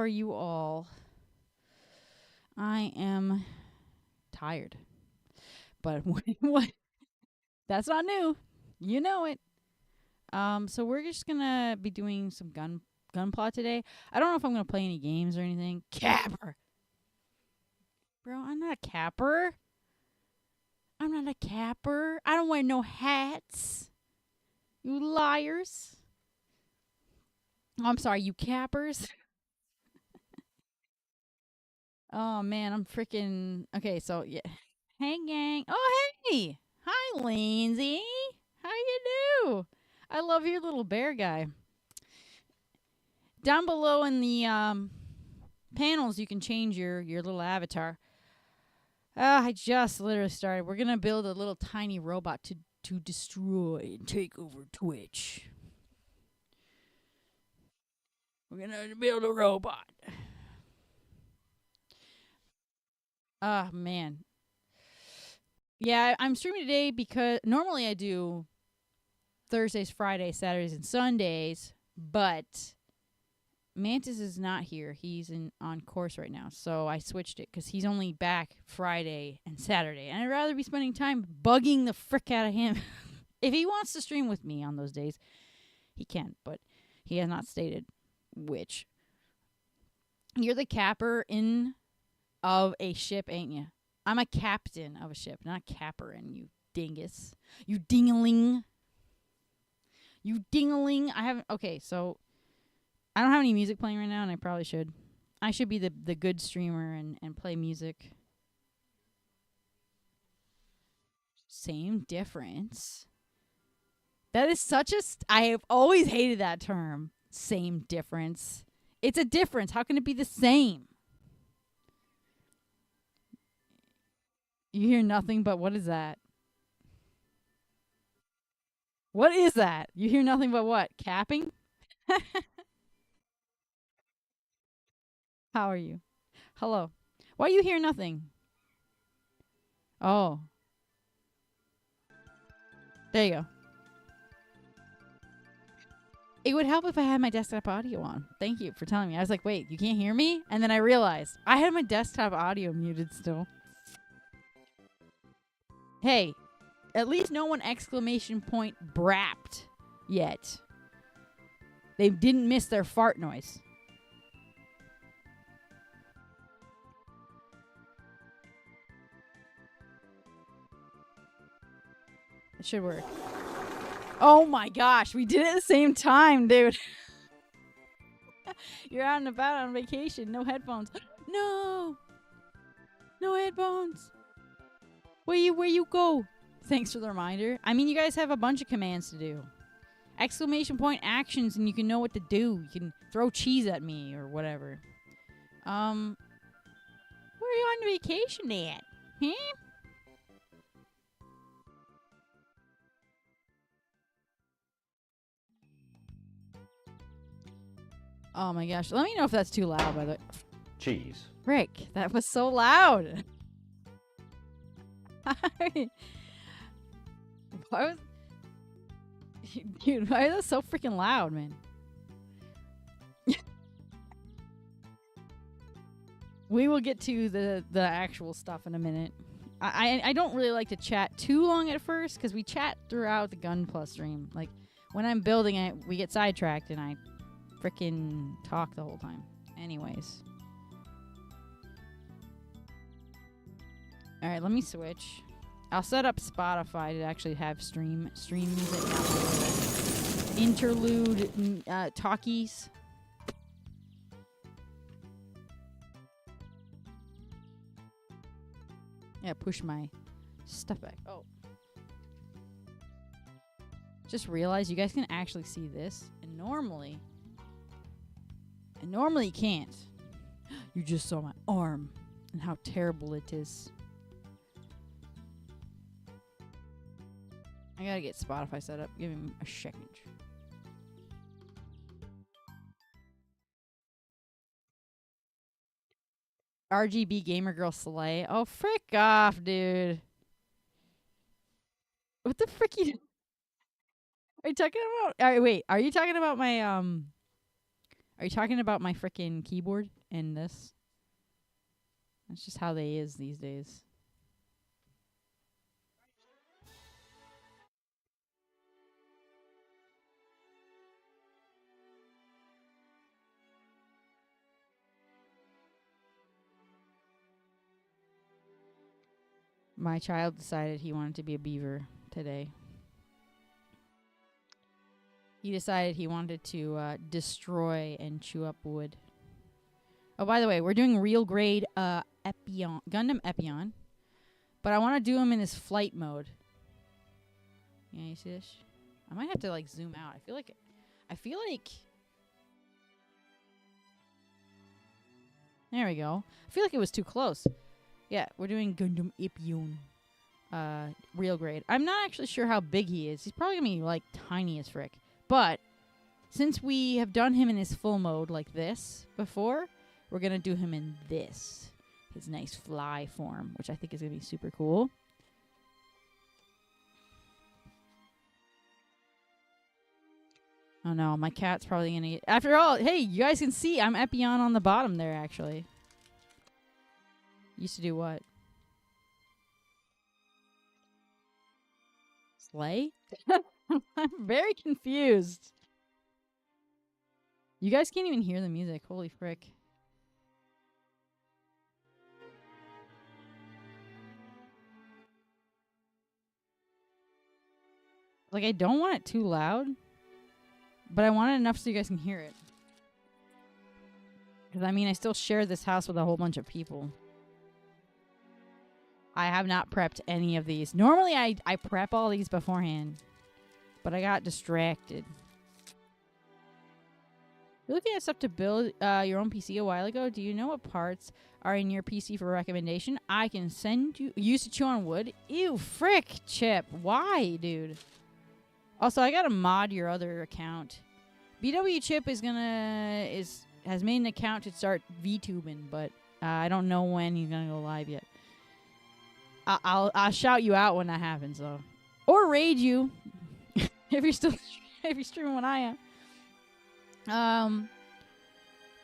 are you all? I am tired. But what? That's not new. You know it. So we're just gonna be doing some gunpla today. I don't know if I'm gonna play any games or anything. Capper, bro. I'm not a capper. I'm not a capper. I don't wear no hats. You liars. Oh, I'm sorry, you cappers. Oh man, I'm freaking okay. So yeah, hey gang. Oh hey, hi Lindsay. How you do? I love your little bear guy. Down below in the panels, you can change your little avatar. I just literally started. We're gonna build a little tiny robot to destroy and take over Twitch. We're gonna build a robot. Ah man, yeah, I'm streaming today because normally I do Thursdays, Fridays, Saturdays, and Sundays, but Mantis is not here. He's on course right now, so I switched it because he's only back Friday and Saturday, and I'd rather be spending time bugging the frick out of him. If he wants to stream with me on those days, he can, but he has not stated which. You're the capper in of a ship, ain't you? I'm a captain of a ship, not a capper in, you dingus. You dingaling. You dingaling. I haven't. Okay, so I don't have any music playing right now, and I probably should. I should be the good streamer and play music. Same difference. That is such a. I have always hated that term. Same difference. It's a difference. How can it be the same? You hear nothing but what is that? What is that? You hear nothing but what? Capping? How are you? Hello. Why you hear nothing? Oh. There you go. It would help if I had my desktop audio on. Thank you for telling me. I was like, wait, you can't hear me? And then I realized I had my desktop audio muted still. Hey, at least no one exclamation point brapped yet. They didn't miss their fart noise. It should work. Oh my gosh, we did it at the same time, dude. You're out and about on vacation, no headphones. No. No headphones. Where you go? Thanks for the reminder. I mean, you guys have a bunch of commands to do. Exclamation point actions, and you can know what to do. You can throw cheese at me or whatever. Where are you on vacation at? Huh? Oh my gosh. Let me know if that's too loud, by the way. Cheese. Rick, that was so loud. Why was... Dude, why is that so freaking loud, man? We will get to the actual stuff in a minute. I don't really like to chat too long at first because we chat throughout the Gunpla stream. Like, when I'm building it, we get sidetracked and I freaking talk the whole time. Anyways. Alright, let me switch. I'll set up Spotify to actually have stream music, not interlude talkies. Yeah, push my stuff back. Oh. Just realized you guys can actually see this. And normally you can't. You just saw my arm and how terrible it is. I gotta get Spotify set up. Give him a second. RGB Gamer Girl Slay. Oh, frick off, dude. What the frick you... Are you talking about... All right, wait. Are you talking about my, Are Are you talking about my frickin' keyboard and this? That's just how they is these days. My child decided he wanted to be a beaver today. He decided he wanted to destroy and chew up wood. Oh, by the way, we're doing real grade Epion, Gundam Epion. But I want to do him in his flight mode. Yeah, you see this? I might have to, like, zoom out. I feel like... There we go. I feel like it was too close. Yeah, we're doing Gundam Epion. Real grade. I'm not actually sure how big he is. He's probably going to be, like, tiny as frick. But since we have done him in his full mode like this before, we're going to do him in this. His nice fly form, which I think is going to be super cool. Oh no, my cat's probably going to get... After all, hey, you guys can see I'm Epion on the bottom there, actually. Used to do what? Slay? I'm very confused. You guys can't even hear the music. Holy frick. Like, I don't want it too loud, but I want it enough so you guys can hear it. Because, I mean, I still share this house with a whole bunch of people. I have not prepped any of these. Normally, I prep all these beforehand, but I got distracted. You're looking at stuff to build your own PC a while ago. Do you know what parts are in your PC for recommendation? I can send you... You used to chew on wood? Ew, frick, Chip. Why, dude? Also, I gotta mod your other account. BW Chip has made an account to start VTubing, but I don't know when he's gonna go live yet. I'll shout you out when that happens, though, or raid you if you're streaming when I am.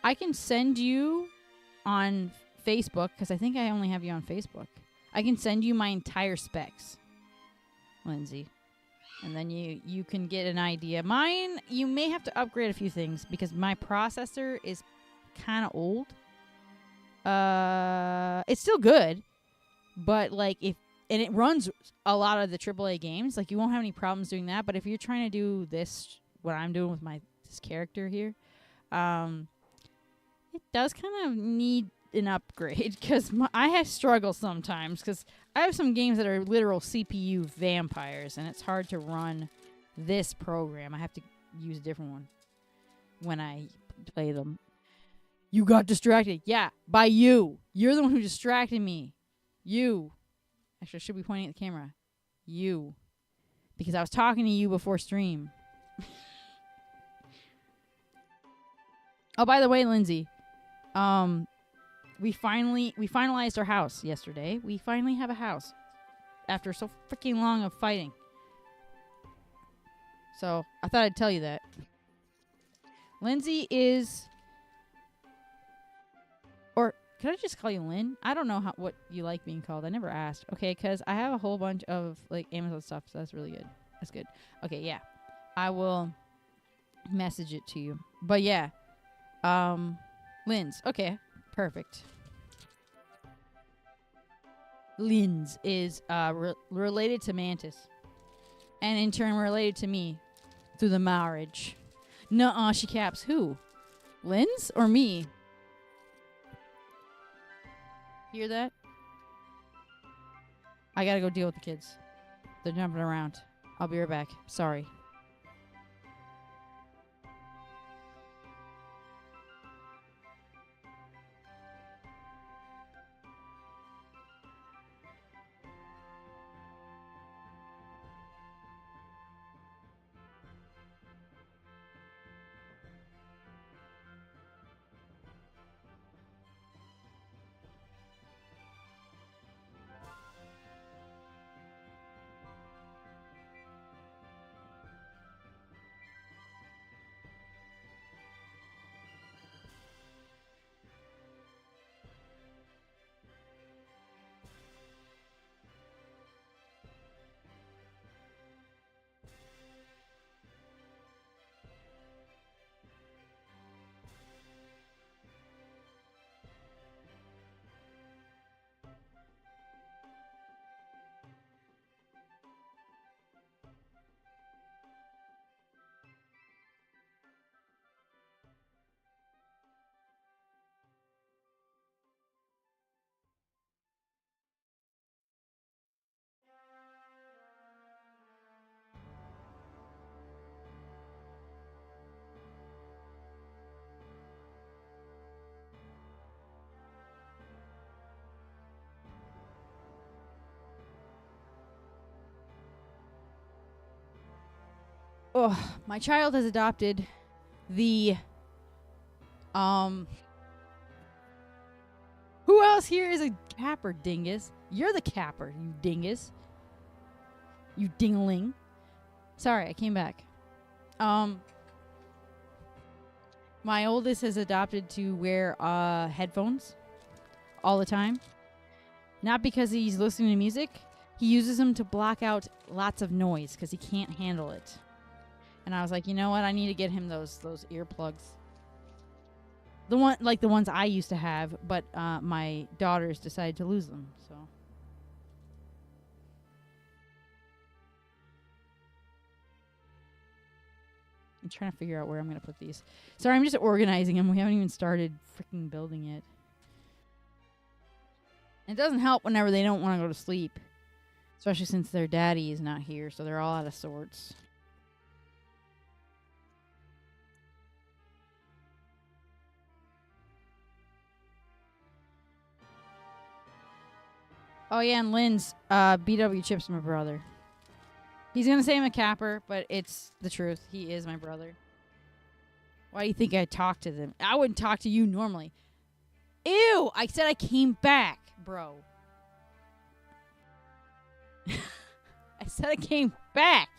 I can send you on Facebook because I think I only have you on Facebook. I can send you my entire specs, Lindsay. And then you can get an idea. Mine, you may have to upgrade a few things because my processor is kind of old. It's still good, but like and it runs a lot of the AAA games. Like you won't have any problems doing that. But if you're trying to do this, what I'm doing with this character here, it does kind of need an upgrade because I have struggled sometimes because I have some games that are literal CPU vampires, and it's hard to run this program. I have to use a different one when I play them. You got distracted. Yeah, by you. You're the one who distracted me. You. Actually, I should be pointing at the camera. You. Because I was talking to you before stream. Oh, by the way, Lindsay. We finalized our house yesterday. We finally have a house after so freaking long of fighting. So I thought I'd tell you that. Lindsay is, or could I just call you Lynn? I don't know what you like being called. I never asked. Okay, because I have a whole bunch of like Amazon stuff, so that's really good. That's good. Okay, yeah, I will message it to you. But yeah, Lynn's. Okay. Perfect. Linz is related to Mantis. And in turn related to me. Through the marriage. Nuh-uh, she caps who? Linz or me? Hear that? I gotta go deal with the kids. They're jumping around. I'll be right back. Sorry. Oh, my child has adopted the who else here is a capper, dingus? You're the capper, you dingus. You dingling. Sorry, I came back. My oldest has adopted to wear headphones all the time. Not because he's listening to music. He uses them to block out lots of noise because he can't handle it. And I was like, you know what? I need to get him those earplugs. The ones I used to have, but my daughters decided to lose them. So I'm trying to figure out where I'm going to put these. Sorry, I'm just organizing them. We haven't even started freaking building it. It doesn't help whenever they don't want to go to sleep. Especially since their daddy is not here, so they're all out of sorts. Oh yeah, and Lynn's BW Chip's my brother. He's gonna say I'm a capper, but it's the truth. He is my brother. Why do you think I talk to them? I wouldn't talk to you normally. Ew! I said I came back, bro. I said I came back.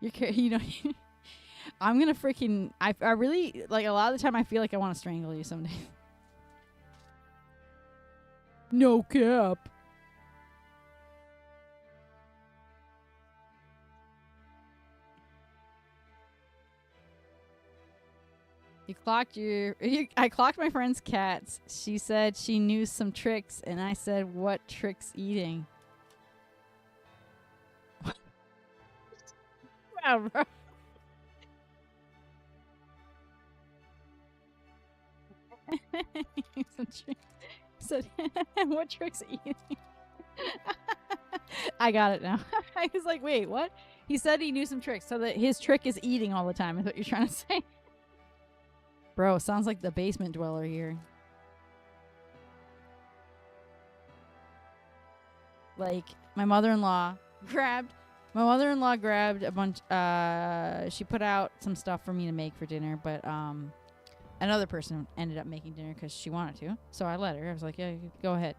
You freaking. You know. I'm gonna freaking. I really like a lot of the time. I feel like I want to strangle you someday. No cap. You clocked I clocked my friend's cats. She said she knew some tricks, and I said, "What tricks eating?" Wow, bro. Some tricks. Said, "What tricks eating?" I got it now. I was like, "Wait, what?" He said he knew some tricks, so that his trick is eating all the time. Is what you're trying to say? Bro, sounds like the basement dweller here. Like, my mother-in-law grabbed a bunch, she put out some stuff for me to make for dinner, but, another person ended up making dinner because she wanted to. So I let her. I was like, yeah, go ahead.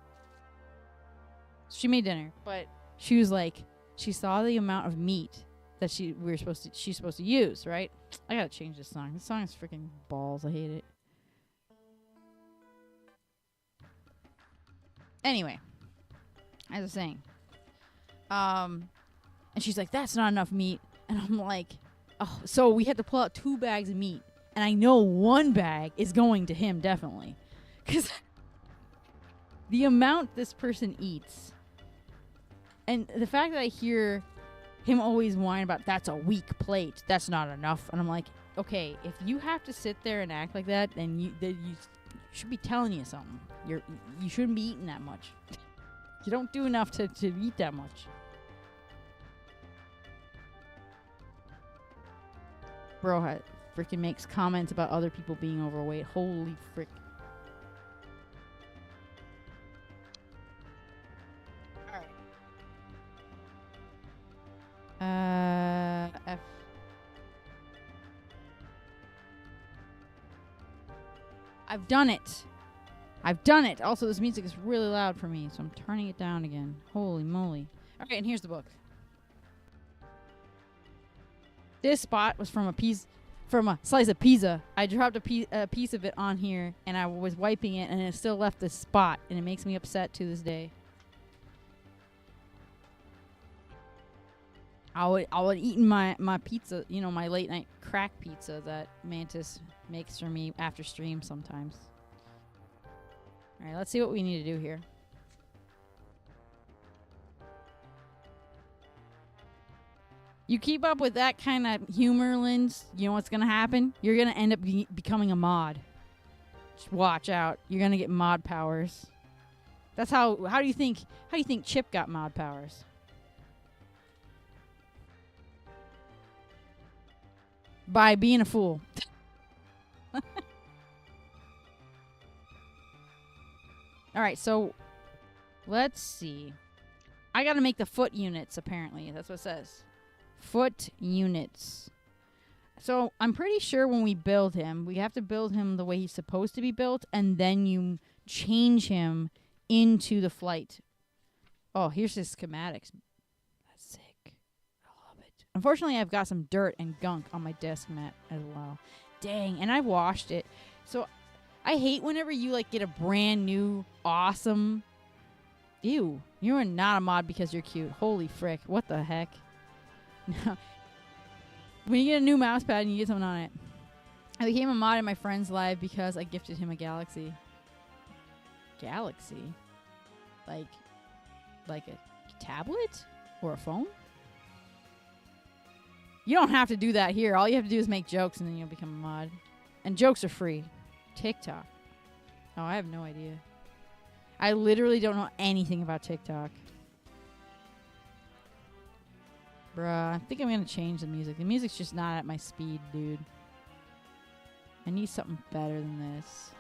She made dinner, but she was like, she saw the amount of meat that she's supposed to use, right? I gotta change this song. This song is freaking balls. I hate it. Anyway, as I was saying, and she's like, that's not enough meat, and I'm like, oh, so we had to pull out 2 bags of meat, and I know 1 bag is going to him definitely, because the amount this person eats, and the fact that I hear him always whine about that's a weak plate, that's not enough, and I'm like, okay, if you have to sit there and act like that, then you should be telling you something. You shouldn't be eating that much. You don't do enough to eat that much. Bro freaking makes comments about other people being overweight. Holy frick. F. I've done it. Also, this music is really loud for me, so I'm turning it down again. Holy moly. Okay, and here's the book. This spot was from a slice of pizza. I dropped a piece of it on here, and I was wiping it, and it still left this spot, and it makes me upset to this day. I would eat my pizza, my late night crack pizza that Mantis makes for me after stream sometimes. All right, let's see what we need to do here. You keep up with that kind of humor, Linz, you know what's going to happen? You're going to end up becoming a mod. Just watch out. You're going to get mod powers. That's how do you think Chip got mod powers? By being a fool. All right, so let's see. I got to make the foot units, apparently. That's what it says. Foot units. So I'm pretty sure when we build him, we have to build him the way he's supposed to be built, and then you change him into the flight. Oh, here's his schematics. That's sick. I love it. Unfortunately, I've got some dirt and gunk on my desk mat as well. Dang, and I washed it. So I hate whenever you like get a brand new, awesome... Ew, you're not a mod because you're cute. Holy frick, what the heck? When you get a new mouse pad and you get something on it. I became a mod in my friend's live because I gifted him a Galaxy. Galaxy? Like a tablet? Or a phone? You don't have to do that here. All you have to do is make jokes and then you'll become a mod. And jokes are free. TikTok. Oh, I have no idea. I literally don't know anything about TikTok. Bruh, I think I'm going to change the music. The music's just not at my speed, dude. I need something better than this.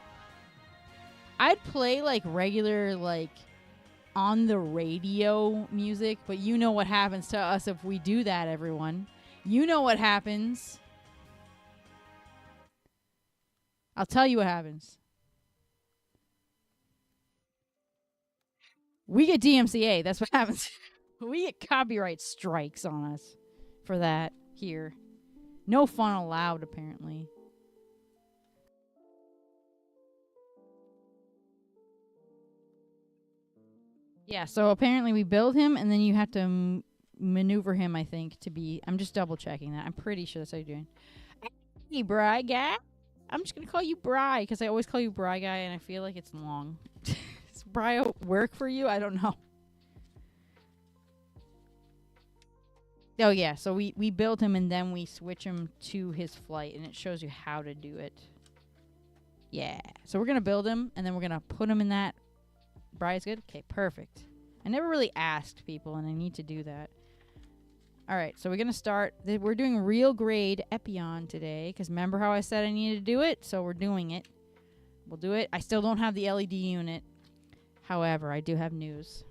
I'd play, like, regular, like, on the radio music, but you know what happens to us if we do that, everyone. You know what happens. I'll tell you what happens. We get DMCA. That's what happens. We get copyright strikes on us for that here. No fun allowed, apparently. Yeah, so apparently we build him, and then you have to maneuver him, I think, to be... I'm just double-checking that. I'm pretty sure that's how you're doing. Hey, Bry Guy. I'm just going to call you Bry, because I always call you Bry Guy, and I feel like it's long. Does Bry work for you? I don't know. Oh, yeah, so we build him, and then we switch him to his flight, and it shows you how to do it. Yeah. So we're going to build him, and then we're going to put him in that. Bry's good? Okay, perfect. I never really asked people, and I need to do that. All right, so we're going to start. We're doing real grade Epion today, because remember how I said I needed to do it? So we're doing it. We'll do it. I still don't have the LED unit. However, I do have news.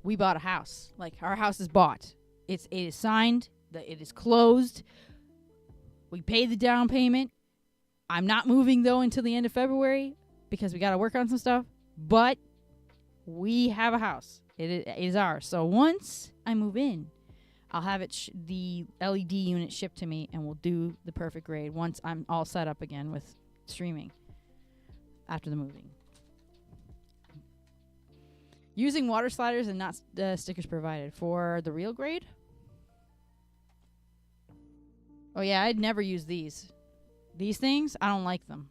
We bought a house. Like, our house is bought. It is signed. It is closed. We paid the down payment. I'm not moving, though, until the end of February, because we got to work on some stuff. But we have a house. It is ours. So once I move in, I'll have it the LED unit shipped to me, and we'll do the perfect grade once I'm all set up again with streaming after the moving. Using water sliders and not stickers provided for the real grade. Oh yeah, I'd never use these. These things, I don't like them.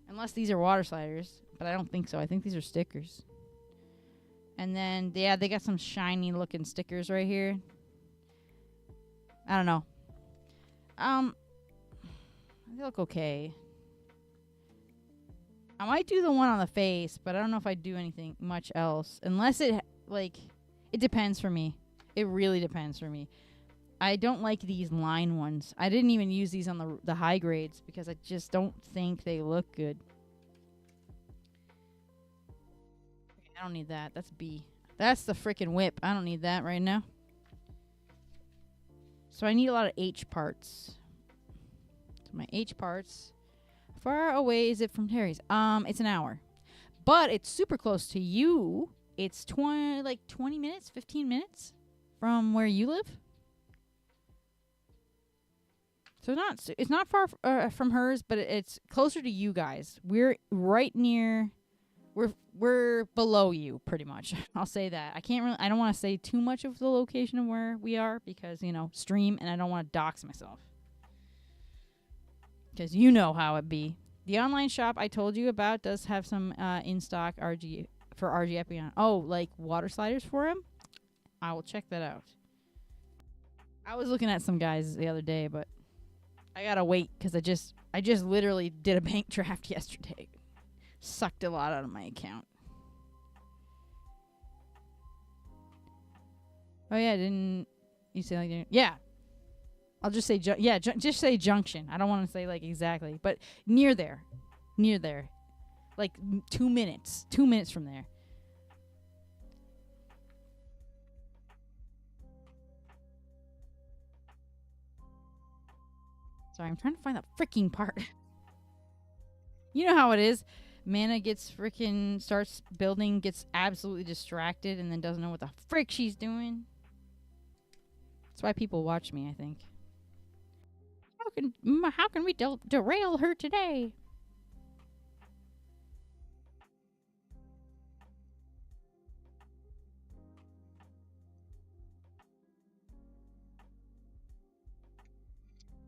Unless these are water sliders. But I don't think so. I think these are stickers. And then, yeah, they got some shiny looking stickers right here. I don't know. They look okay. I might do the one on the face, but I don't know if I'd do anything much else. Unless it, like, it depends for me. It really depends for me. I don't like these line ones. I didn't even use these on the high grades because I just don't think they look good. I don't need that. That's B. That's the frickin' whip. I don't need that right now. So I need a lot of H parts. So my H parts. How far away is it from Terry's? It's an hour. But it's super close to you. It's 20 minutes, 15 minutes from where you live. So it's not far from hers, but it's closer to you guys. We're right near... We're below you, pretty much. I'll say that. I don't want to say too much of the location of where we are because, you know, stream, and I don't want to dox myself. Because you know how it be. The online shop I told you about does have some in-stock RG Epion. Oh, like water sliders for him? I will check that out. I was looking at some guys the other day, but I gotta wait because I just literally did a bank draft yesterday. Sucked a lot out of my account. Oh yeah, didn't you say like yeah? I'll just say just say junction. I don't want to say like exactly, but near there, like 2 minutes from there. Sorry, I'm trying to find that freaking part. You know how it is. Mana starts building, gets absolutely distracted, and then doesn't know what the frick she's doing. That's why people watch me, I think. How can we derail her today?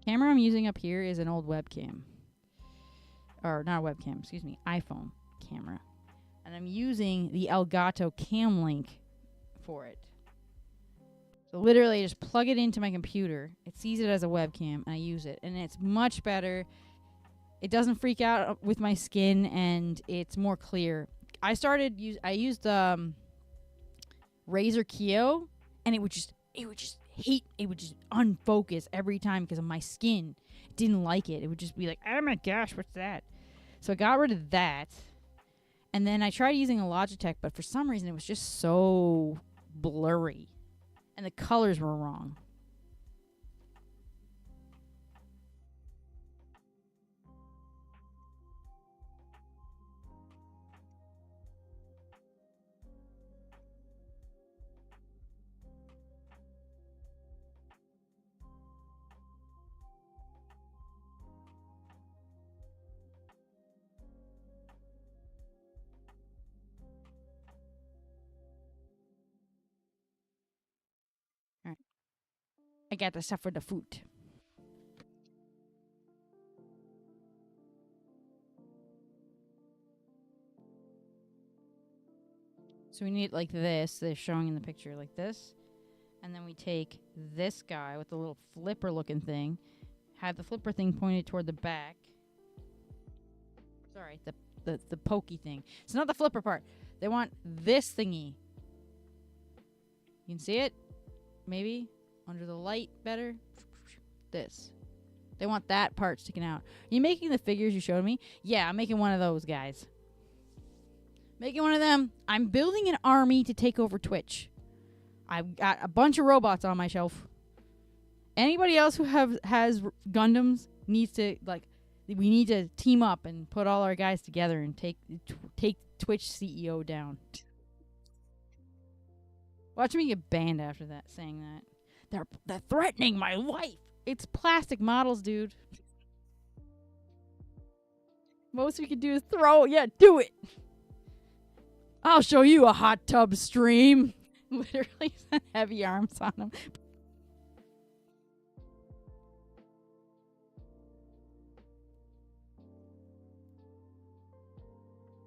Camera I'm using up here is an old webcam. Or not a webcam, excuse me, iPhone camera. And I'm using the Elgato Cam Link for it. So literally I just plug it into my computer. It sees it as a webcam and I use it. And it's much better. It doesn't freak out with my skin and it's more clear. I used Razer Keo and it would just unfocus every time because of my skin. It didn't like it. It would just be like, oh my gosh, what's that? So I got rid of that. And then I tried using a Logitech, but for some reason it was just so blurry. And the colors were wrong. All right. I got the stuff for the food. So we need like this. They're showing in the picture like this. And then we take this guy with the little flipper looking thing. Have the flipper thing pointed toward the back. Sorry, the pokey thing. It's not the flipper part. They want this thingy. You can see it? Maybe? Under the light better? This. They want that part sticking out. Are you making the figures you showed me? Yeah, I'm making one of those guys. Making one of them. I'm building an army to take over Twitch. I've got a bunch of robots on my shelf. Anybody else who has Gundams needs to, like, we need to team up and put all our guys together and take Twitch CEO down. Watch me get banned after that, saying that. They're threatening my life. It's plastic models, dude. Most we can do is throw. Yeah, do it. I'll show you a hot tub stream. Literally heavy arms on them.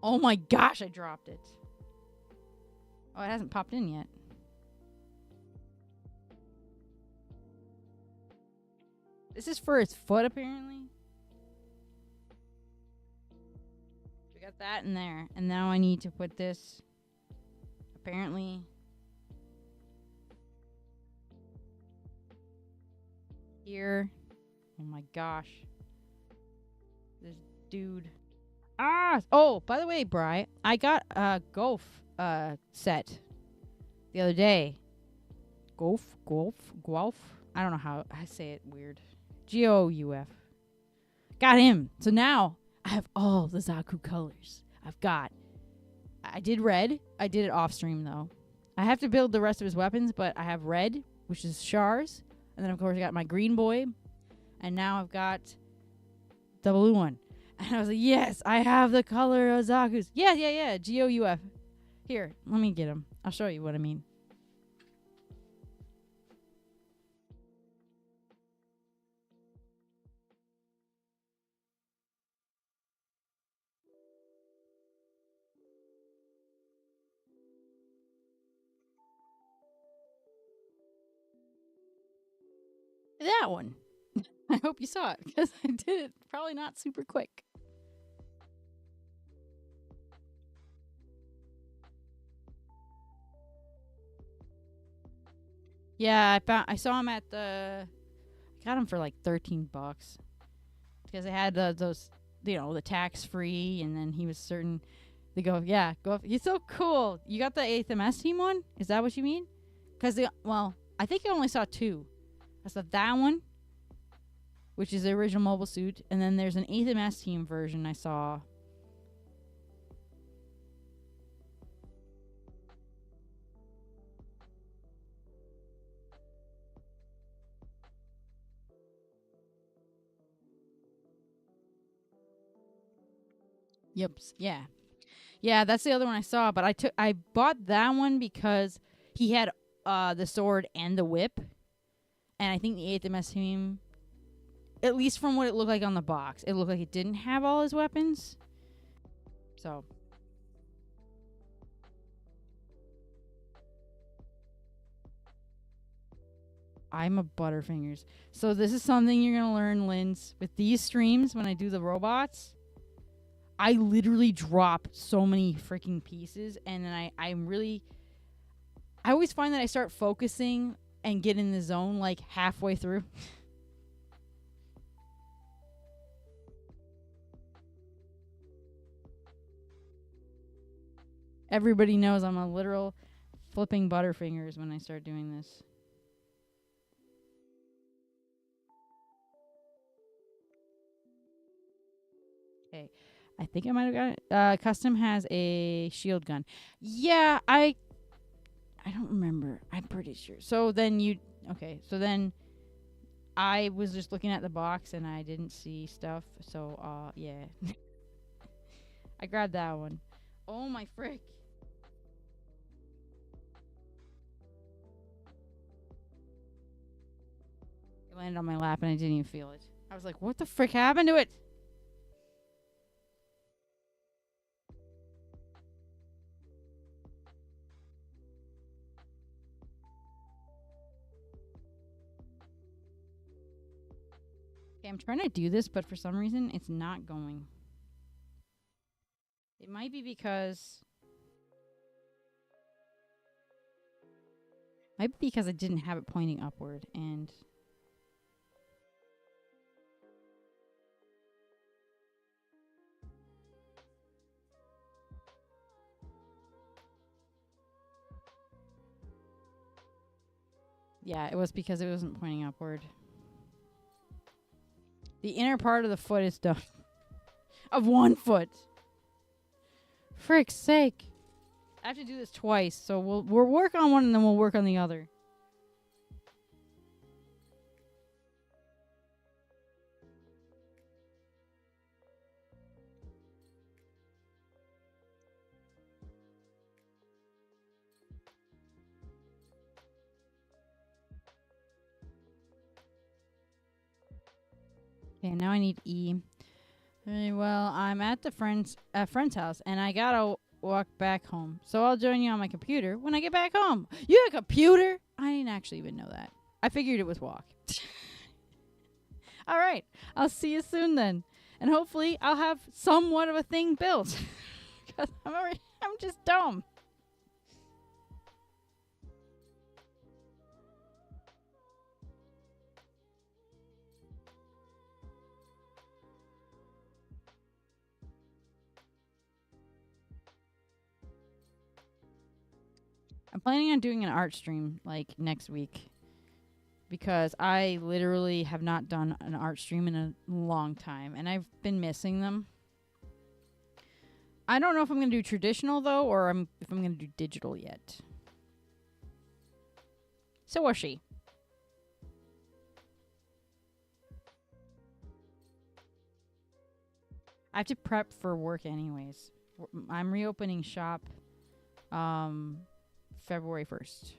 Oh my gosh, I dropped it. Oh, it hasn't popped in yet. This is for its foot, apparently. We got that in there. And now I need to put this, apparently, here. Oh my gosh. This dude. Ah! Oh, by the way, Bri, I got a Golf set the other day. Golf? I don't know how I say it weird. Gouf. Got him. So now I have all the Zaku colors. I did red. I did it off stream though. I have to build the rest of his weapons, but I have red, which is Char's. And then of course I got my green boy. And now I've got the blue one. And I was like, yes, I have the color of Zaku's. Yeah. Gouf. Here, let me get him. I'll show you what I mean. That one. I hope you saw it because I did it probably not super quick. Yeah, I saw him at the. I got him for like $13 because they had those, the tax free, and then he was certain. They go, yeah, go. He's so cool. You got the 8th MS team one? Is that what you mean? Because I think I only saw 2. I saw that one. which is the original mobile suit, and then there's an 8th MS team version I saw. Yep. Yeah. Yeah, that's the other one I saw, but I bought that one because he had the sword and the whip, and I think the 8th MS team, at least from what it looked like on the box, it looked like it didn't have all his weapons. So I'm a Butterfingers. So this is something you're gonna learn, Linz. With these streams, when I do the robots, I literally drop so many freaking pieces, and then I always find that I start focusing and get in the zone like halfway through. Everybody knows I'm a literal flipping Butterfingers when I start doing this. Okay. I think I might have got it. Custom has a shield gun. Yeah, I don't remember. I'm pretty sure. So then so then I was just looking at the box and I didn't see stuff. So yeah. I grabbed that one. Oh my frick. It landed on my lap and I didn't even feel it. I was like, what the frick happened to it? Okay, I'm trying to do this, but for some reason it's not going. It might be because I didn't have it pointing upward, and yeah, it was because it wasn't pointing upward. The inner part of the foot is done. Of one foot. Frick's sake. I have to do this twice, so we'll work on one and then we'll work on the other. Okay, now I need E. Very well, I'm at the friend's house, and I gotta walk back home. So I'll join you on my computer when I get back home. You have a computer? I didn't actually even know that. I figured it was walk. All right, I'll see you soon then, and hopefully I'll have somewhat of a thing built. Because I'm just dumb. I'm planning on doing an art stream like next week because I literally have not done an art stream in a long time and I've been missing them. I don't know if I'm going to do traditional though or if I'm going to do digital yet. So was she. I have to prep for work anyways. I'm reopening shop February 1st.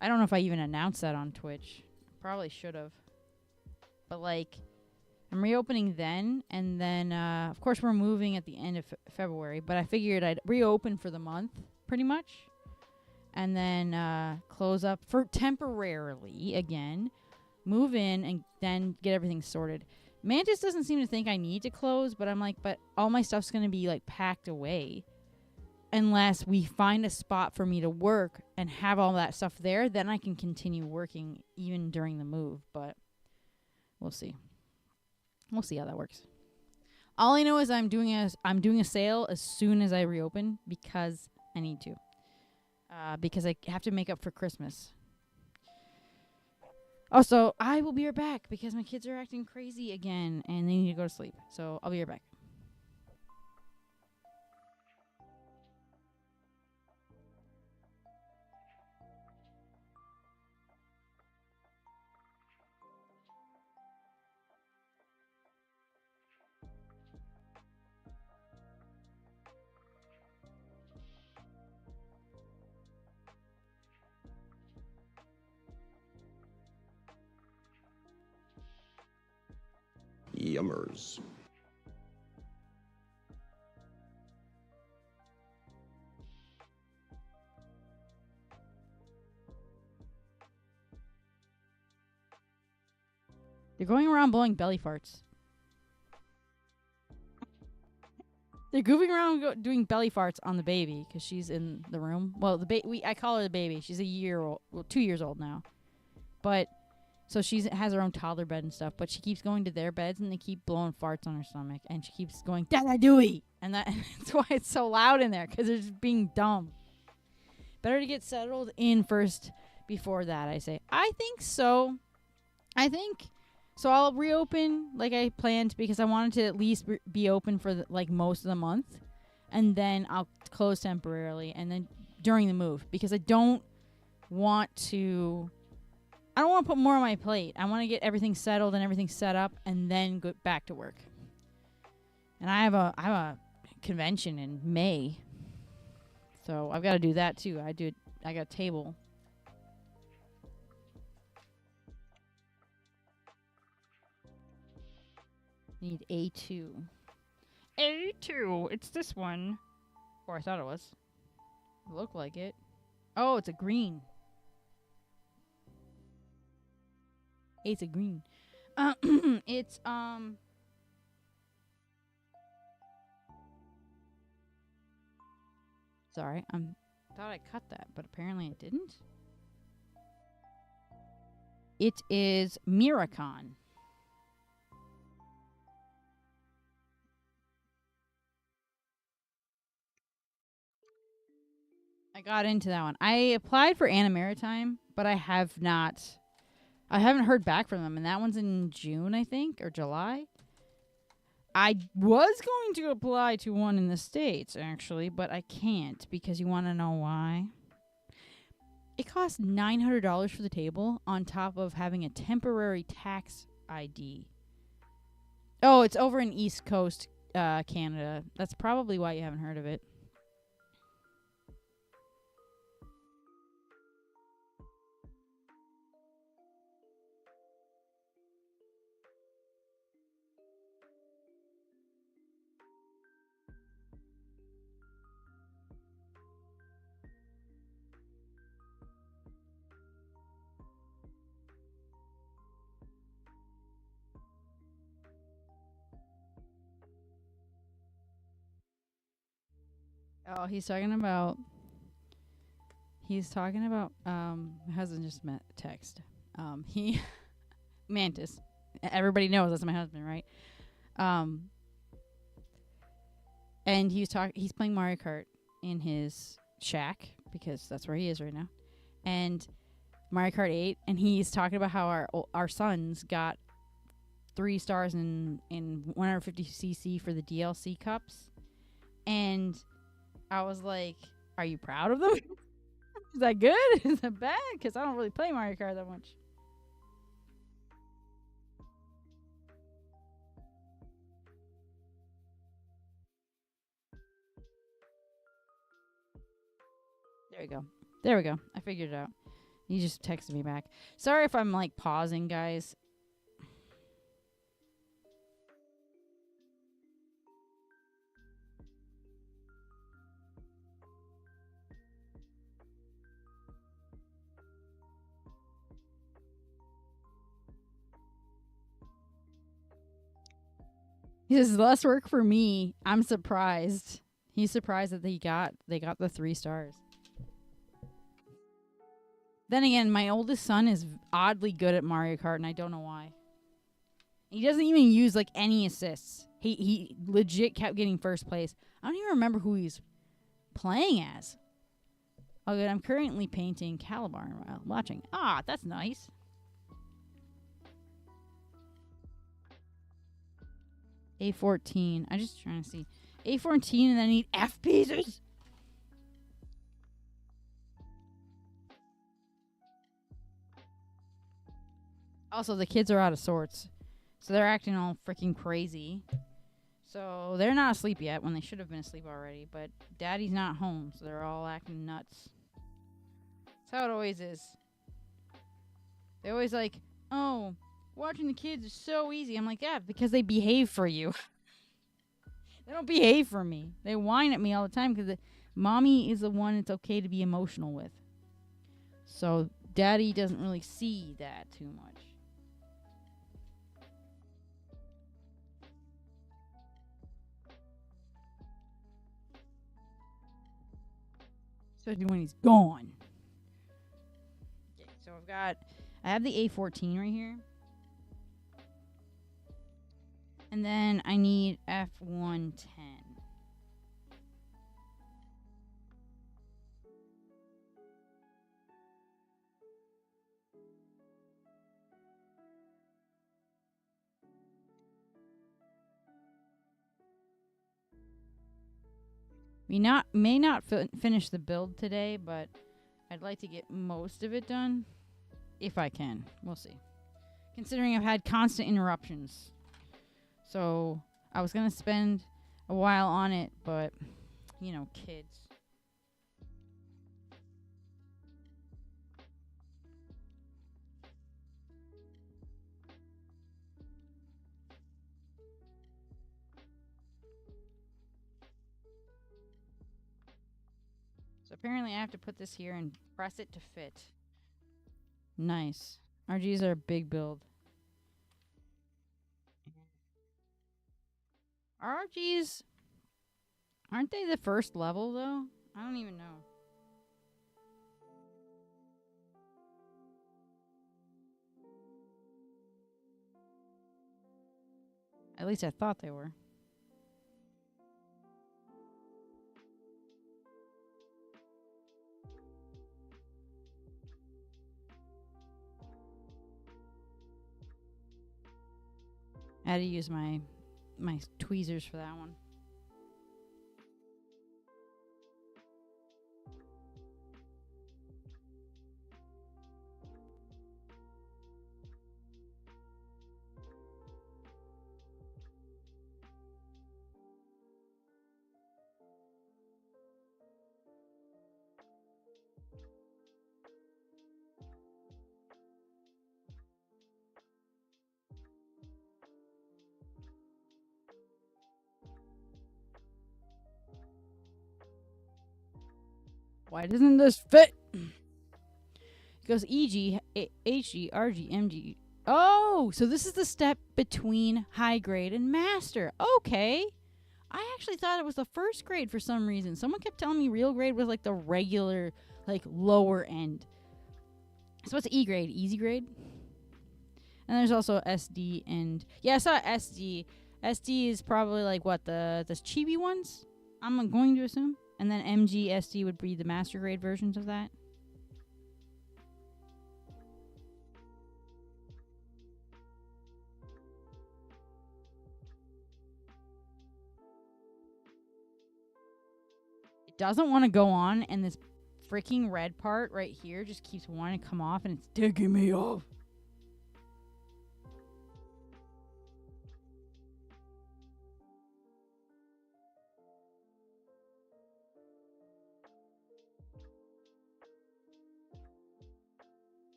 I don't know if I even announced that on Twitch. Probably should have. But like, I'm reopening then, and then of course we're moving at the end of February. But I figured I'd reopen for the month, pretty much, and then close up for temporarily again, move in, and then get everything sorted. Mantis doesn't seem to think I need to close, but I'm like, but all my stuff's gonna be like packed away. Unless we find a spot for me to work and have all that stuff there, then I can continue working even during the move. But we'll see. We'll see how that works. All I know is I'm doing a sale as soon as I reopen because I need to. Because I have to make up for Christmas. Also, I will be right back because my kids are acting crazy again and they need to go to sleep. So I'll be right back. Yummers. They're going around blowing belly farts. They're goofing around doing belly farts on the baby because she's in the room. Well, I call her the baby. She's a year old, well, 2 years old now. But so she has her own toddler bed and stuff. But she keeps going to their beds and they keep blowing farts on her stomach, and she keeps going "Dada dooey," and that's why it's so loud in there because they're just being dumb. Better to get settled in first before that, I say. I think so. I think so. I'll reopen like I planned because I wanted to at least be open for like most of the month, and then I'll close temporarily, and then during the move because I don't want to put more on my plate. I want to get everything settled and everything set up, and then go back to work. And I have a convention in May, so I've got to do that too. I got a table. Need A2. A2. It's this one. Or I thought it was. It looked like it. Oh, it's a green. It's a green. It's Sorry, thought I cut that, but apparently it didn't. It is Miracon. I got into that one. I applied for Anna Maritime, but I haven't heard back from them, and that one's in June, I think, or July. I was going to apply to one in the States, actually, but I can't because you want to know why? It costs $900 for the table on top of having a temporary tax ID. Oh, it's over in East Coast, Canada. That's probably why you haven't heard of it. Oh, he's talking about my husband just met text. He Mantis. Everybody knows that's my husband, right? And he's playing Mario Kart in his shack because that's where he is right now. And Mario Kart 8, and he's talking about how our sons got 3 stars in 150cc for the DLC cups. And I was like, are you proud of them? Is that good? Is that bad? Because I don't really play Mario Kart that much. There we go. I figured it out. He just texted me back. Sorry if I'm like pausing, guys. He says less work for me. I'm surprised. He's surprised that they got the 3 stars. Then again, my oldest son is oddly good at Mario Kart, and I don't know why. He doesn't even use like any assists. He legit kept getting first place. I don't even remember who he's playing as. Oh, good. I'm currently painting Calabar while watching. Ah, that's nice. A14. I just trying to see. A14 and then I need F pieces. Also, the kids are out of sorts. So they're acting all freaking crazy. So they're not asleep yet when they should have been asleep already. But daddy's not home, so they're all acting nuts. That's how it always is. They always like, oh, watching the kids is so easy. I'm like, yeah, because they behave for you. They don't behave for me. They whine at me all the time because mommy is the one it's okay to be emotional with. So daddy doesn't really see that too much. Especially when he's gone. Okay, so I have the A14 right here. And then I need F110. We may not finish the build today, but I'd like to get most of it done if I can. We'll see. Considering I've had constant interruptions. So I was going to spend a while on it, but, you know, kids. So apparently I have to put this here and press it to fit. Nice. RGs are a big build. RGs, aren't they the first level, though? I don't even know. At least I thought they were. I had to use my tweezers for that one. Why doesn't this fit? It goes EG, HG, RG, MG. Oh, so this is the step between high grade and master. Okay. I actually thought it was the first grade for some reason. Someone kept telling me real grade was like the regular, like lower end. So what's E grade? Easy grade? And there's also SD and yeah, I saw SD. SD is probably like what the chibi ones. I'm going to assume, and then MG SD would be the master grade versions of that. It doesn't want to go on, and this freaking red part right here just keeps wanting to come off, and it's taking me off.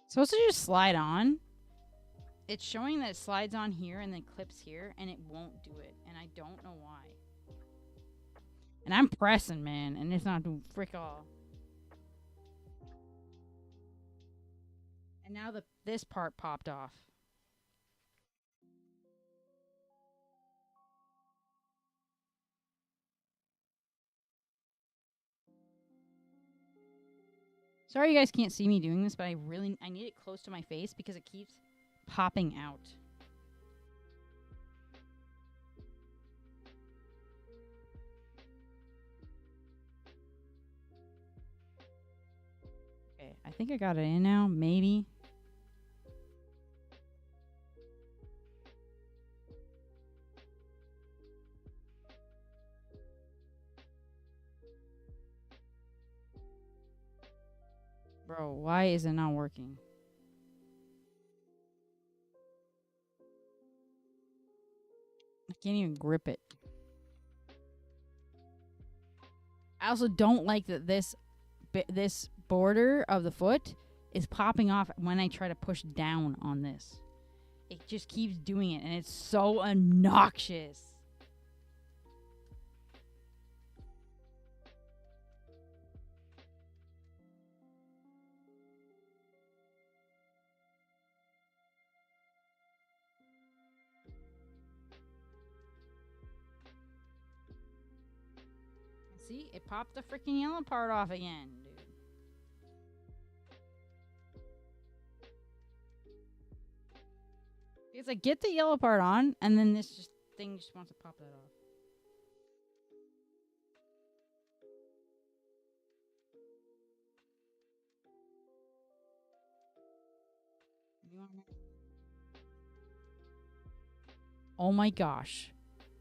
It's supposed to just slide on. It's showing that it slides on here and then clips here, and it won't do it, and I don't know why. And I'm pressing, man, and it's not doing frick all. And now this part popped off. Sorry you guys can't see me doing this, but I need it close to my face because it keeps popping out. Okay, I think I got it in now, maybe. Why is it not working? I can't even grip it. I also don't like that this border of the foot is popping off when I try to push down on this. It just keeps doing it, and it's so obnoxious. See, it popped the freaking yellow part off again, dude. It's like, get the yellow part on, and then this thing just wants to pop that off. Oh my gosh.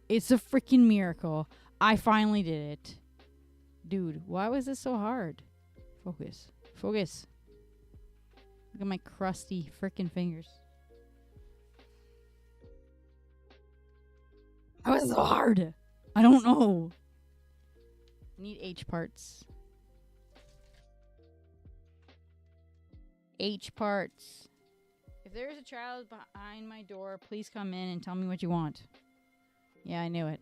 It's a freaking miracle. I finally did it. Dude, why was this so hard? Focus. Focus. Look at my crusty freaking fingers. How was it so hard? I don't know. I need H parts. H parts. If there is a child behind my door, please come in and tell me what you want. Yeah, I knew it.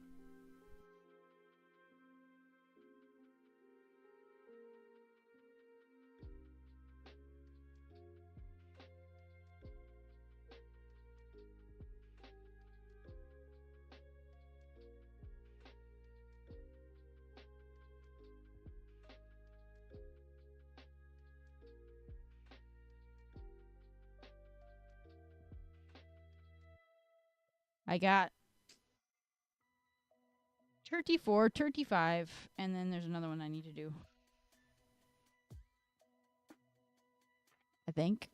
I got 34, 35, and then there's another one I need to do. I think.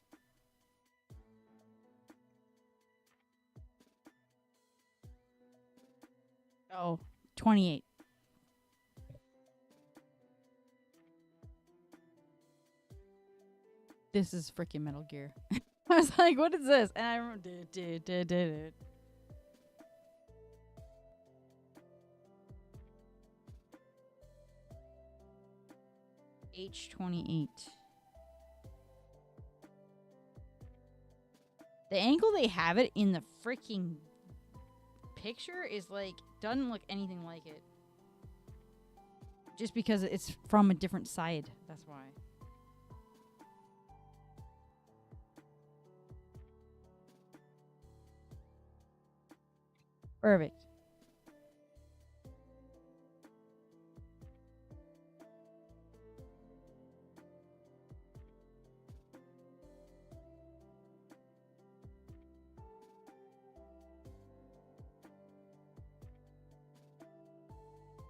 Oh, 28. This is freaking Metal Gear. I was like, what is this? And I remember, did. H28. The angle they have it in the freaking picture is like, doesn't look anything like it. Just because it's from a different side. That's why. Perfect.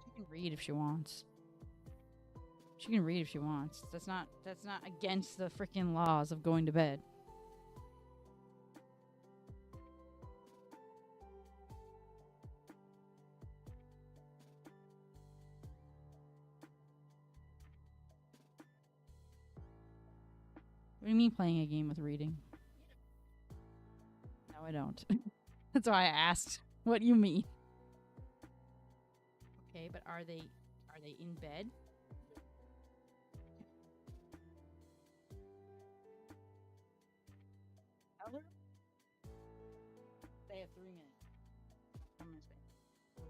She can read if she wants. She can read if she wants. That's not against the freaking laws of going to bed. What do you mean playing a game with reading? No, I don't. That's why I asked. What do you mean? Okay, but are they in bed? Elder? They have 3 minutes. I'm gonna stay.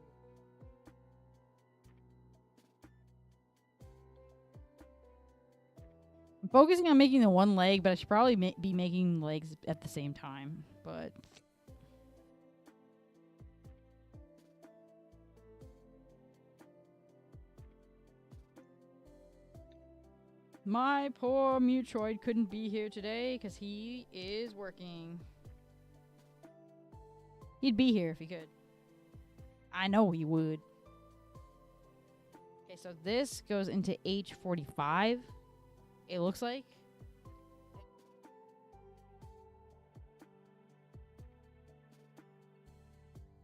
I'm focusing on making the one leg, but I should probably be making legs at the same time. But my poor Mutroid couldn't be here today because he is working. He'd be here if he could. I know he would. Okay, so this goes into H45. It looks like.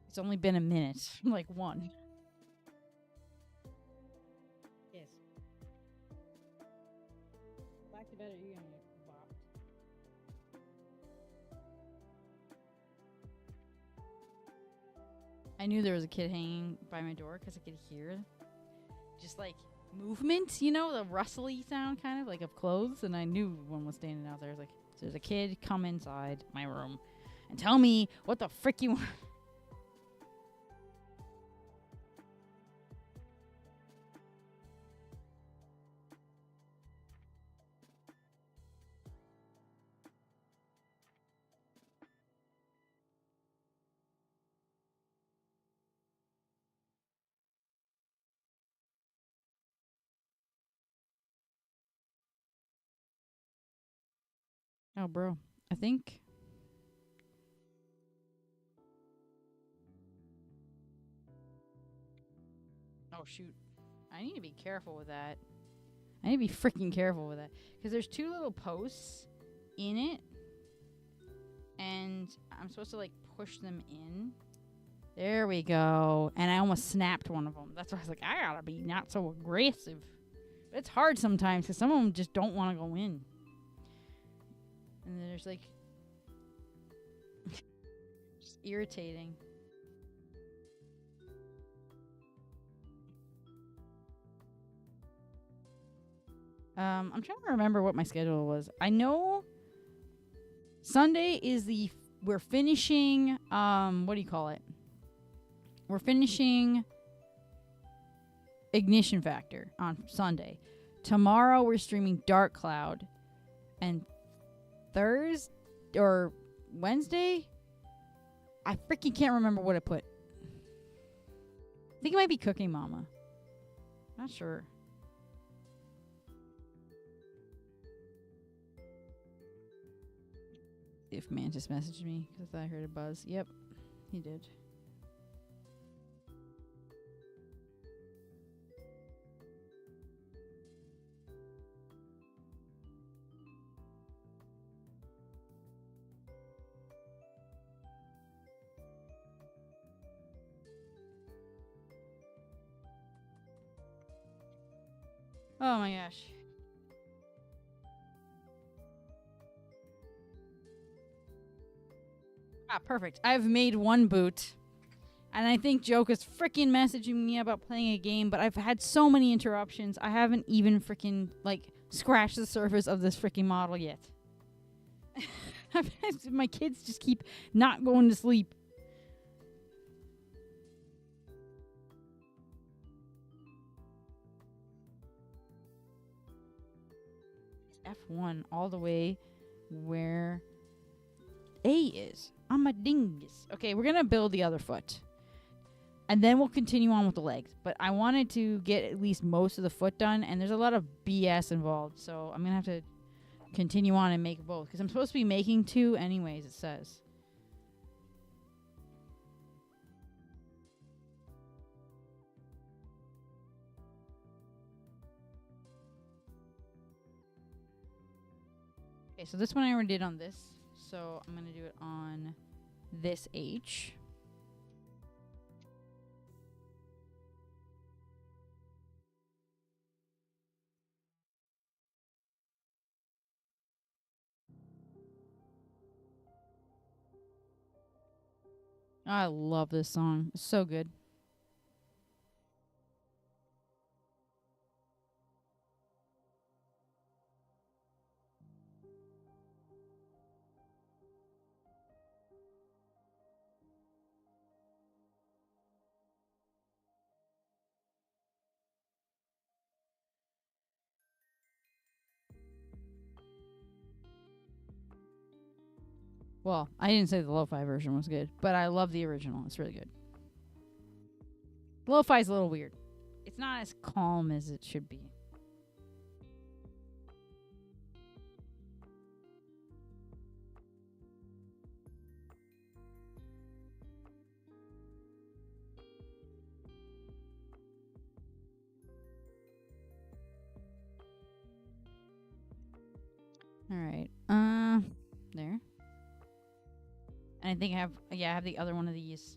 It's only been a minute. Like one. Yes. Back to bed, are you gonna bop? I knew there was a kid hanging by my door because I could hear just like movement, you know, the rustly sound kind of like of clothes, and I knew one was standing out there. I was like, "There's a kid. Come inside my room and tell me what the frick you want." Oh, bro, I think. Oh shoot, I need to be careful with that. I need to be freaking careful with that because there's two little posts in it, and I'm supposed to like push them in. There we go. And I almost snapped one of them. That's why I was like, I gotta be not so aggressive. But it's hard sometimes because some of them just don't want to go in. And then there's like, just irritating. I'm trying to remember what my schedule was. I know Sunday is we're finishing, what do you call it? We're finishing Ignition Factor on Sunday. Tomorrow we're streaming Dark Cloud, and Thursday or Wednesday, I freaking can't remember what I put. I think it might be Cooking Mama. Not sure. If Mantis messaged me because I thought I heard a buzz. Yep, he did. Oh my gosh. Ah, perfect. I've made one boot. And I think Joke is freaking messaging me about playing a game, but I've had so many interruptions. I haven't even freaking, like, scratched the surface of this freaking model yet. My kids just keep not going to sleep. F1 all the way where A is. I'm a dingus. Okay, we're going to build the other foot. And then we'll continue on with the legs. But I wanted to get at least most of the foot done, and there's a lot of BS involved. So I'm going to have to continue on and make both. Because I'm supposed to be making two anyways, it says. Okay, so this one I already did on this. So I'm going to do it on this H. I love this song. It's so good. Well, I didn't say the lo-fi version was good, but I love the original. It's really good. Lo-fi is a little weird. It's not as calm as it should be. All right. There. And I think I have the other one of these.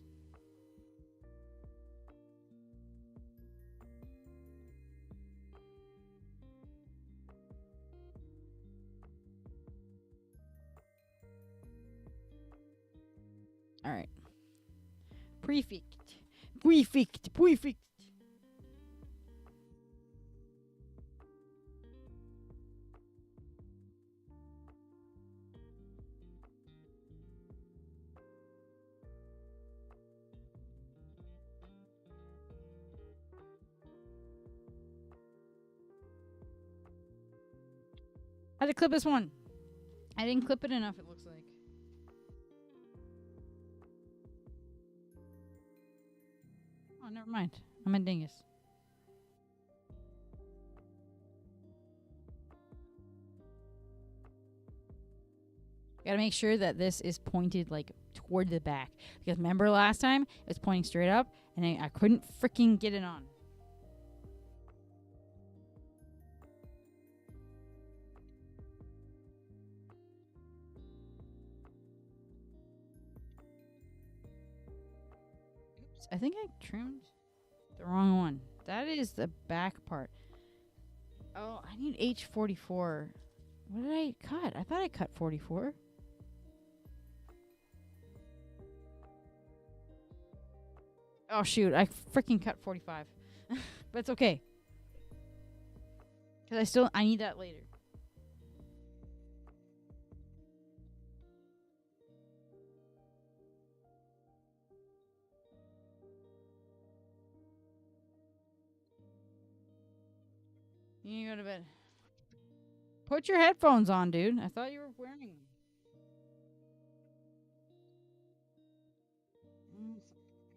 All right. Prefect. Perfect. Perfect. I had to clip this one. I didn't clip it enough, it looks like. Oh, never mind. I'm a dingus. Gotta make sure that this is pointed like toward the back. Because remember last time? It was pointing straight up and I couldn't freaking get it on. Oops, I think I trimmed the wrong one. That is the back part. Oh, I need H44. What did I cut? I thought I cut 44. Oh, shoot. I freaking cut 45. But it's okay. Because I need that later. You need to go to bed. Put your headphones on, dude. I thought you were wearing them.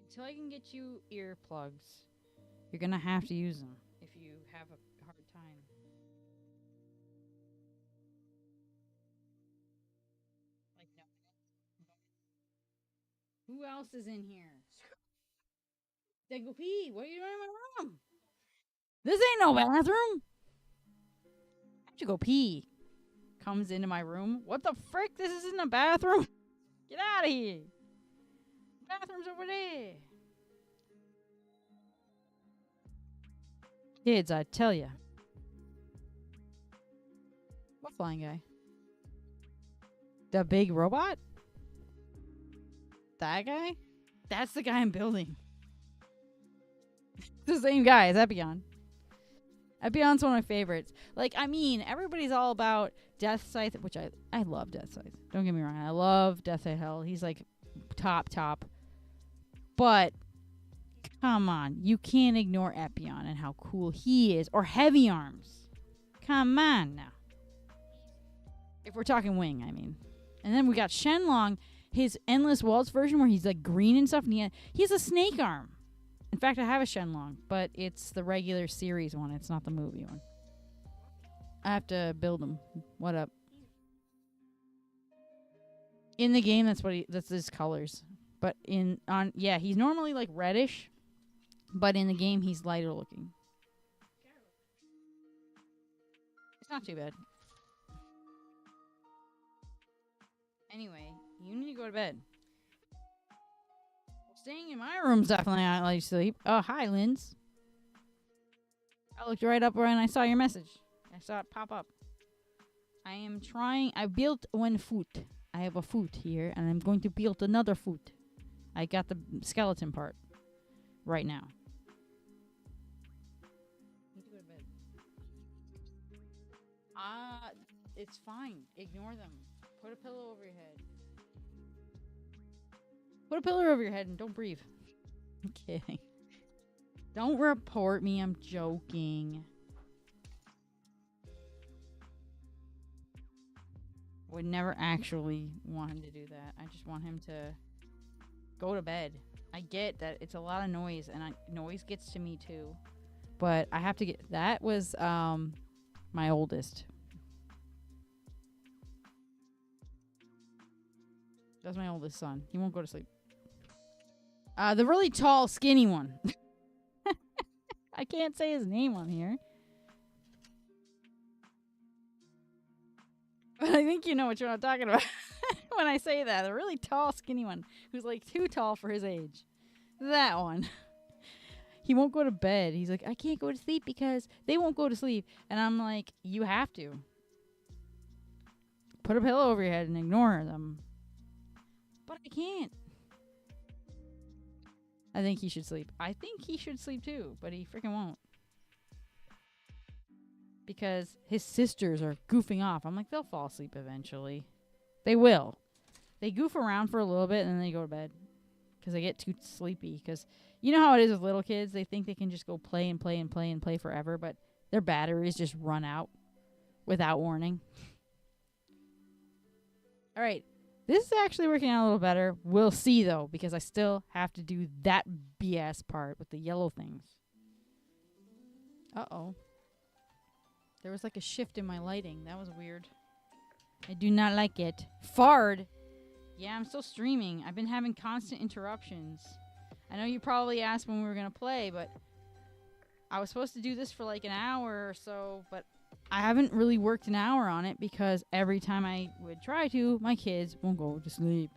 Until I can get you earplugs, you're going to have to use them if you have a hard time. Like, no. Who else is in here? Then go pee. What are you doing in my room? This ain't no bathroom. I have to go pee. Comes into my room. What the frick? This isn't a bathroom. Get out of here. The bathroom's over there. Kids, I tell ya. What flying guy? The big robot? That guy? That's the guy I'm building. It's the same guy as Epion. Epion's one of my favorites. Like, I mean, everybody's all about Death Scythe, which I love Death Scythe. Don't get me wrong. I love Death Scythe Hell. He's like top. But come on. You can't ignore Epion and how cool he is. Or Heavy Arms. Come on now. If we're talking wing, I mean. And then we got Shenlong, his Endless Waltz version where he's like green and stuff. And he has a snake arm. In fact, I have a Shenlong, but it's the regular series one. It's not the movie one. I have to build him. What up? In the game, that's his colors. But he's normally like reddish, but in the game, he's lighter looking. It's not too bad. Anyway, you need to go to bed. Staying in my room's definitely not like sleep. Oh, hi, Linz. I looked right up and I saw your message. I saw it pop up. I built one foot. I have a foot here, and I'm going to build another foot. I got the skeleton part right now. Need to go to bed. It's fine. Ignore them. Put a pillow over your head. Put a pillow over your head and don't breathe. I'm kidding. Don't report me. I'm joking. Would never actually want him to do that. I just want him to go to bed. I get that it's a lot of noise, and noise gets to me too. But I have to get... That was my oldest. That's my oldest son. He won't go to sleep. The really tall, skinny one. I can't say his name on here. But I think you know what I'm talking about when I say that. The really tall, skinny one who's like too tall for his age. That one. He won't go to bed. He's like, I can't go to sleep because they won't go to sleep. And I'm like, you have to. Put a pillow over your head and ignore them. But I can't. I think he should sleep. I think he should sleep too, but he freaking won't. Because his sisters are goofing off. I'm like, they'll fall asleep eventually. They will. They goof around for a little bit and then they go to bed. Because they get too sleepy. Because you know how it is with little kids? They think they can just go play and play and play and play forever, but their batteries just run out without warning. All right. This is actually working out a little better. We'll see, though, because I still have to do that BS part with the yellow things. Uh-oh. There was like a shift in my lighting. That was weird. I do not like it. Fard. Yeah, I'm still streaming. I've been having constant interruptions. I know you probably asked when we were going to play, but I was supposed to do this for like an hour or so, but I haven't really worked an hour on it because every time I would try to, my kids won't go to sleep.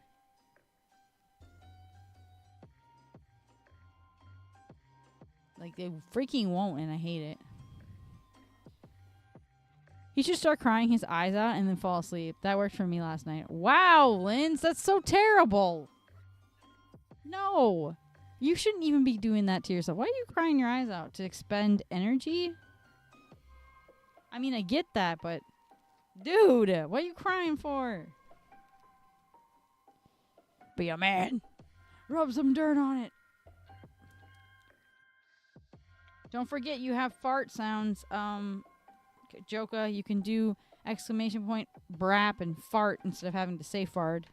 Like, they freaking won't, and I hate it. He should start crying his eyes out and then fall asleep. That worked for me last night. Wow, Linz, that's so terrible. No. You shouldn't even be doing that to yourself. Why are you crying your eyes out? To expend energy? I mean, I get that, but... Dude, what are you crying for? Be a man. Rub some dirt on it. Don't forget you have fart sounds. Joka, you can do exclamation point, brap, and fart instead of having to say fart.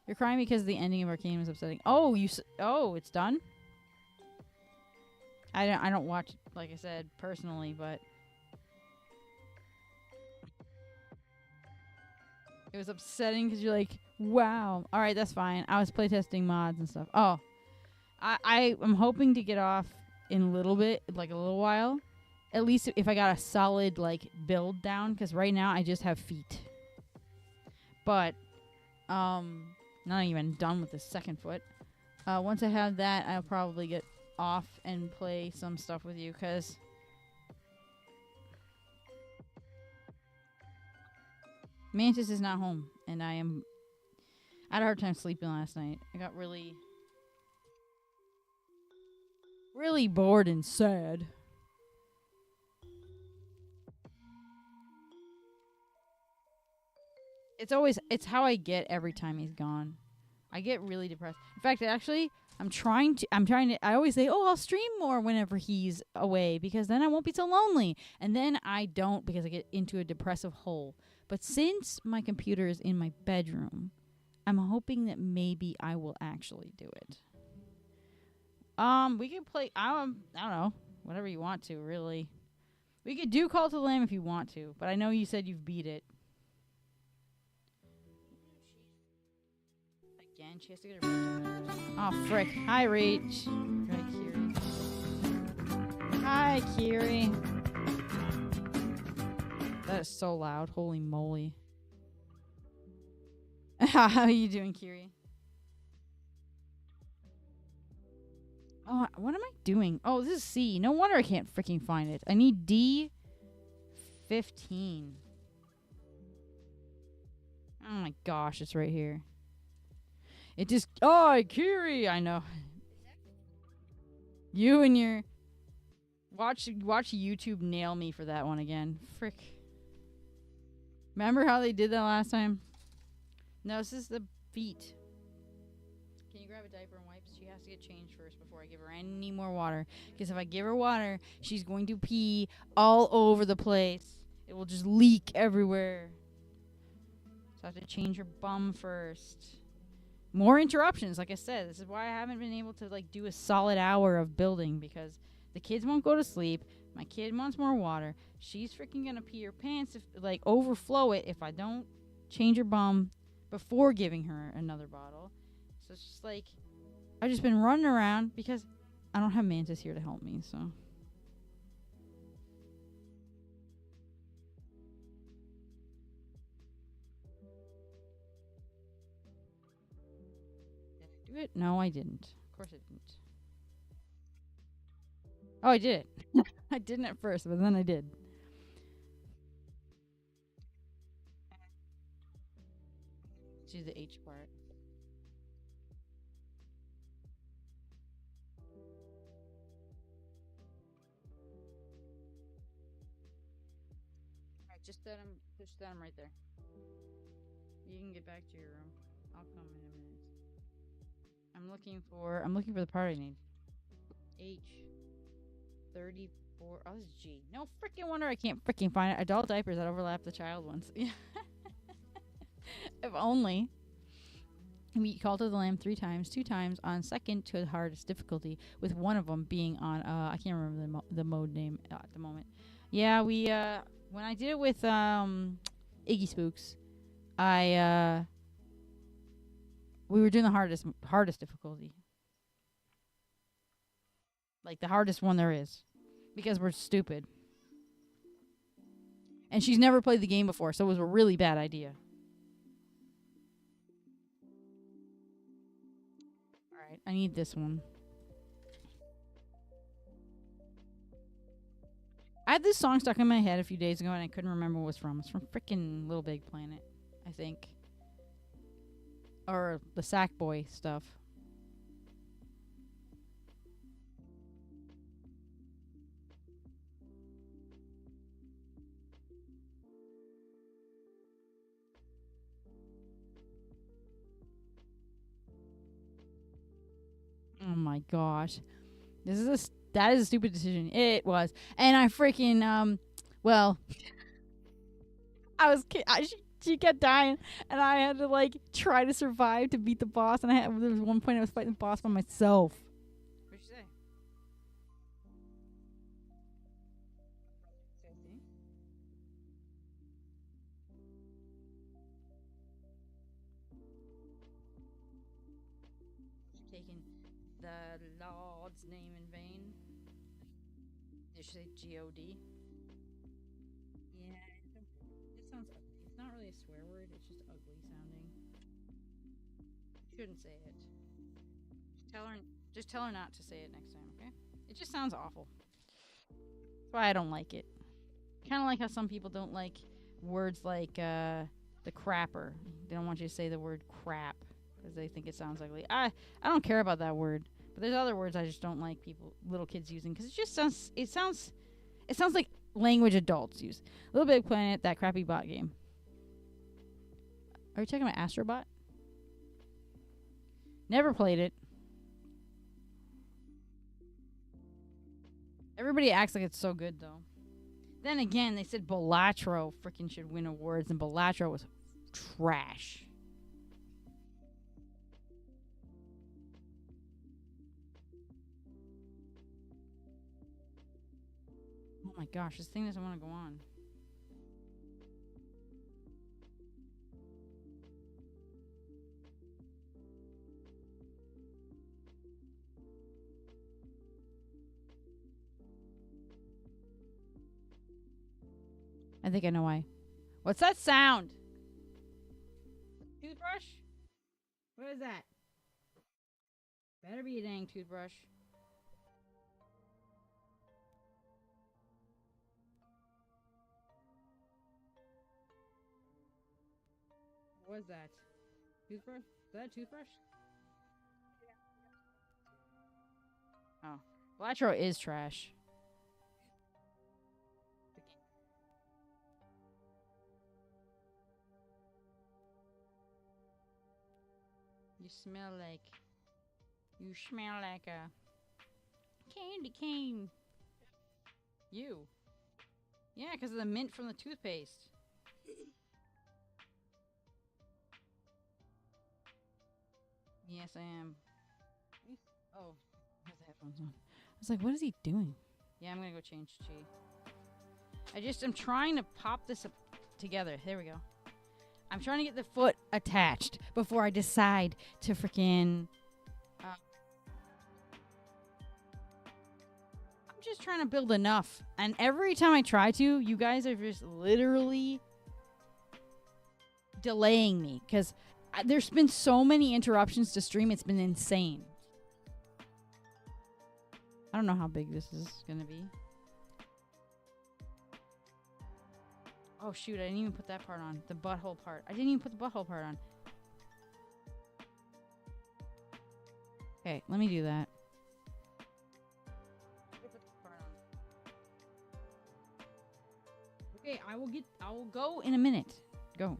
You're crying because the ending of Arcane is upsetting. Oh, it's done? I don't watch, like I said, personally, but it was upsetting because you're like, wow. All right, that's fine. I was playtesting mods and stuff. Oh, I'm hoping to get off in a little bit, like a little while. At least if I got a solid, like, build down. Because right now I just have feet. But, not even done with the second foot. Once I have that, I'll probably get off and play some stuff with you. Because Mantis is not home. And I had a hard time sleeping last night. I got really, really bored and sad. It's how I get every time he's gone. I get really depressed. In fact, actually, I always say, oh, I'll stream more whenever he's away because then I won't be so lonely. And then I don't because I get into a depressive hole. But since my computer is in my bedroom, I'm hoping that maybe I will actually do it. We can play, I don't know, whatever you want to, really. We could do Call to the Lamb if you want to, but I know you said you've beat it. Again, she has to get her. Oh, frick. Hi, Reach. Hi, Kiri. Hi, Kiri. That is so loud. Holy moly. How are you doing, Kiri? Oh, what am I doing? Oh, this is C. No wonder I can't freaking find it. I need D15. Oh my gosh, it's right here. It just... Oh, Kiri! I know. You and your... Watch YouTube nail me for that one again. Frick. Remember how they did that last time? No, this is the feet. Can you grab a diaper and wipes? She has to get changed first before I give her any more water. Because if I give her water, she's going to pee all over the place. It will just leak everywhere. So I have to change her bum first. More interruptions, like I said. This is why I haven't been able to like do a solid hour of building because the kids won't go to sleep. My kid wants more water. She's freaking gonna pee her pants if like overflow it if I don't change her bum before giving her another bottle. So it's just like I've just been running around because I don't have Mantis here to help me, so did I do it? No, I didn't. Of course I didn't. Oh, I did it. I didn't at first, but then I did. Do the H part. Just set him right there. You can get back to your room. I'll come in a minute. I'm looking for the part I need. H34. Oh, this is G. No freaking wonder I can't freaking find it. Adult diapers that overlap the child ones. If only. We called to the lamb 3 times, 2 times on second to the hardest difficulty, with one of them being on, I can't remember the mode name at the moment. Yeah, we, when I did it with, Iggy Spooks, we were doing the hardest difficulty. Like the hardest one there is. Because we're stupid. And she's never played the game before, so it was a really bad idea. Alright, I need this one. I had this song stuck in my head a few days ago and I couldn't remember what it was from. It's from freaking Little Big Planet, I think. Or the Sackboy stuff. Oh my gosh. That is a stupid decision. It was. And I freaking well, she kept dying and I had to like try to survive to beat the boss and there was one point I was fighting the boss by myself. What'd you say? Taking the Lord's name in vain. Did you say G-O-D? Yeah, it sounds ugly. It's not really a swear word, it's just ugly sounding. You shouldn't say it. Just tell her not to say it next time, okay? It just sounds awful. That's why I don't like it. Kind of like how some people don't like words like the crapper. They don't want you to say the word crap because they think it sounds ugly. I don't care about that word, but there's other words I just don't like little kids using because it sounds like language adults use. Little Big Planet, that crappy bot game. Are you talking about Astrobot? Never played it. Everybody acts like it's so good though. Then again, they said Balatro freaking should win awards, and Balatro was trash. Oh my gosh, this thing doesn't want to go on. I think I know why. What's that sound? Toothbrush? What is that? Better be a dang toothbrush. What is that? Toothbrush? Is that a toothbrush? Oh. Latro is trash. You smell like a candy cane. You. Yeah, because of the mint from the toothpaste. Yes, I am. Oh, I have the headphones on. I was like, what is he doing? Yeah, I'm going to go change Chi. I'm trying to pop this up together. There we go. I'm trying to get the foot attached before I decide to freaking... I'm just trying to build enough. And every time I try to, you guys are just literally delaying me. Because there's been so many interruptions to stream. It's been insane. I don't know how big this is going to be. Oh, shoot. I didn't even put that part on. The butthole part. I didn't even put the butthole part on. Okay, let me do that. Okay, I will go in a minute. Go.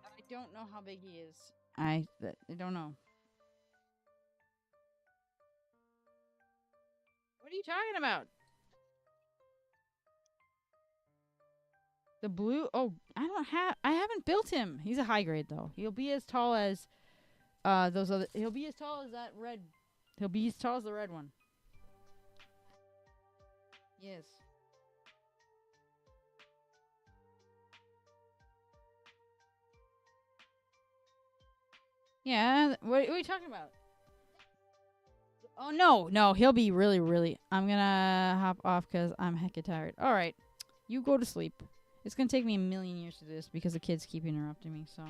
I don't know how big he is. I don't know. What are you talking about? The blue? Oh, I haven't built him. He's a high grade though. He'll be as tall as those other. He'll be as tall as that red. He'll be as tall as the red one. Yes. Yeah. What are you talking about? Oh no, no, he'll be really, really. I'm gonna hop off because I'm hecka tired. All right, you go to sleep. It's gonna take me a million years to do this because the kids keep interrupting me. So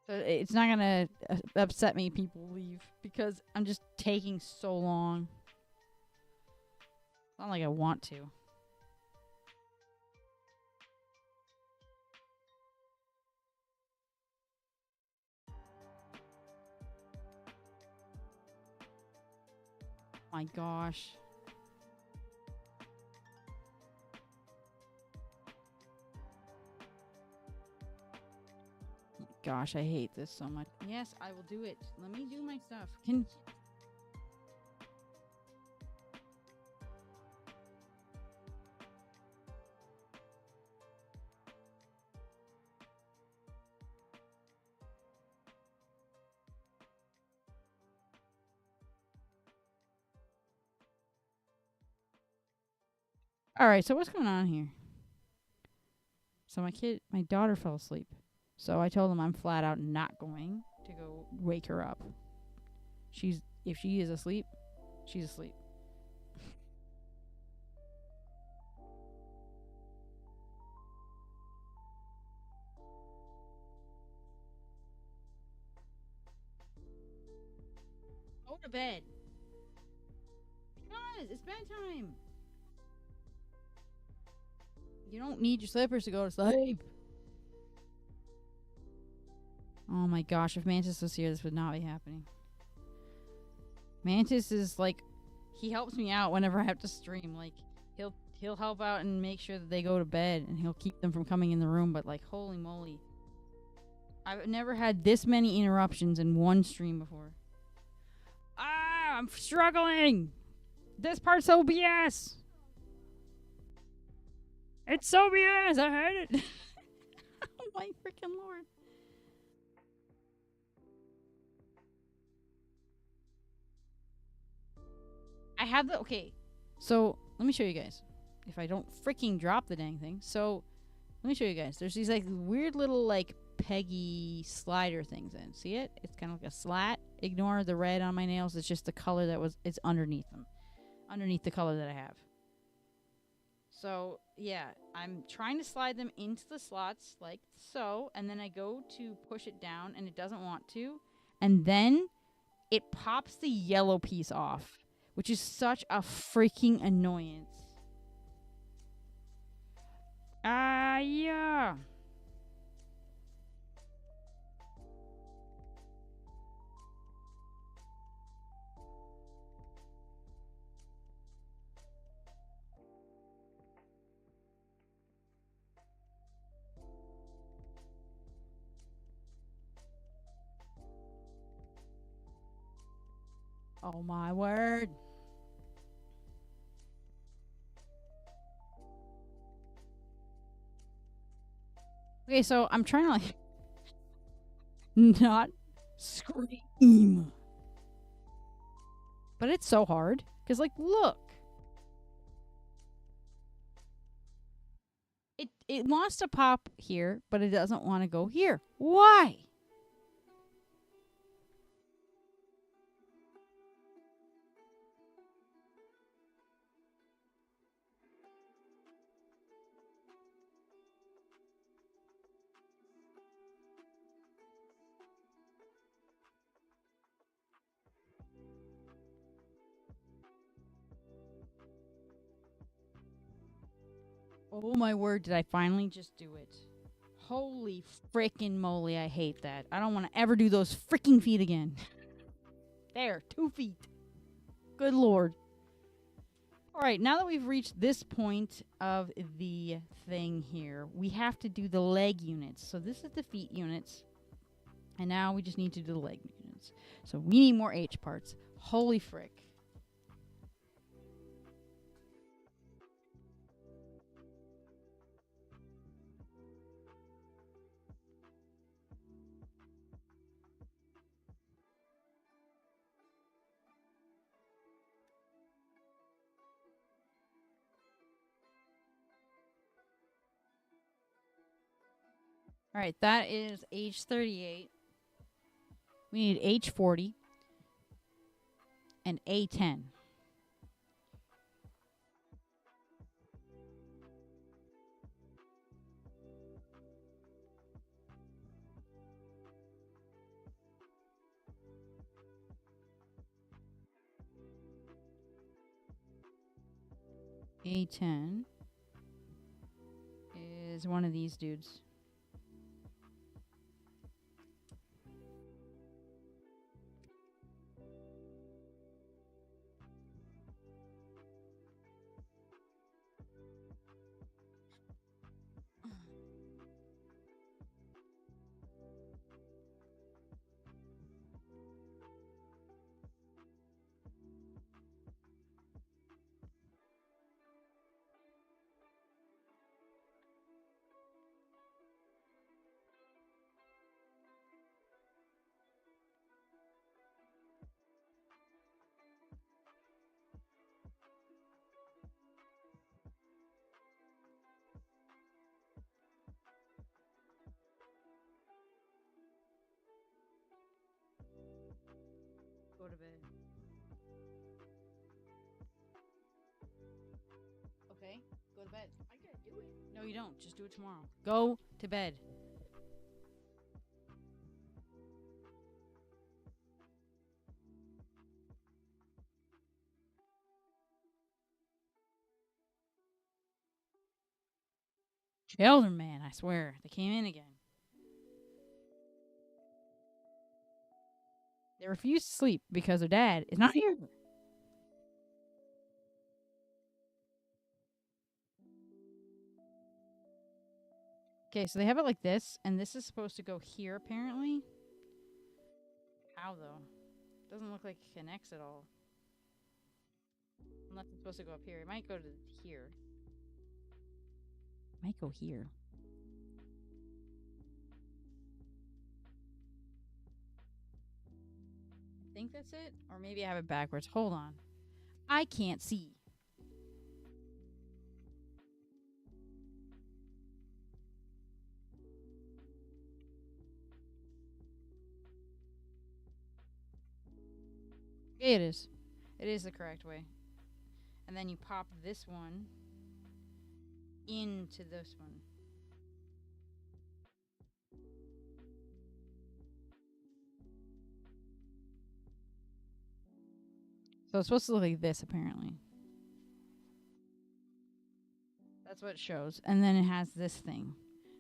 it's not gonna upset me. People leave because I'm just taking so long. It's not like I want to. My gosh. Gosh, I hate this so much. Yes, I will do it. Let me do my stuff. Can All right, so what's going on here? So my daughter fell asleep. So I told him I'm flat out not going to go wake her up. If she is asleep, she's asleep. Go to bed. Guys, it's bedtime. You don't need your slippers to go to sleep. Oh my gosh, if Mantis was here, this would not be happening. Mantis is like, he helps me out whenever I have to stream. Like, he'll help out and make sure that they go to bed, and he'll keep them from coming in the room. But like, holy moly, I've never had this many interruptions in one stream before. Ah, I'm struggling. This part's OBS. It's OBS. I hate it. Oh my freaking lord. I have the okay. So let me show you guys. If I don't freaking drop the dang thing. So let me show you guys. There's these like weird little like peggy slider things in. See it? It's kind of like a slat. Ignore the red on my nails. It's just the color it's underneath them. Underneath the color that I have. So yeah, I'm trying to slide them into the slots like so, and then I go to push it down and it doesn't want to. And then it pops the yellow piece off, which is such a freaking annoyance. Ah, yeah. Oh my word. Okay, so I'm trying to like not scream. But it's so hard. Because, like, look. It wants to pop here, but it doesn't want to go here. Why? Oh my word, did I finally just do it? Holy frickin' moly, I hate that. I don't want to ever do those freaking feet again. There, 2 feet. Good lord. All right, now that we've reached this point of the thing here, we have to do the leg units. So this is the feet units. And now we just need to do the leg units. So we need more H parts. Holy frick. All right, that is H38. We need H40 and A10. A10 is one of these dudes. Go to bed. Okay, go to bed. I gotta do it. No, you don't. Just do it tomorrow. Go to bed. Children, man, I swear. They came in again. They refuse to sleep because their dad is not here. Okay, so they have it like this, and this is supposed to go here, apparently. How, though? Doesn't look like it connects at all. Unless it's supposed to go up here. It might go to here. It might go here. I think that's it. Or maybe I have it backwards. Hold on. I can't see. It is. It is the correct way. And then you pop this one into this one. So it's supposed to look like this, apparently. That's what it shows. And then it has this thing,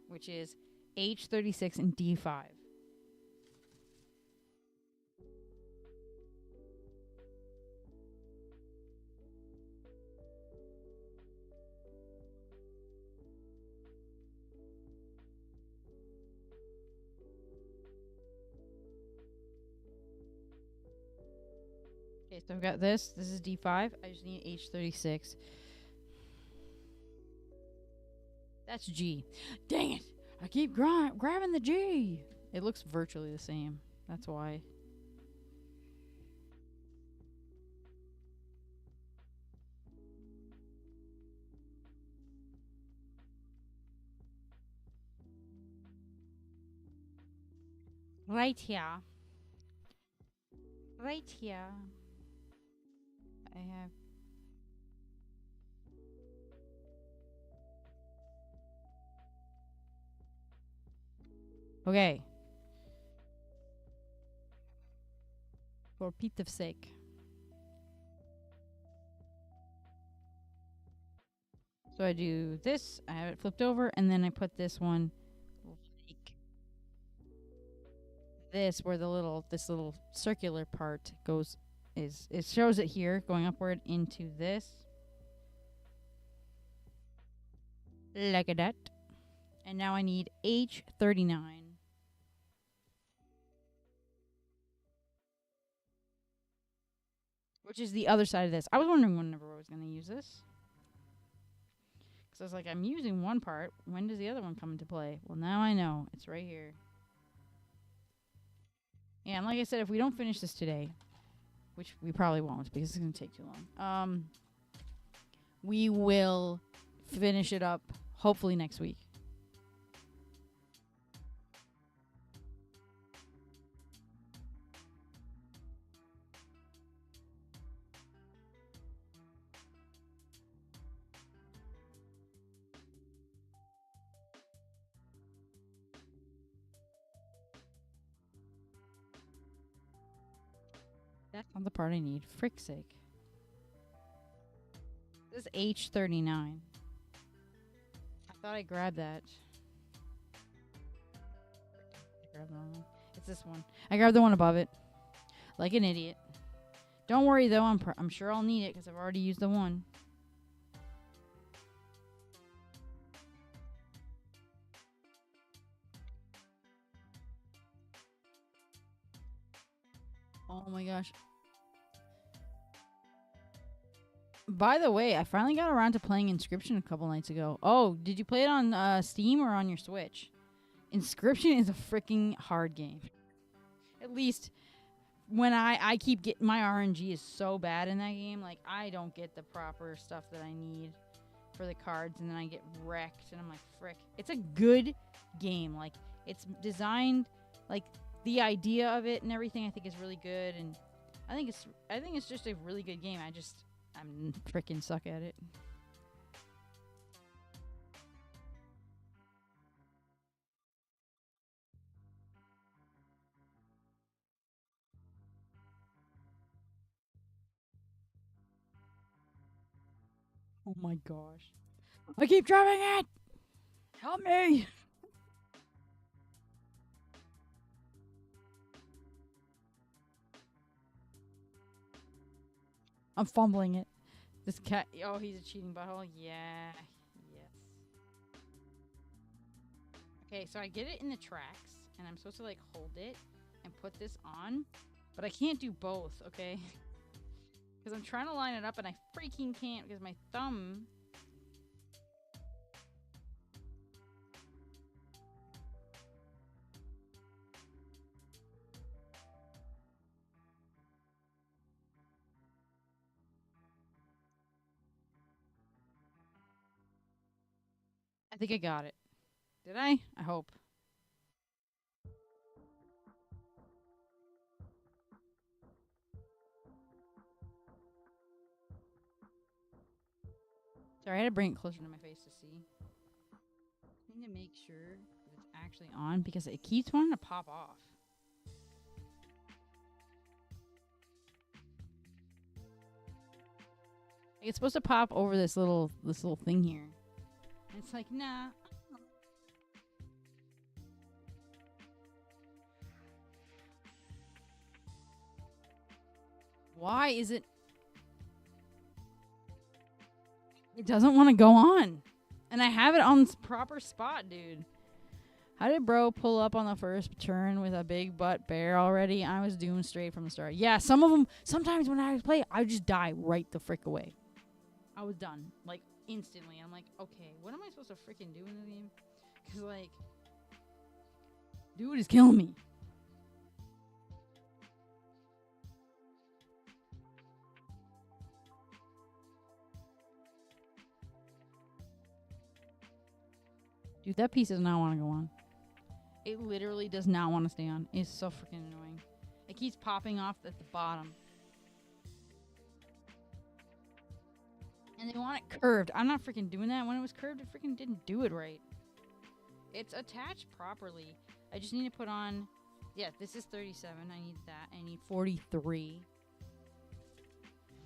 which is H36 and D5. Okay, so I've got this. This is D5. I just need H36. That's G. Dang it! I keep grabbing the G. It looks virtually the same. That's why. Right here. Right here. I have. Okay. For Pete's sake. So I do this, I have it flipped over, and then I put this one like this, where this little circular part goes, is it shows it here going upward into this, like that. And now I need H39, which is the other side of this. I was wondering whenever I was going to use this. Because I was like, I'm using one part. When does the other one come into play? Well, now I know. It's right here. Yeah, and like I said, if we don't finish this today, which we probably won't because it's going to take too long, we will finish it up hopefully next week. That's not the part I need. Frick's sake. This is H39. I thought I grabbed that. I grabbed the wrong one. It's this one. I grabbed the one above it. Like an idiot. Don't worry though, I'm sure I'll need it because I've already used the one. Oh my gosh. By the way, I finally got around to playing Inscription a couple nights ago. Oh, did you play it on Steam or on your Switch? Inscription is a freaking hard game. At least when I keep getting, my RNG is so bad in that game. Like, I don't get the proper stuff that I need for the cards, and then I get wrecked, and I'm like, frick. It's a good game. Like, it's designed, like, the idea of it and everything I think is really good, and I think it's just a really good game. I'm freaking suck at it. Oh my gosh. I keep driving it! Help me! I'm fumbling it. This cat, oh, he's a cheating butthole. Yeah. Yes. Okay, so I get it in the tracks, and I'm supposed to, like, hold it and put this on, but I can't do both, okay? Because I'm trying to line it up, and I freaking can't because my thumb... I think I got it. Did I? I hope. Sorry, I had to bring it closer to my face to see. I need to make sure that it's actually on because it keeps wanting to pop off. Like, it's supposed to pop over this little thing here. And it's like, nah. Why is it? It doesn't want to go on. And I have it on the proper spot, dude. How did bro pull up on the first turn with a big butt bear already? I was doomed straight from the start. Yeah, some of them, sometimes when I play, I just die right the frick away. I was done. Like, instantly. I'm like, okay, what am I supposed to freaking do in the game? Because, like, dude is killing me. Dude, that piece does not want to go on. It literally does not want to stay on. It's so freaking annoying. It keeps popping off at the bottom. And they want it curved. I'm not freaking doing that. When it was curved, it freaking didn't do it right. It's attached properly. I just need to put on... Yeah, this is 37. I need that. I need 43.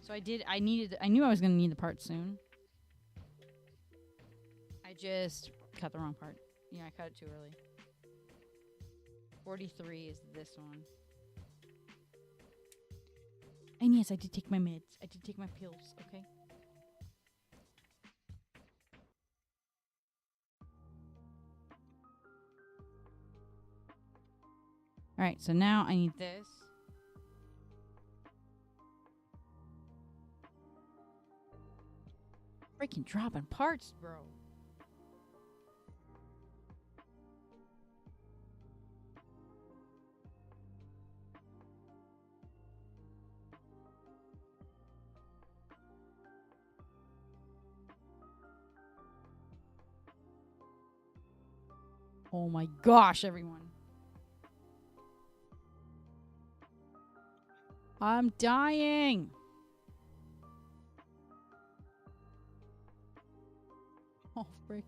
So I knew I was going to need the part soon. just cut the wrong part. Yeah, I cut it too early. 43 is this one. And yes, I did take my meds. I did take my pills, okay? Alright, so now I need this. Freaking dropping parts, bro. Oh my gosh, everyone. I'm dying. Oh, frick.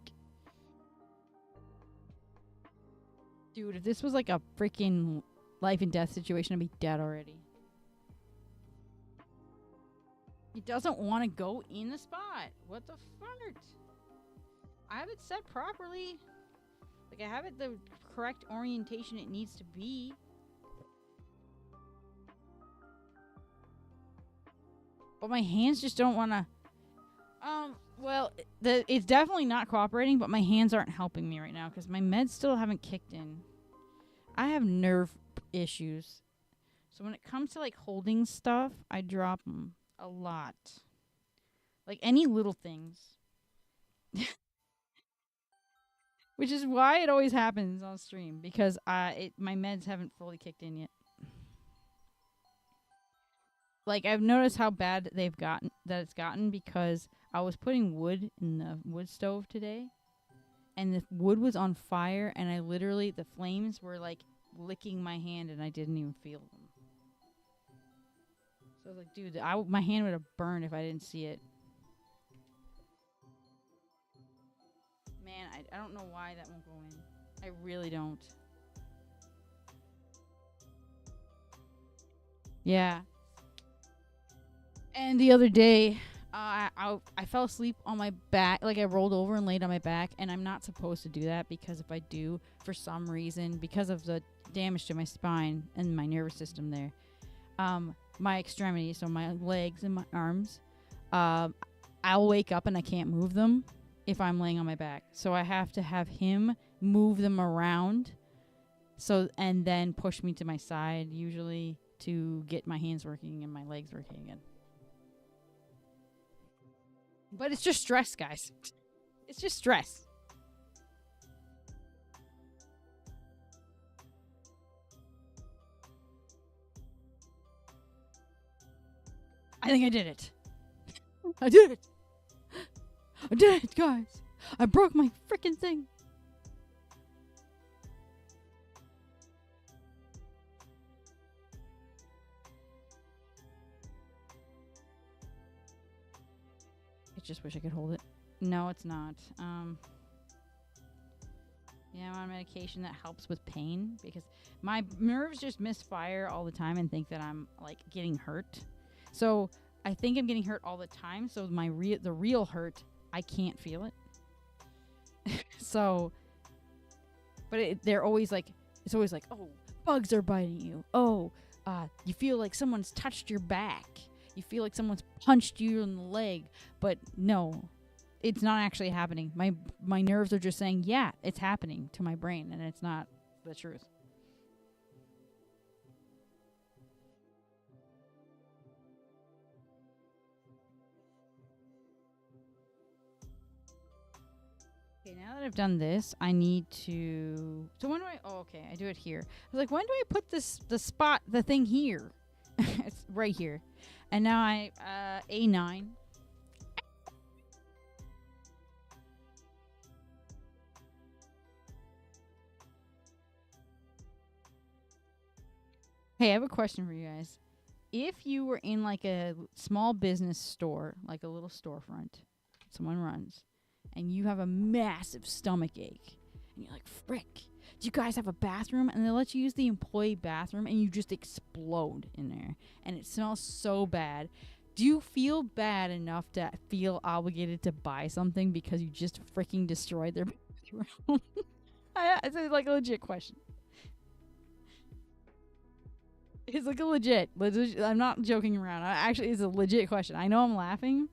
Dude, if this was like a freaking life and death situation, I'd be dead already. He doesn't want to go in the spot. What the fart? I have it set properly. Like, I have it the correct orientation it needs to be. But my hands just don't want to... well, it's definitely not cooperating, but my hands aren't helping me right now because my meds still haven't kicked in. I have nerve issues. So when it comes to, like, holding stuff, I drop them a lot. Like, any little things. Which is why it always happens on stream, because my meds haven't fully kicked in yet. Like, I've noticed how bad it's gotten because I was putting wood in the wood stove today, and the wood was on fire, and the flames were, like, licking my hand, and I didn't even feel them. So I was like, dude, my hand would have burned if I didn't see it. Man, I don't know why that won't go in. I really don't. Yeah. And the other day, I fell asleep on my back. Like, I rolled over and laid on my back. And I'm not supposed to do that because if I do, for some reason, because of the damage to my spine and my nervous system there, my extremities, so my legs and my arms, I'll wake up and I can't move them if I'm laying on my back. So I have to have him move them around and then push me to my side, usually, to get my hands working and my legs working again. But it's just stress, guys. It's just stress. I think I did it. I did it. I did it, guys. I broke my freaking thing. I just wish I could hold it. No, it's not. Yeah, I'm on medication that helps with pain because my nerves just misfire all the time and think that I'm, like, getting hurt. So I think I'm getting hurt all the time. So the real hurt, I can't feel it. So, but they're always like, it's always like, oh, bugs are biting you. Oh, you feel like someone's touched your back. You feel like someone's punched you in the leg. But no, it's not actually happening. My nerves are just saying, yeah, it's happening to my brain, and it's not the truth. Okay, now that I've done this, I need to... So when do I... Oh, okay, I do it here. I was like, when do I put the thing here? It's right here. And now A9. Hey, I have a question for you guys. If you were in, like, a small business store, like a little storefront someone runs, and you have a massive stomach ache, and you're like, frick, do you guys have a bathroom? And they let you use the employee bathroom, and you just explode in there, and it smells so bad. Do you feel bad enough to feel obligated to buy something because you just freaking destroyed their bathroom? It's like a legit question. It's like a legit. I'm not joking around. Actually, it's a legit question. I know I'm laughing,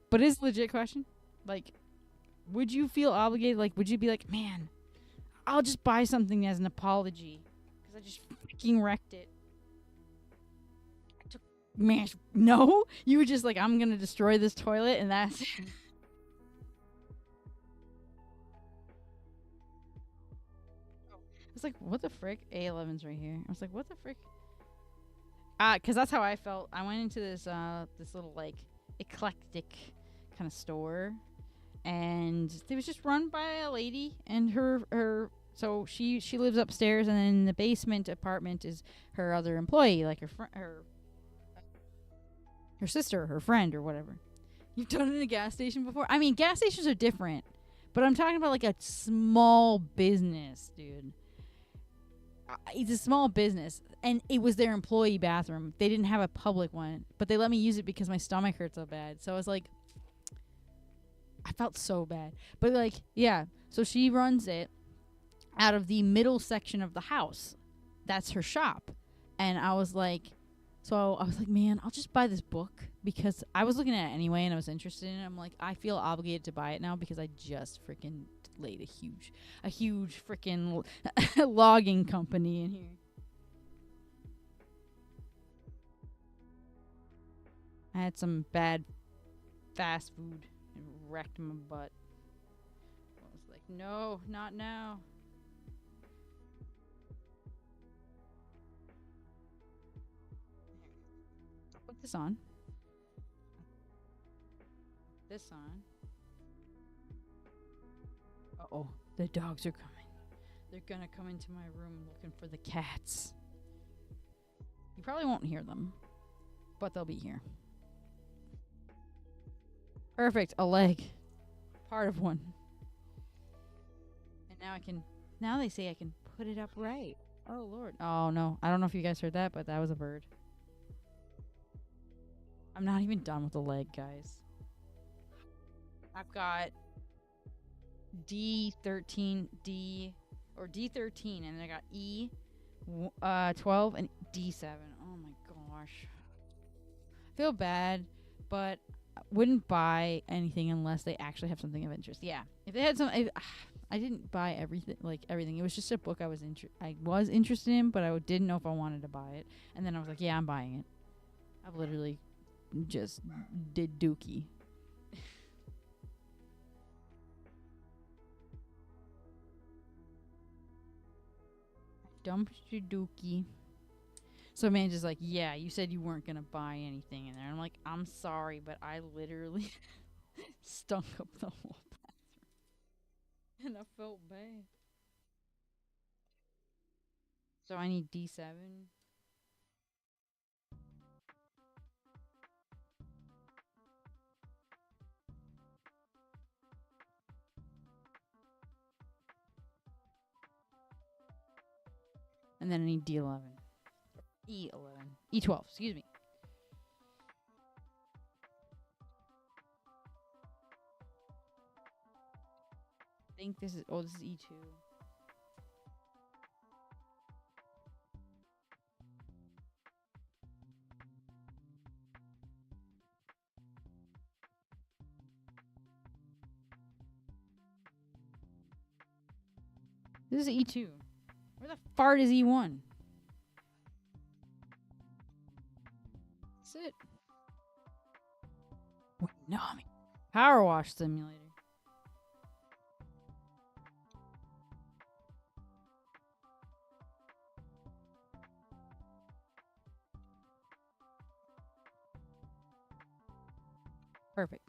but it's a legit question. Like, would you feel obligated? Like, would you be like, man, I'll just buy something as an apology because I just freaking wrecked it? I took, man, no. You were just like, I'm gonna destroy this toilet, and that's. I was like, what the frick? A11's right here. I was like, what the frick? Cause that's how I felt. I went into this little like eclectic kind of store, and it was just run by a lady and her. So she lives upstairs, and then in the basement apartment is her other employee, like her sister, her friend, or whatever. You've done it in a gas station before? I mean, gas stations are different, but I'm talking about like a small business, dude. It's a small business, and it was their employee bathroom. They didn't have a public one, but they let me use it because my stomach hurt so bad. So I was like, I felt so bad. But like, yeah. So she runs it out of the middle section of the house. That's her shop. And I was like, man, I'll just buy this book because I was looking at it anyway and I was interested in it. I'm like, I feel obligated to buy it now because I just freaking laid a huge freaking logging company in here. I had some bad fast food and wrecked my butt. I was like, no, not now. I'll put this on. This on. Uh oh, the dogs are coming. They're gonna come into my room looking for the cats. You probably won't hear them, but they'll be here. Perfect, a leg. Part of one. And now I can. Now they say I can put it up right. Oh, Lord. Oh, no. I don't know if you guys heard that, but that was a bird. I'm not even done with the leg, guys. I've got D13, D13, and then I got E12 and D7. Oh my gosh. I feel bad, but I wouldn't buy anything unless they actually have something of interest. Yeah. If they had some. I didn't buy everything. Like everything. It was just a book I was interested in, but I didn't know if I wanted to buy it. And then I was like, yeah, I'm buying it. I've literally just did dookie. Dumpster dookie. So man just like, yeah, you said you weren't gonna buy anything in there. I'm like, I'm sorry, but I literally stunk up the whole bathroom. And I felt bad. So I need D7. And then I need D11. E11. E12, excuse me. I think this is, oh, this is E2. This is E2. Where the fart is E1? That's it. Wait, no, I mean, Power Wash Simulator. Perfect.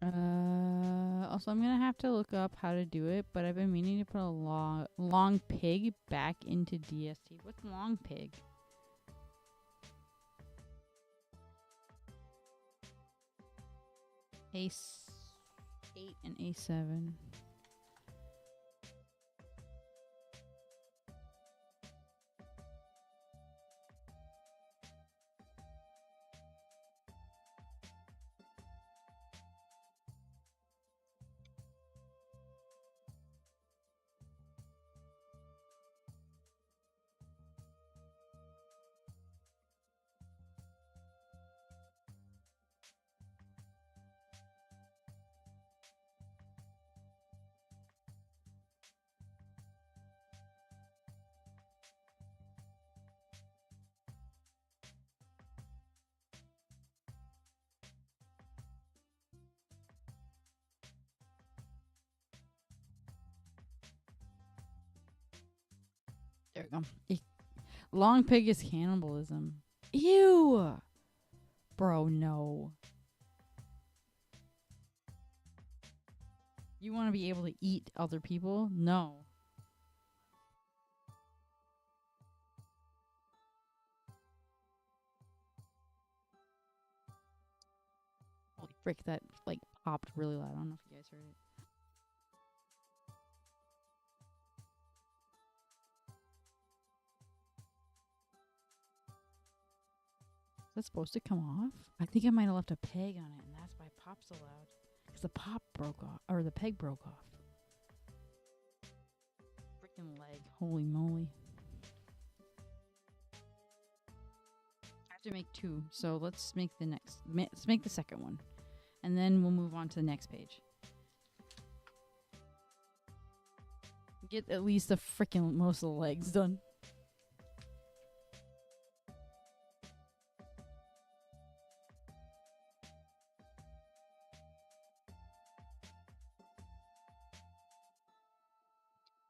Also, I'm gonna have to look up how to do it, but I've been meaning to put a long pig back into DST. What's long pig? Ace 8 and A7. There we go. Long pig is cannibalism. Ew! Bro, no. You want to be able to eat other people? No. Holy frick, that like popped really loud. I don't know if you guys heard it. Is that supposed to come off? I think I might have left a peg on it, and that's why it popped so loud. Because the pop broke off, or the peg broke off. Freaking leg. Holy moly. I have to make 2, so let's make the next. Let's make the second one. And then we'll move on to the next page. Get at least the freaking most of the legs done.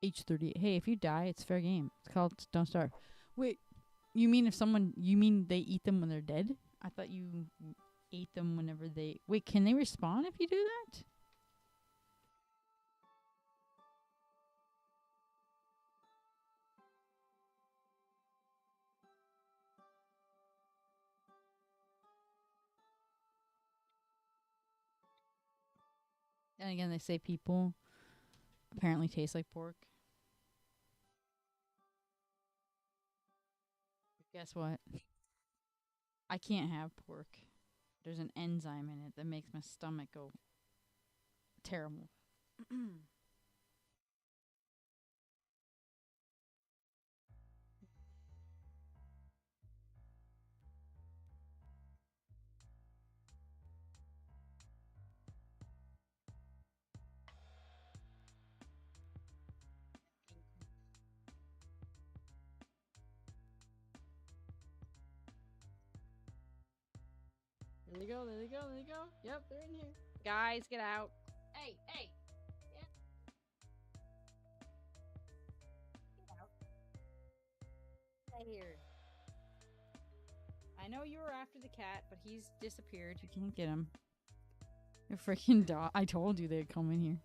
H38. Hey, if you die, it's fair game. It's called Don't Starve. Wait, you mean you mean they eat them when they're dead? I thought you ate them whenever they. Wait, can they respawn if you do that? And again, they say people apparently taste like pork. Guess what? I can't have pork. There's an enzyme in it that makes my stomach go terrible. There they go, there they go, there they go. Yep, they're in here. Guys, get out. Hey, hey. Get out. Get here. I know you were after the cat, but he's disappeared. You can't get him. A freaking dog. I told you they'd come in here.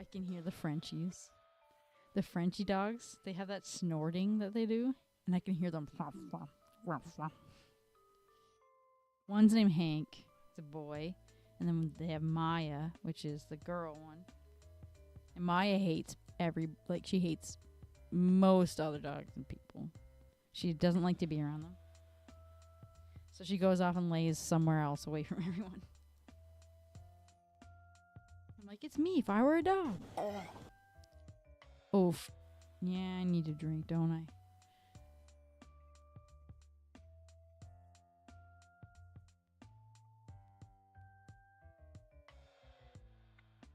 I can hear the Frenchies. The Frenchie dogs, they have that snorting that they do, and I can hear them. One's named Hank, it's a boy, and then they have Maya, which is the girl one. And Maya hates she hates most other dogs and people. She doesn't like to be around them. So she goes off and lays somewhere else away from everyone. I'm like, it's me if I were a dog. Oof. Yeah, I need a drink, don't I?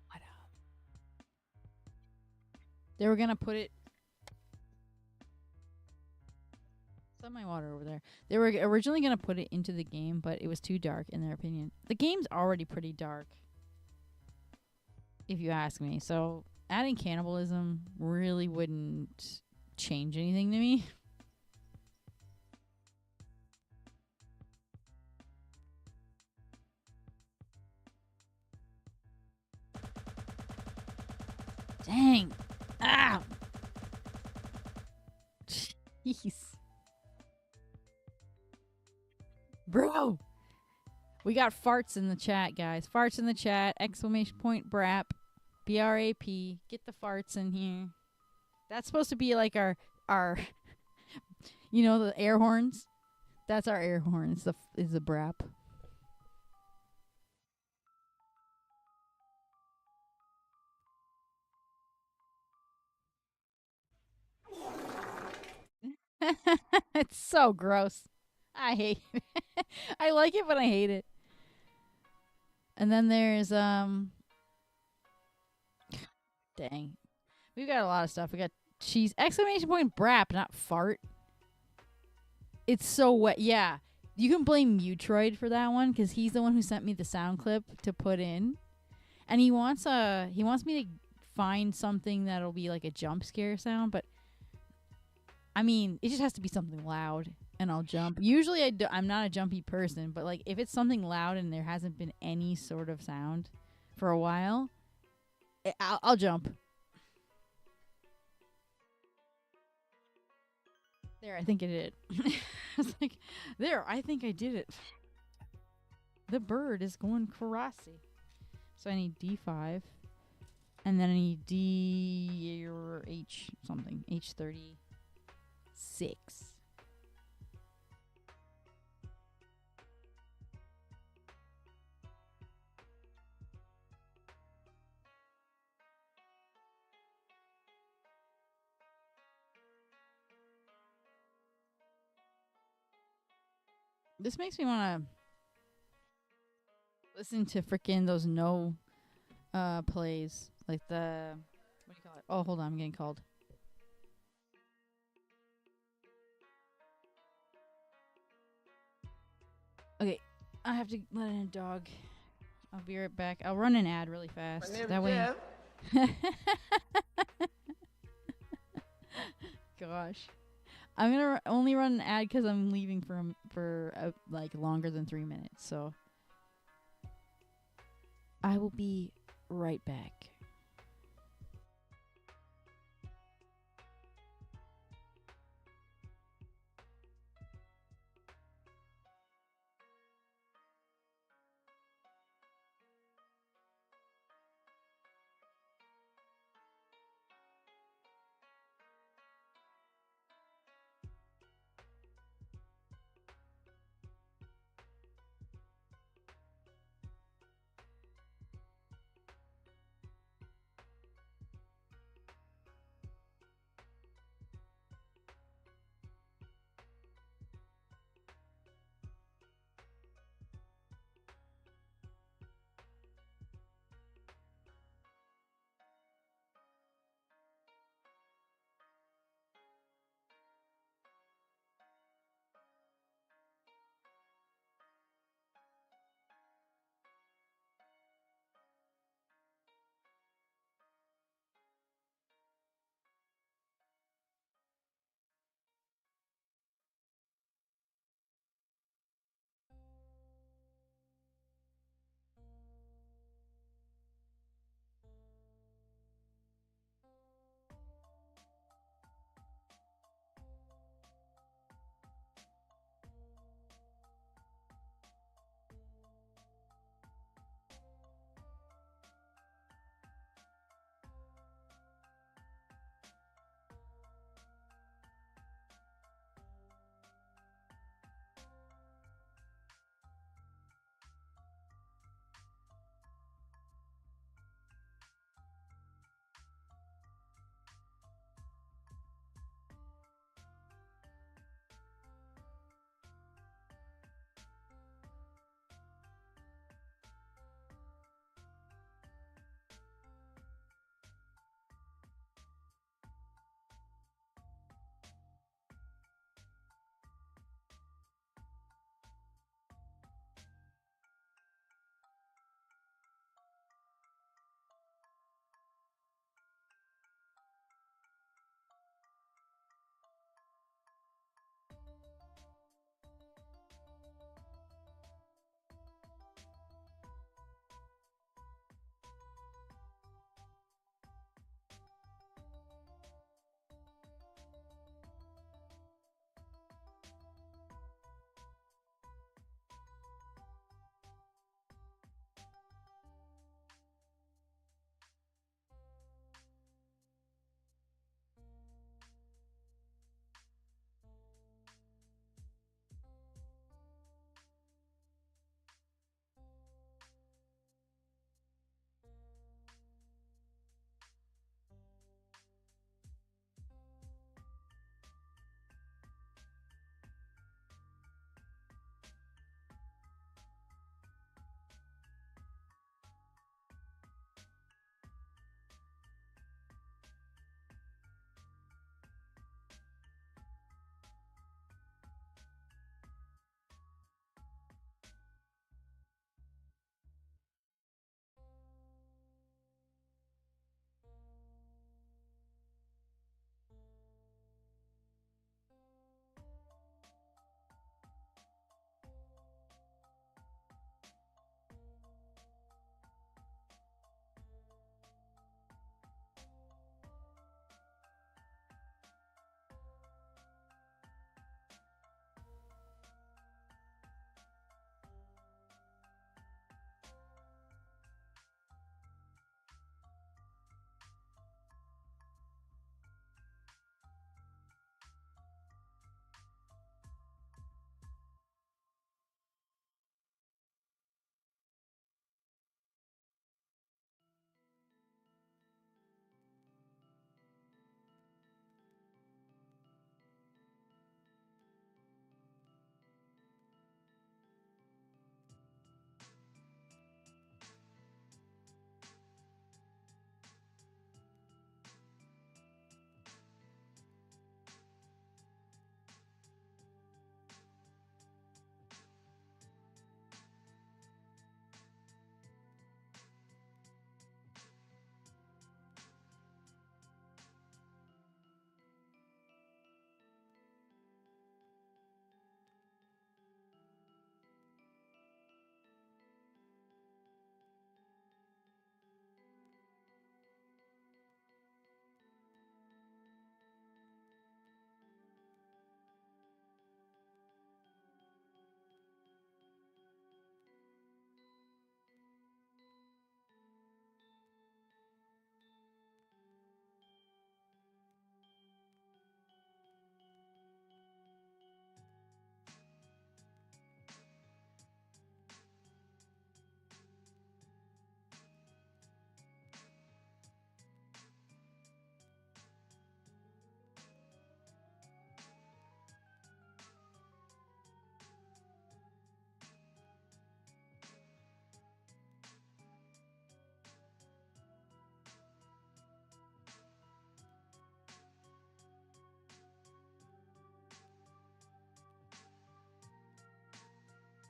What up? They were gonna put it. Set my water over there. They were originally gonna put it into the game, but it was too dark in their opinion. The game's already pretty dark, if you ask me. So adding cannibalism really wouldn't change anything to me. Dang. Ah. Jeez. Bro. We got farts in the chat, guys. Farts in the chat. Exclamation point BRAP. BRAP. Get the farts in here. That's supposed to be like our you know, the air horns. That's our air horns. Is the BRAP. It's so gross. I hate it. I like it, but I hate it. And then there's dang. We've got a lot of stuff. We got cheese. Exclamation point BRAP, not fart. It's so wet. Yeah. You can blame Mutroid for that one because he's the one who sent me the sound clip to put in. And he wants me to find something that'll be like a jump scare sound, but I mean, it just has to be something loud and I'll jump. Usually I'm not a jumpy person, but like if it's something loud and there hasn't been any sort of sound for a while, I'll jump. There, I think I did it. I was like, there, I think I did it. The bird is going crazy. So I need D5. And then I need D or H something. H36. This makes me want to listen to freaking those no plays. Like the, what do you call it? Oh, hold on, I'm getting called. Okay, I have to let in a dog. I'll be right back. I'll run an ad really fast. That way. Gosh, I'm gonna only run an ad because I'm leaving for like longer than 3 minutes. So I will be right back.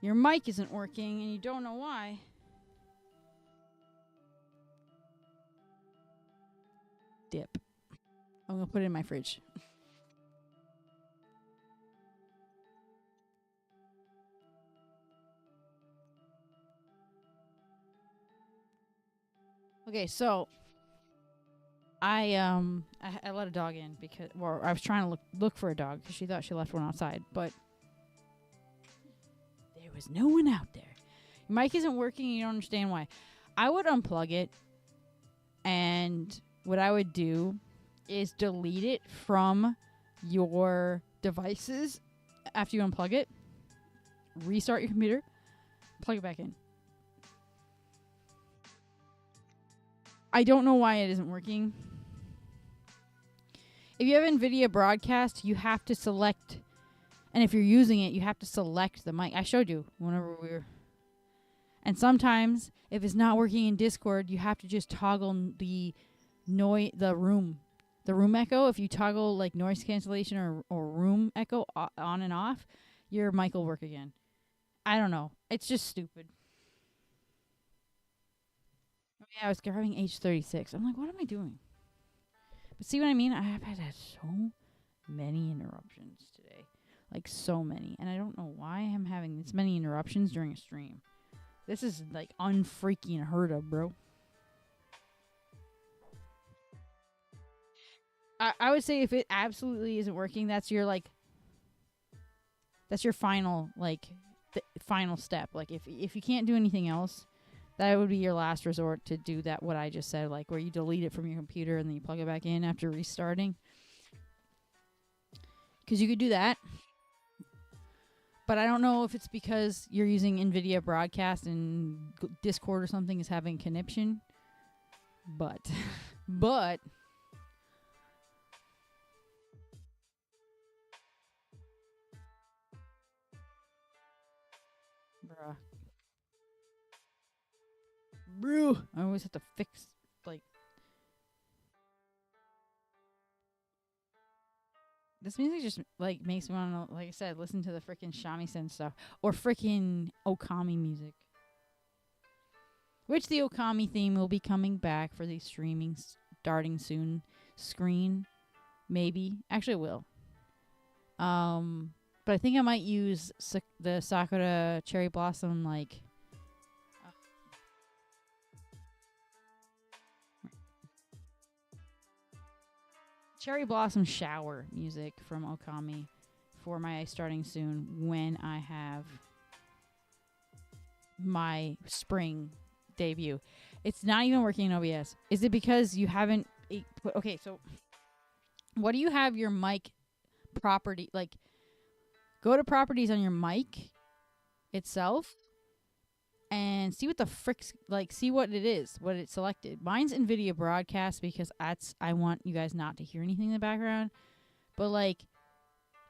Your mic isn't working and you don't know why. Dip. I'm going to put it in my fridge. Okay, so I let a dog in because, well, I was trying to look for a dog because she thought she left one outside, but there was no one out there. Your mic isn't working and you don't understand why. I would unplug it, and what I would do is delete it from your devices after you unplug it, restart your computer, plug it back in. I don't know why it isn't working. If you have NVIDIA Broadcast, you have to select, and if you're using it, you have to select the mic. I showed you whenever we were. And sometimes, if it's not working in Discord, you have to just toggle the room echo. If you toggle like noise cancellation or room echo on and off, your mic will work again. I don't know. It's just stupid. Yeah, I was grabbing H36. I'm like, what am I doing? But see what I mean? I have had so many interruptions today. Like, so many. And I don't know why I'm having this many interruptions during a stream. This is, like, unfreaking heard of, bro. I would say if it absolutely isn't working, that's your, like... That's your final, like... final step. Like, if you can't do anything else... That would be your last resort to do that, what I just said, like where you delete it from your computer and then you plug it back in after restarting. Because you could do that. But I don't know if it's because you're using NVIDIA Broadcast and Discord or something is having conniption. But. Bruh. Bro. I always have to fix, like... This music just, like, makes me want to, like I said, listen to the freaking shamisen stuff. Or freaking Okami music. Which the Okami theme will be coming back for the streaming starting soon. Screen. Maybe. Actually, it will. But I think I might use the Sakura Cherry Blossom, like... Cherry Blossom shower music from Okami for my starting soon when I have my spring debut. It's not even working in OBS. Is it because you haven't... Okay, so what do you have your mic property... Like, go to properties on your mic itself and see what the frick's... Like, see what it is, what it's selected. Mine's NVIDIA Broadcast because I want you guys not to hear anything in the background. But, like,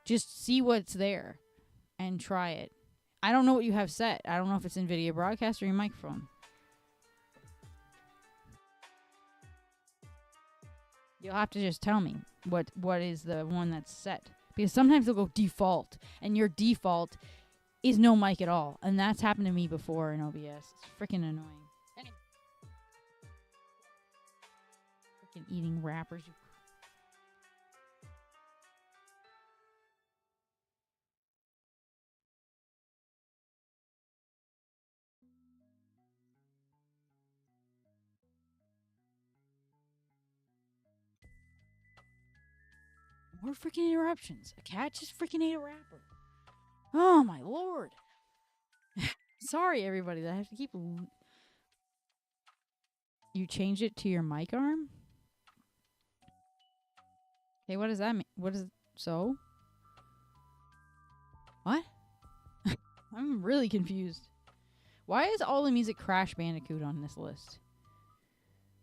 just see what's there and try it. I don't know what you have set. I don't know if it's NVIDIA Broadcast or your microphone. You'll have to just tell me what is the one that's set. Because sometimes they'll go default, and your default is no mic at all. And that's happened to me before in OBS. It's freaking annoying. Anyway. Freaking eating wrappers. More freaking interruptions. A cat just freaking ate a wrapper. Oh, my lord. Sorry, everybody, that I have to keep... You change it to your mic arm? Hey, what does that mean? What is... So? What? I'm really confused. Why is all the music Crash Bandicoot on this list?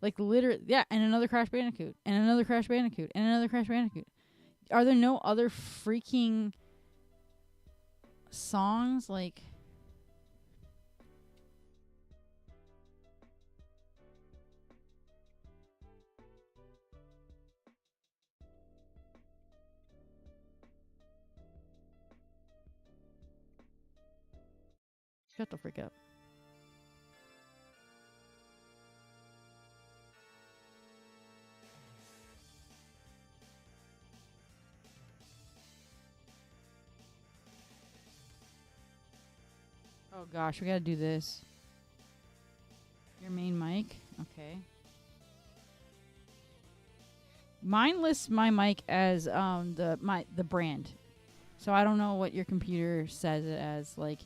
Like, literally... Yeah, and another Crash Bandicoot. And another Crash Bandicoot. And another Crash Bandicoot. Are there no other freaking... songs? Like... Shut the frick up. Oh gosh, we gotta do this. Your main mic? Okay. Mine lists my mic as the brand. So I don't know what your computer says it as. Like,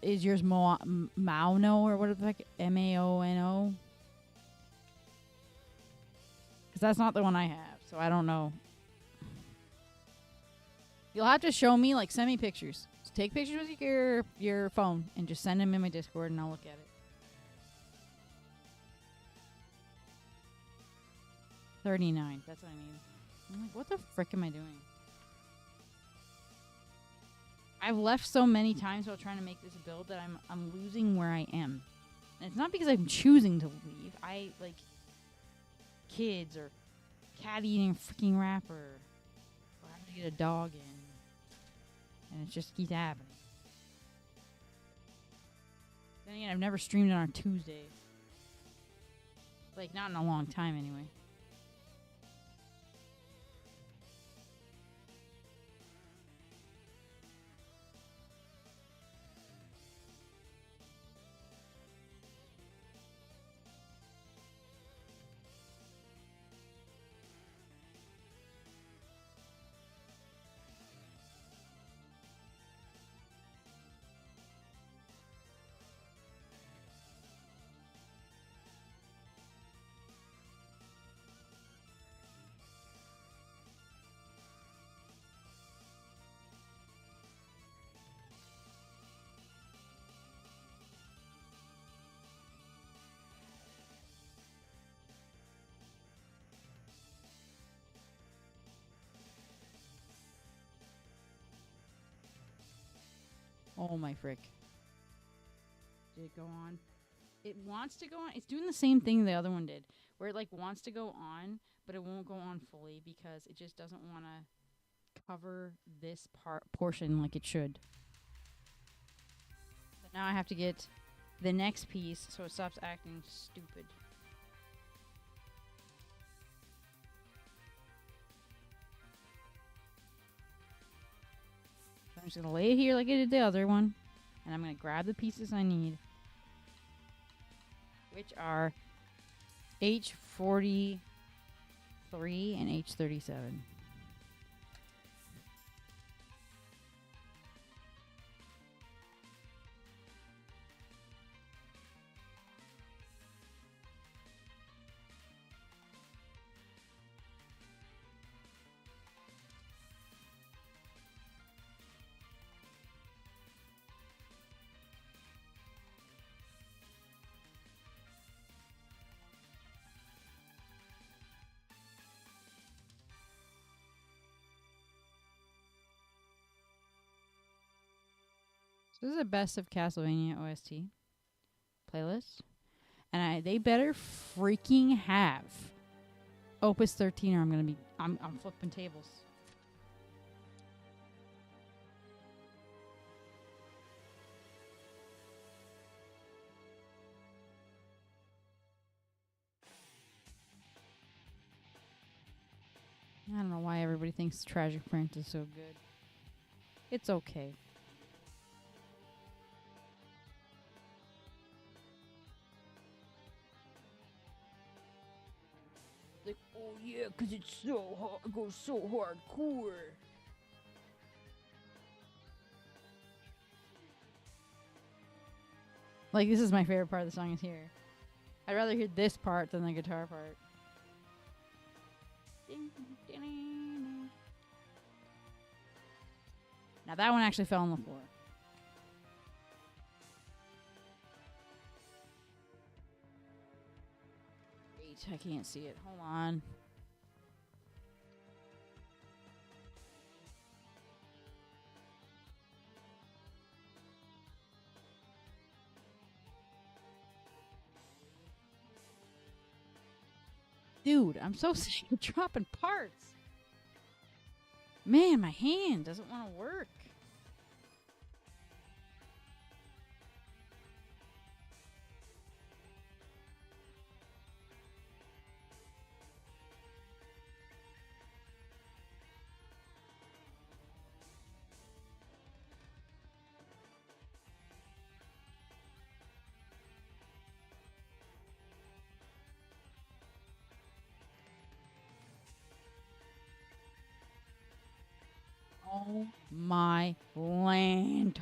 is yours Maono or what the heck? Maono? Because that's not the one I have. So I don't know. You'll have to show me, like, send me pictures. So take pictures with your phone and just send them in my Discord and I'll look at it. 39. That's what I mean. I'm like, what the frick am I doing? I've left so many times while trying to make this build that I'm losing where I am. And it's not because I'm choosing to leave. I, like, kids or cat eating a freaking wrapper. Or having to get a dog in. And it just keeps happening. Then again, I've never streamed on Tuesdays. Like, not in a long time anyway. Oh my frick. Did it go on? It wants to go on. It's doing the same thing the other one did. Where it like wants to go on, but it won't go on fully because it just doesn't want to cover this portion like it should. So now I have to get the next piece so it stops acting stupid. So I'm just going to lay it here like I did the other one. And I'm going to grab the pieces I need. Which are H43 and H37. So this is a best of Castlevania OST playlist. And they better freaking have Opus 13 or I'm flipping tables. I don't know why everybody thinks Tragic Prince is so good. It's okay. Like, oh yeah, 'cause it's so hard, it goes so hardcore. Like, this is my favorite part of the song is here. I'd rather hear this part than the guitar part. Now that one actually fell on the floor. Wait, I can't see it. Hold on. Dude, I'm so sick of dropping parts. Man, my hand doesn't want to work. Oh my Lanta.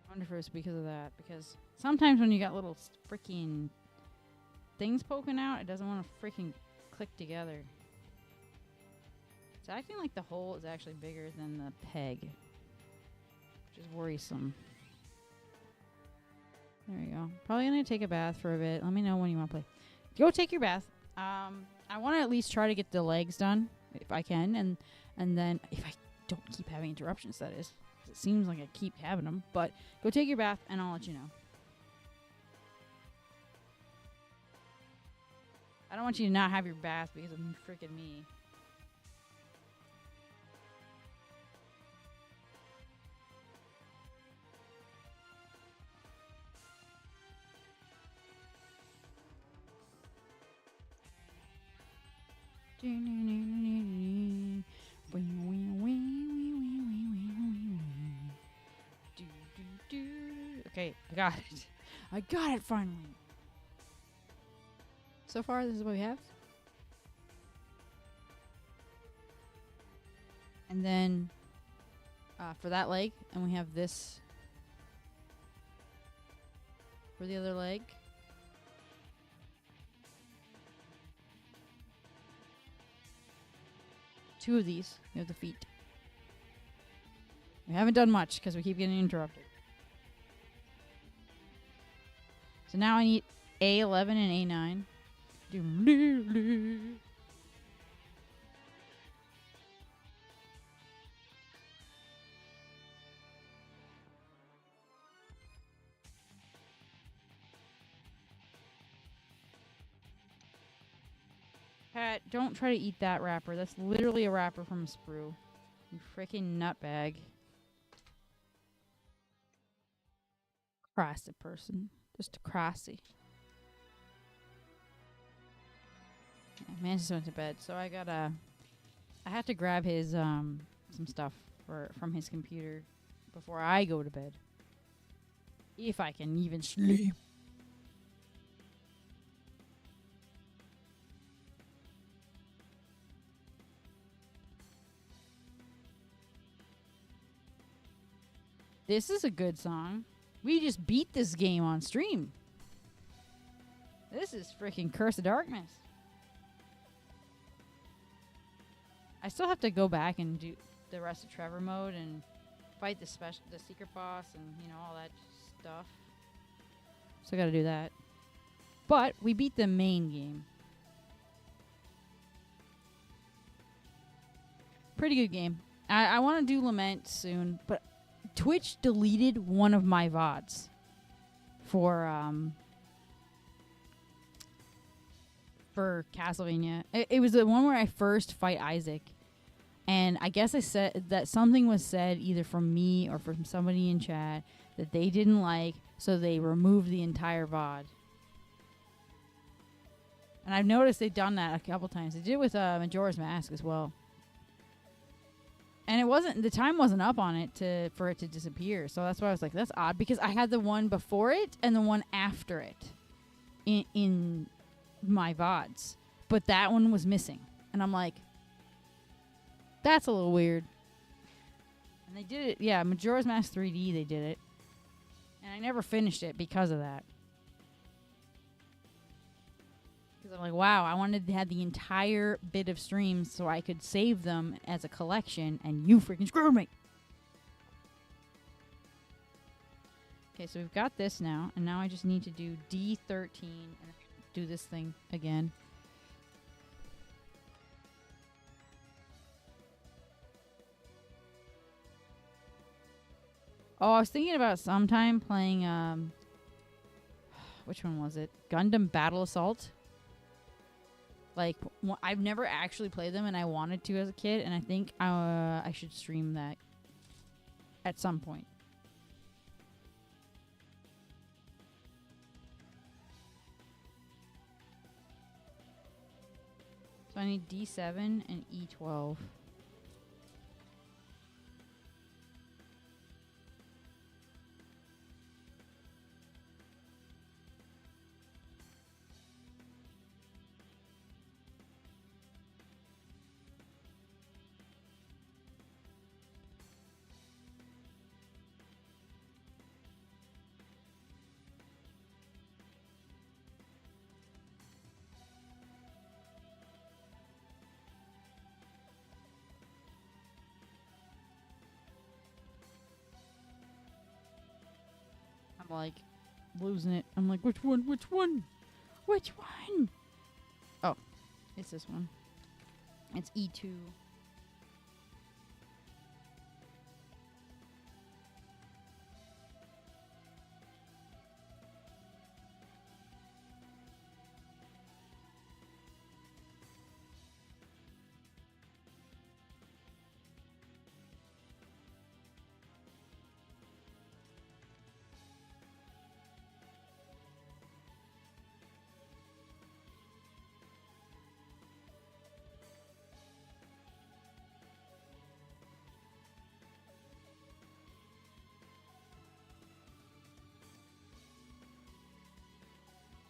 I wonder if it was because of that. Because sometimes when you got little freaking things poking out, it doesn't want to freaking click together. It's acting like the hole is actually bigger than the peg, which is worrisome. There you go. Probably gonna take a bath for a bit. Let me know when you want to play. Go take your bath. I want to at least try to get the legs done if I can, and then if I don't keep having interruptions, that is. It seems like I keep having them, but go take your bath and I'll let you know. I don't want you to not have your bath because of freaking me. Okay, I got it. I got it finally. So far, this is what we have. And then for that leg, and we have this for the other leg. Two of these. We have the feet. We haven't done much because we keep getting interrupted. So now I need A11 and A9. Pat, don't try to eat that wrapper. That's literally a wrapper from a sprue. You freaking nutbag. Crassy person. Just a crassy. Yeah, man just went to bed, so I had to grab his some stuff from his computer before I go to bed. If I can even sleep. This is a good song. We just beat this game on stream. This is freaking Curse of Darkness. I still have to go back and do the rest of Trevor mode and fight the secret boss and, you know, all that stuff. So I gotta do that. But we beat the main game. Pretty good game. I want to do Lament soon, but Twitch deleted one of my VODs for Castlevania. It was the one where I first fight Isaac. And I guess I said that something was said either from me or from somebody in chat that they didn't like, so they removed the entire VOD. And I've noticed they've done that a couple times. They did it with Majora's Mask as well. And the time wasn't up on it for it to disappear. So that's why I was like, that's odd, because I had the one before it and the one after it in my VODs. But that one was missing. And I'm like, that's a little weird. And they did it, yeah, Majora's Mask 3D, they did it. And I never finished it because of that. Because I'm like, wow, I wanted to have the entire bit of streams so I could save them as a collection, and you freaking screwed me. Okay, so we've got this now, and now I just need to do D13 and do this thing again. Oh, I was thinking about sometime playing, which one was it? Gundam Battle Assault. Like, I've never actually played them, and I wanted to as a kid, and I think I should stream that at some point. So I need D7 and E12. I'm like losing it. I'm like, which one? Which one? Which one? Oh, it's this one. It's E2.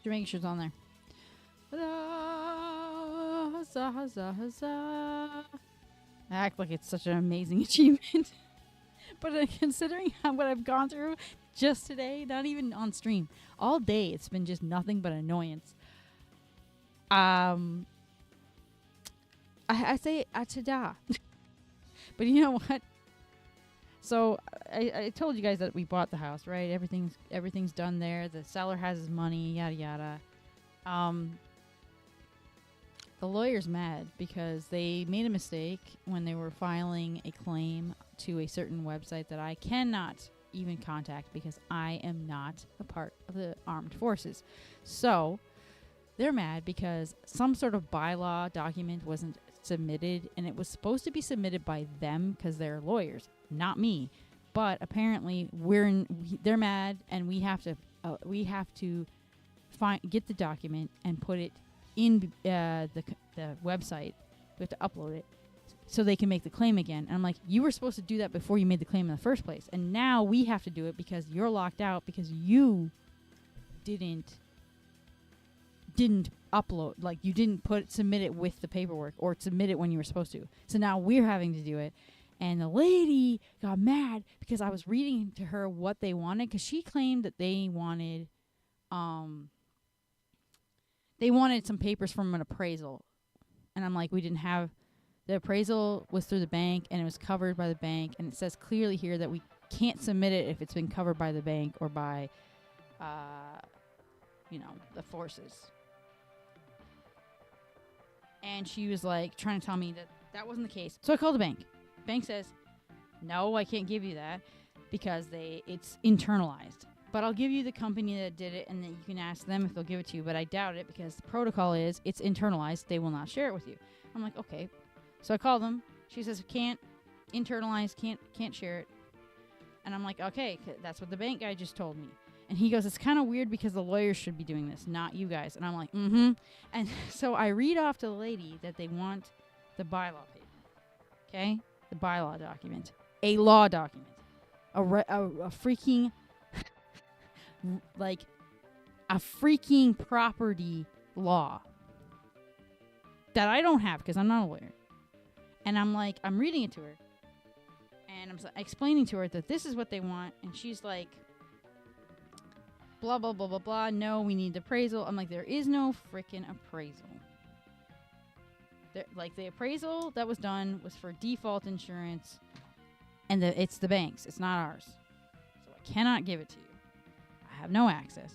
Just making sure it's on there. Huzzah, huzzah, huzzah. I act like it's such an amazing achievement. But considering what I've gone through just today, not even on stream, all day, it's been just nothing but annoyance. I say ta-da. But you know what? So I told you guys that we bought the house, right? Everything's done there. The seller has his money, yada yada. The lawyer's mad because they made a mistake when they were filing a claim to a certain website that I cannot even contact because I am not a part of the armed forces. So they're mad because some sort of bylaw document wasn't submitted, and it was supposed to be submitted by them because they're lawyers, not me. But apparently they're mad, and we have to get the document and put it in the website. We have to upload it so they can make the claim again. And I'm like, you were supposed to do that before you made the claim in the first place, and now we have to do it because you're locked out because you didn't upload, like you didn't submit it with the paperwork or submit it when you were supposed to. So now we're having to do it. And the lady got mad because I was reading to her what they wanted, because she claimed that they wanted some papers from an appraisal. And I'm like, we didn't have, the appraisal was through the bank and it was covered by the bank, and it says clearly here that we can't submit it if it's been covered by the bank or by the forces. And she was like trying to tell me that wasn't the case. So I called the bank. Bank says, no, I can't give you that because it's internalized. But I'll give you the company that did it, and then you can ask them if they'll give it to you. But I doubt it because the protocol is it's internalized. They will not share it with you. I'm like, okay. So I call them. She says, can't internalize, can't share it. And I'm like, okay, that's what the bank guy just told me. And he goes, it's kind of weird because the lawyers should be doing this, not you guys. And I'm like, mm-hmm. And so I read off to the lady that they want the bylaw paper. Okay? The bylaw document. A law document. A freaking, like, a freaking property law. That I don't have because I'm not a lawyer. And I'm like, I'm reading it to her. And I'm explaining to her that this is what they want. And she's like, blah, blah, blah, blah, blah. No, we need the appraisal. I'm like, there is no freaking appraisal. The appraisal that was done was for default insurance. And it's the bank's. It's not ours. So I cannot give it to you. I have no access.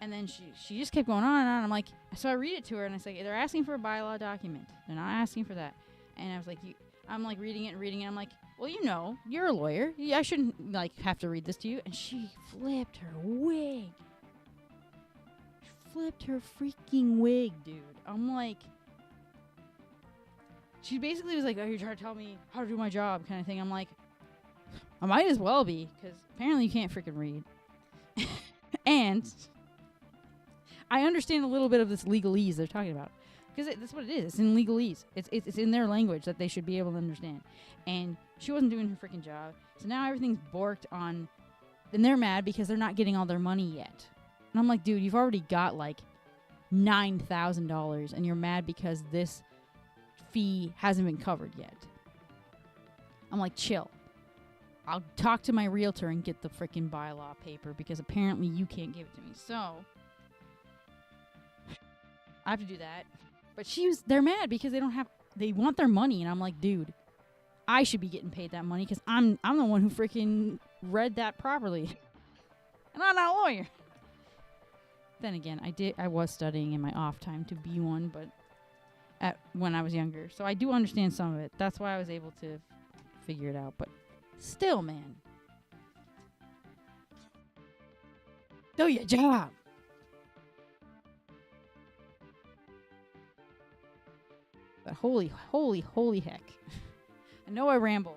And then she just kept going on and on. I'm like, so I read it to her and I say, they're asking for a bylaw document. They're not asking for that. And I was like, I'm like reading it. I'm like, well, you're a lawyer. I shouldn't have to read this to you. And she flipped her wig. She flipped her freaking wig, dude. I'm like, she basically was like, oh, you're trying to tell me how to do my job kind of thing. I'm like, I might as well be, because apparently you can't freaking read. And I understand a little bit of this legalese they're talking about. Because that's what it is. It's in legalese. It's in their language that they should be able to understand. And she wasn't doing her freaking job. So now everything's borked on. And they're mad because they're not getting all their money yet. And I'm like, dude, you've already got $9,000. And you're mad because this fee hasn't been covered yet. I'm like, chill. I'll talk to my realtor and get the freaking bylaw paper because apparently you can't give it to me. So I have to do that. But they're mad because they want their money. And I'm like, dude, I should be getting paid that money because I'm the one who freaking read that properly. And I'm not a lawyer. Then again, I was studying in my off time to be one, but when I was younger. So I do understand some of it. That's why I was able to figure it out. But still, man. Do your job. But holy heck. I know I rambled.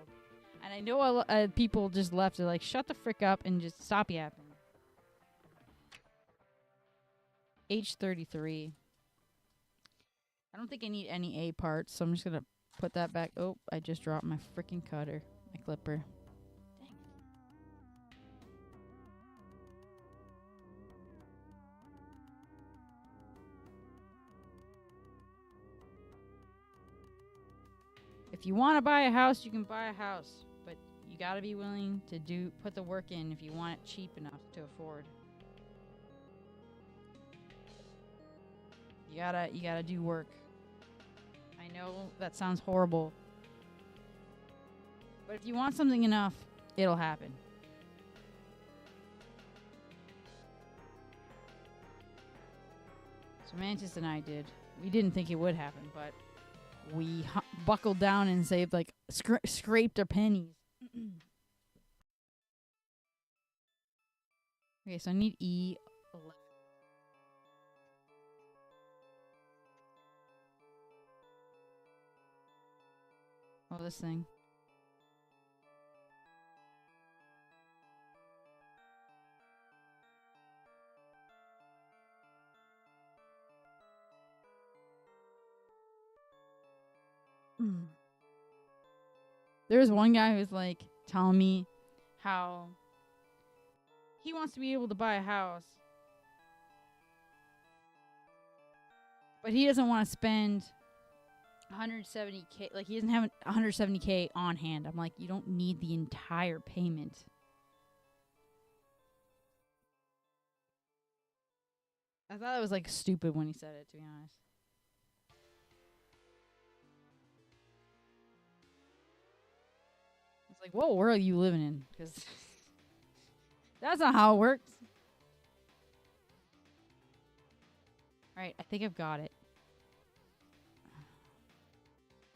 And I know people just left. They're like, shut the frick up and just stop yapping. Age 33. I don't think I need any A parts, so I'm just going to put that back. Oh, I just dropped my freaking cutter. My clipper. Dang. If you want to buy a house, you can buy a house. But you got to be willing to put the work in if you want it cheap enough to afford. You gotta do work. I know that sounds horrible. But if you want something enough, it'll happen. So Mantis and I did. We didn't think it would happen, but we buckled down and saved, like, scraped our pennies. Okay, so I need E11. Oh, this thing. There was one guy who was like telling me how he wants to be able to buy a house, but he doesn't want to spend 170K. Like, he doesn't have 170K on hand. I'm like, you don't need the entire payment. I thought it was like stupid when he said it, to be honest. It's like, what world are you living in? Because that's not how it works. Alright, I think I've got it.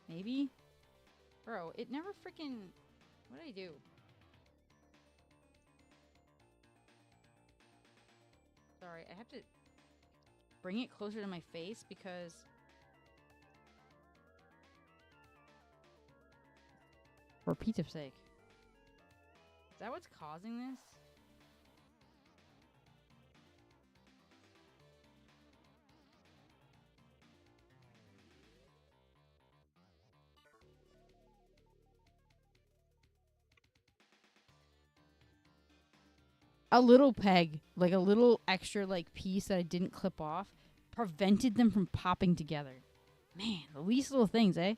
Maybe? Bro, it never freaking... What did I do? Sorry, I have to bring it closer to my face because... For Pete's sake. Is that what's causing this? A little peg, like a little extra like piece that I didn't clip off, prevented them from popping together. Man, the least little things, eh?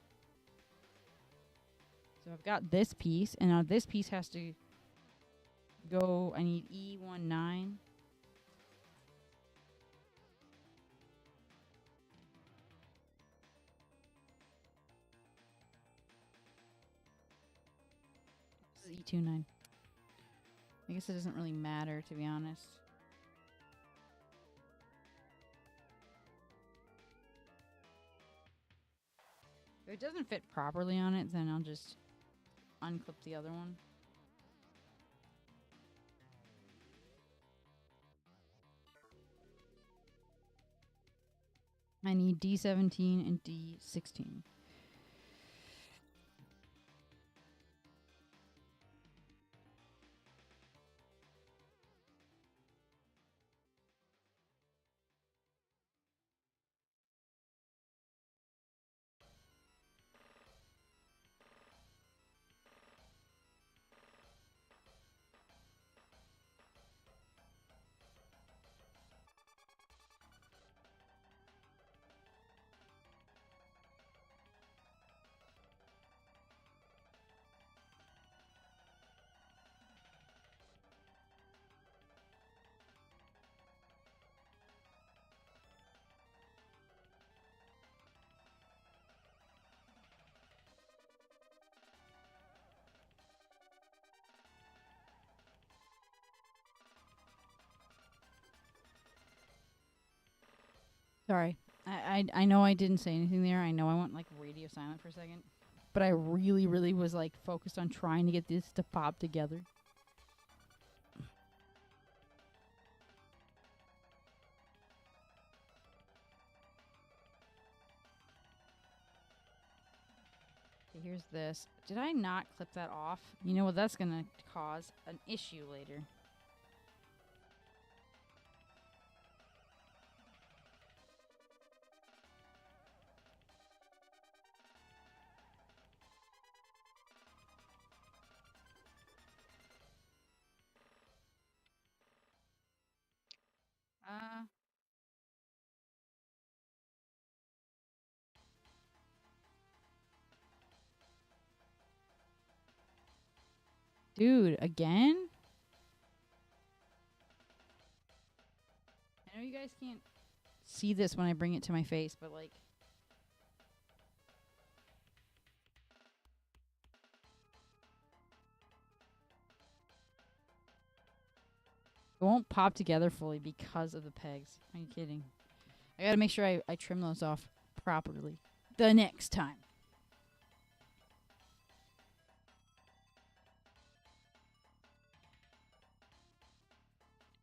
So I've got this piece, and now this piece has to go. I need E19. This is E29. I guess it doesn't really matter, to be honest. If it doesn't fit properly on it, then I'll just unclip the other one. I need D17 and D16. Sorry. I know I didn't say anything there. I know I went like radio silent for a second. But I really, really was like focused on trying to get this to pop together. Okay, here's this. Did I not clip that off? You know what? That's going to cause an issue later. Uh, Dude, again? I know you guys can't see this when I bring it to my face, but like, it won't pop together fully because of the pegs. Are you kidding? I gotta make sure I trim those off properly the next time.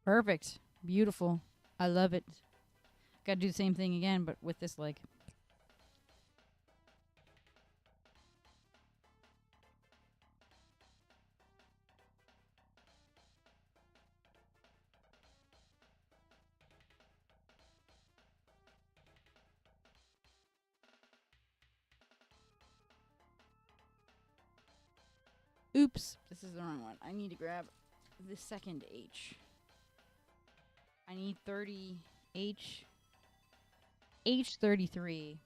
Perfect. Beautiful. I love it. Gotta do the same thing again, but with this leg. Oops. This is the wrong one. I need to grab the second H. I need 30 H. H33.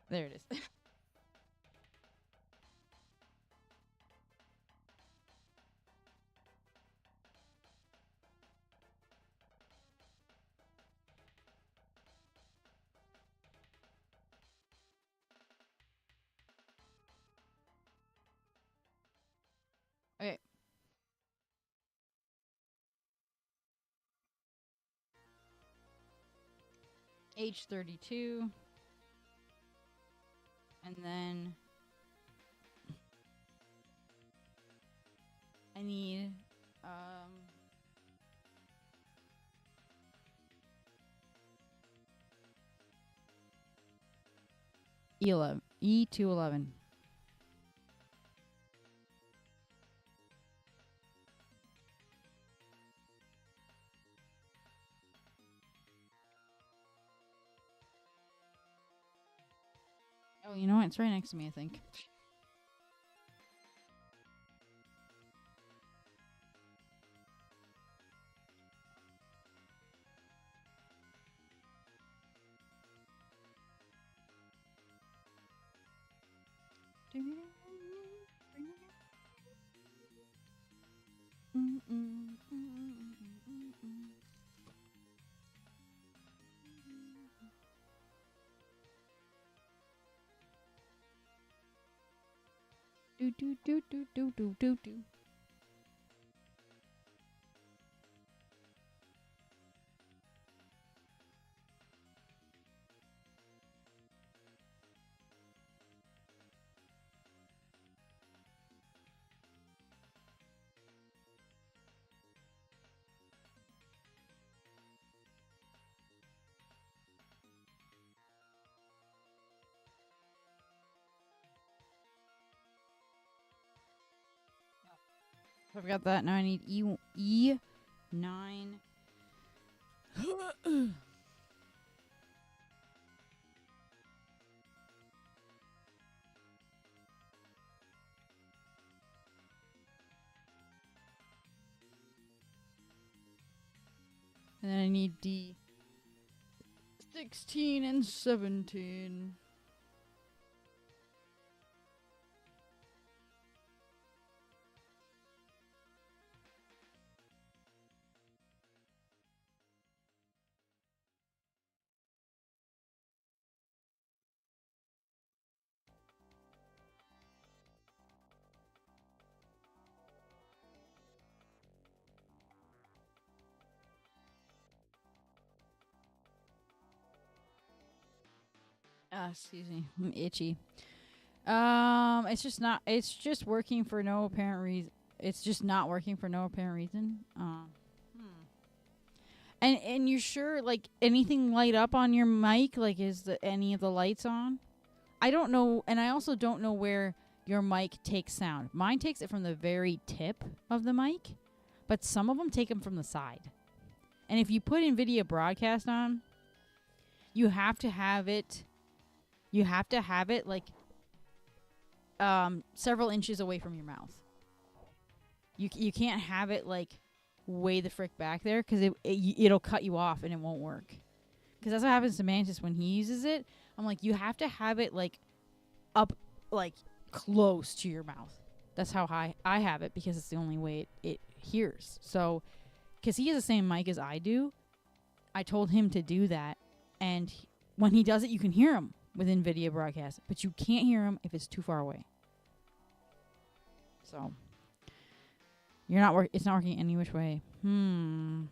There it is. Okay. H32. And then I need E11. E211. Oh, you know what? It's right next to me, I think. Do do do do do do do do. So I've got that. Now I need E9. And then I need D16 and 17. Excuse me. I'm itchy. It's just not. It's just working for no apparent reason. It's just not working for no apparent reason. And you're sure like anything light up on your mic? Like any of the lights on? I don't know, and I also don't know where your mic takes sound. Mine takes it from the very tip of the mic, but some of them take them from the side. And if you put NVIDIA Broadcast on, you have to have it. You have to have it like several inches away from your mouth. You can't have it like way the frick back there because it'll cut you off and it won't work. Because that's what happens to Mantis when he uses it. I'm like, you have to have it like up like close to your mouth. That's how high I have it because it's the only way it hears. So, because he has the same mic as I do, I told him to do that. And when he does it, you can hear him with NVIDIA Broadcast. But you can't hear him if it's too far away. So, it's not working any which way. Do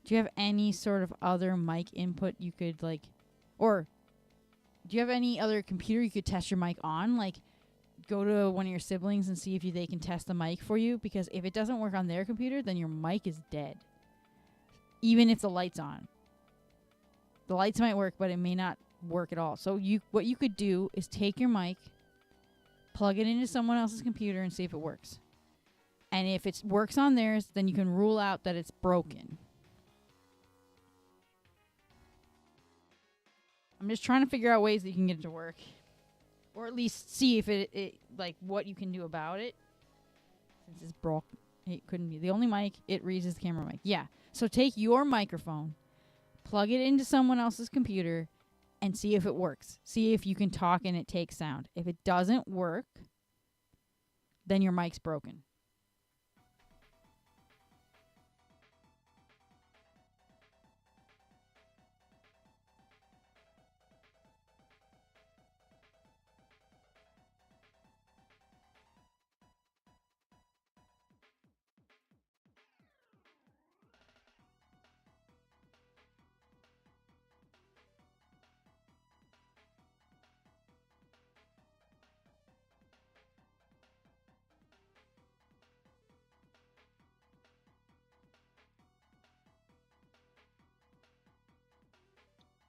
you have any sort of other mic input you could like, or do you have any other computer you could test your mic on? Like, go to one of your siblings and see if they can test the mic for you. Because if it doesn't work on their computer, then your mic is dead. Even if the light's on. The lights might work, but it may not work at all. So what you could do is take your mic, plug it into someone else's computer, and see if it works. And if it works on theirs, then you can rule out that it's broken. I'm just trying to figure out ways that you can get it to work. Or at least see if it like what you can do about it. Since it's broke, it couldn't be. The only mic, it reads is the camera mic. Yeah. So take your microphone, plug it into someone else's computer, and see if it works. See if you can talk and it takes sound. If it doesn't work, then your mic's broken.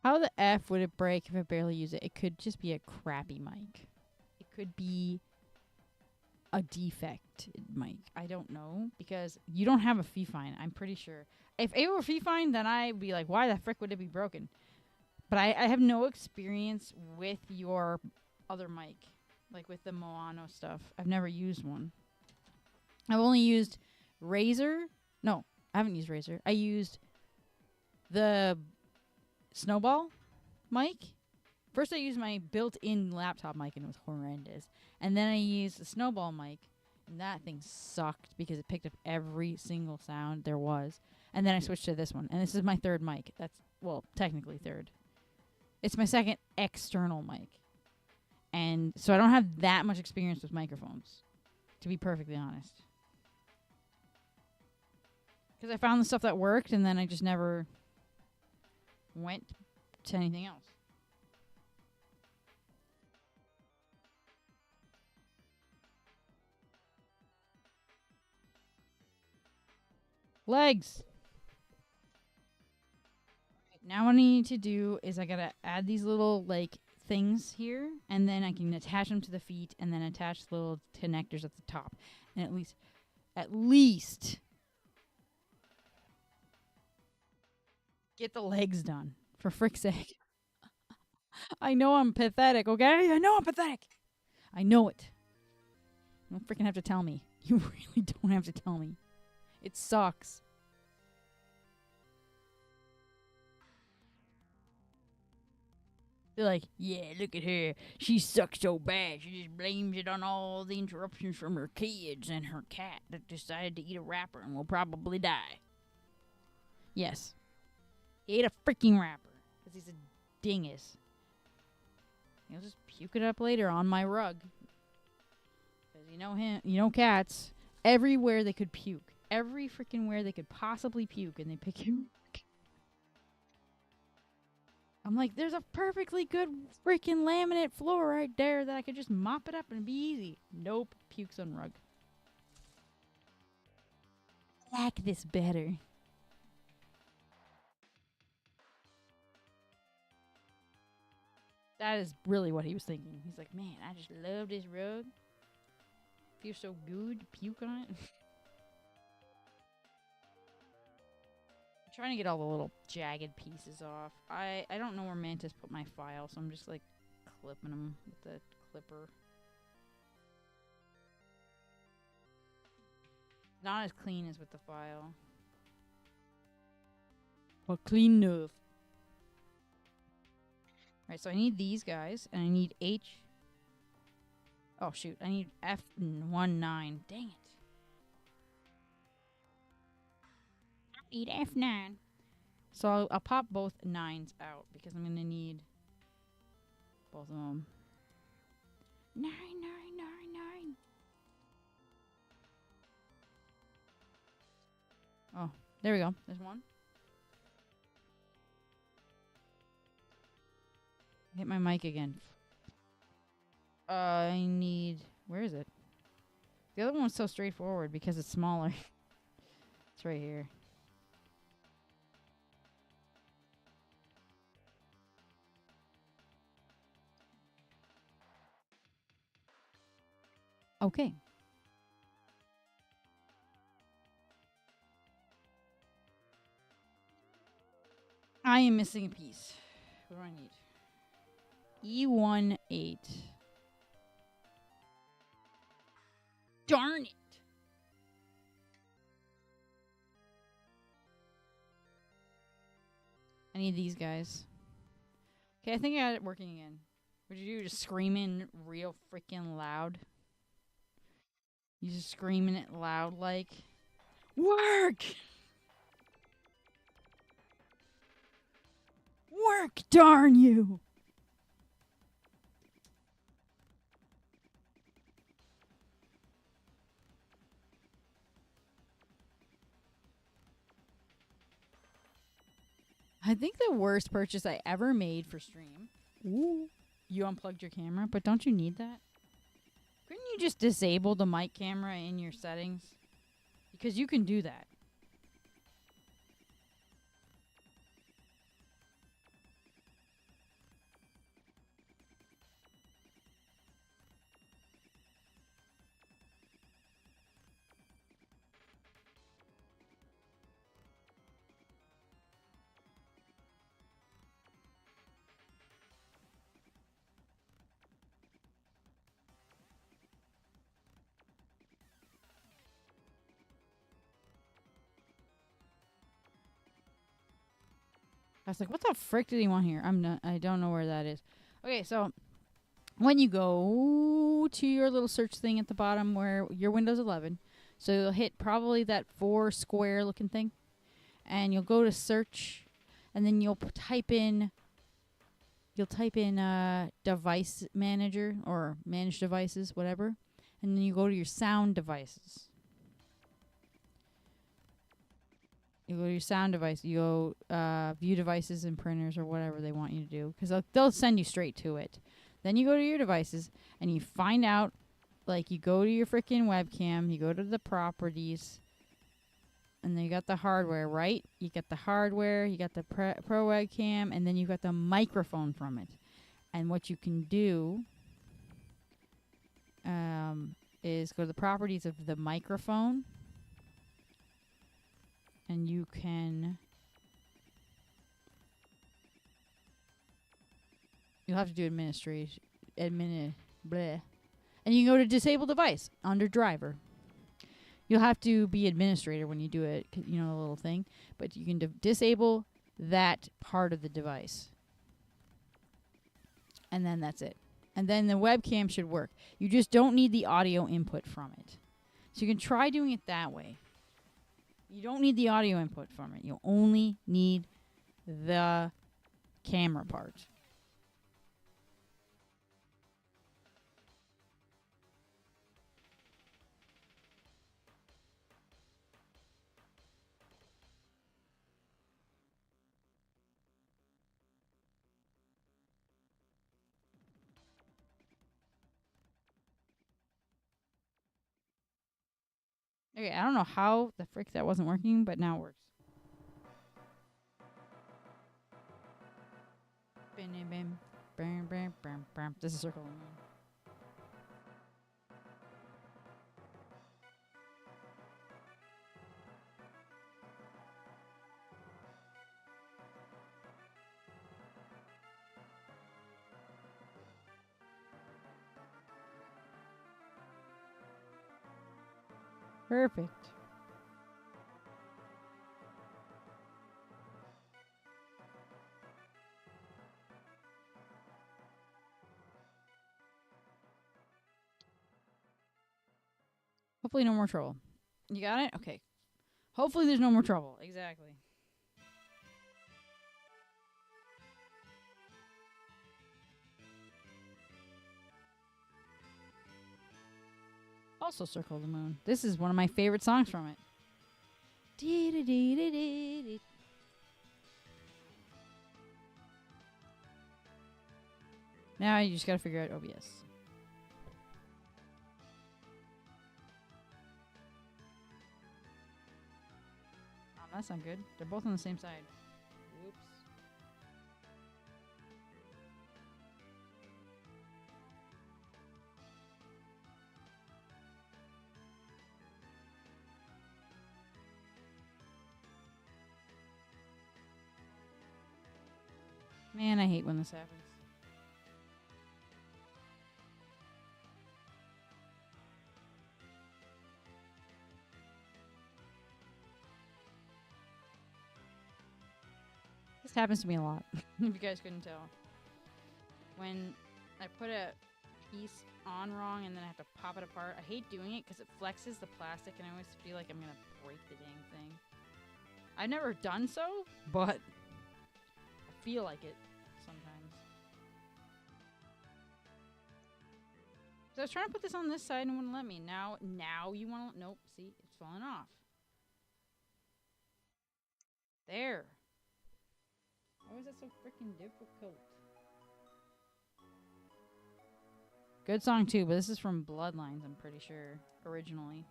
How the F would it break if I barely use it? It could just be a crappy mic. It could be a defect mic. I don't know because you don't have a fee-fine, I'm pretty sure. If it were fee-fine, then I'd be like, why the frick would it be broken? But I have no experience with your other mic, like with the Moano stuff. I've never used one. I've only used Razer. No, I haven't used Razer. I used the Snowball mic. First I used my built-in laptop mic and it was horrendous. And then I used the Snowball mic and that thing sucked because it picked up every single sound there was. And then I switched to this one. And this is my third mic. That's, well, technically third. It's my second external mic. And so I don't have that much experience with microphones, to be perfectly honest. Because I found the stuff that worked and then I just never went to anything else. Legs. Now what I need to do is I gotta add these little like things here, and then I can attach them to the feet, and then attach the little connectors at the top, and at least get the legs done for frick's sake. I know I'm pathetic, okay? I know I'm pathetic. I know it. You don't freaking have to tell me. You really don't have to tell me. It sucks. They're like, yeah, look at her. She sucks so bad. She just blames it on all the interruptions from her kids and her cat that decided to eat a wrapper and will probably die. Yes. He ate a freaking wrapper because he's a dingus. He'll just puke it up later on my rug. Because you know him, you know cats. Everywhere they could puke. Every freaking where they could possibly puke, and they pick him. I'm like, there's a perfectly good freaking laminate floor right there that I could just mop it up and be easy. Nope, pukes on rug. I like this better. That is really what he was thinking. He's like, man, I just love this rug. Feels so good to puke on it. I'm trying to get all the little jagged pieces off. I don't know where Mantis put my file, so I'm just like clipping them with the clipper. Not as clean as with the file. But clean enough. Alright, so I need these guys, and I need H. Oh, shoot. I need F19. Dang it. I need F9. So I'll pop both 9s out, because I'm going to need both of them. 9, 9, 9, 9. Oh, there we go. There's one. Hit my mic again. I need... Where is it? The other one's so straightforward because it's smaller. It's right here. Okay. I am missing a piece. What do I need? E18. Darn it. I need these guys. Okay, I think I got it working again. What'd you do? Just screaming real freaking loud? You just screaming it loud like... Work! Work, darn you! I think the worst purchase I ever made for stream. Ooh. You unplugged your camera, but don't you need that? Couldn't you just disable the mic camera in your settings? Because you can do that. I was like, what the frick did he want here? I don't know where that is. Okay, so when you go to your little search thing at the bottom where your Windows 11, so you'll hit probably that 4 square looking thing, and you'll go to search, and then you'll type in device manager or manage devices, whatever, and then you go to your sound devices. You go to your sound device. You go view devices and printers or whatever they want you to do, because they'll send you straight to it. Then you go to your devices and you find out, like, you go to your freaking webcam, you go to the properties, and then you got the hardware, right? You got the hardware, you got the pro webcam, and then you got the microphone from it. And what you can do is go to the properties of the microphone, and you can... You'll have to do administration. Bleh. And you can go to disable device under driver. You'll have to be administrator when you do it, you know, a little thing. But you can disable that part of the device. And then that's it. And then the webcam should work. You just don't need the audio input from it. So you can try doing it that way. You don't need the audio input from it. You only need the camera part. Okay, I don't know how the frick that wasn't working, but now it works. Bam, bam, bam, bam, bam, bam. This is circle. Perfect. Hopefully, no more trouble. You got it? Okay. Hopefully, there's no more trouble. Exactly. Also, Circle of the Moon. This is one of my favorite songs from it. Now you just gotta figure out OBS. Oh, that's not good. They're both on the same side. Whoops. Man, I hate when this happens. This happens to me a lot. If you guys couldn't tell. When I put a piece on wrong and then I have to pop it apart, I hate doing it because it flexes the plastic and I always feel like I'm going to break the dang thing. I've never done so, but I feel like it sometimes. So I was trying to put this on this side and it wouldn't let me. Now you want to... Nope, see? It's falling off. There. Why is that so freaking difficult? Good song too, but this is from Bloodlines, I'm pretty sure, originally.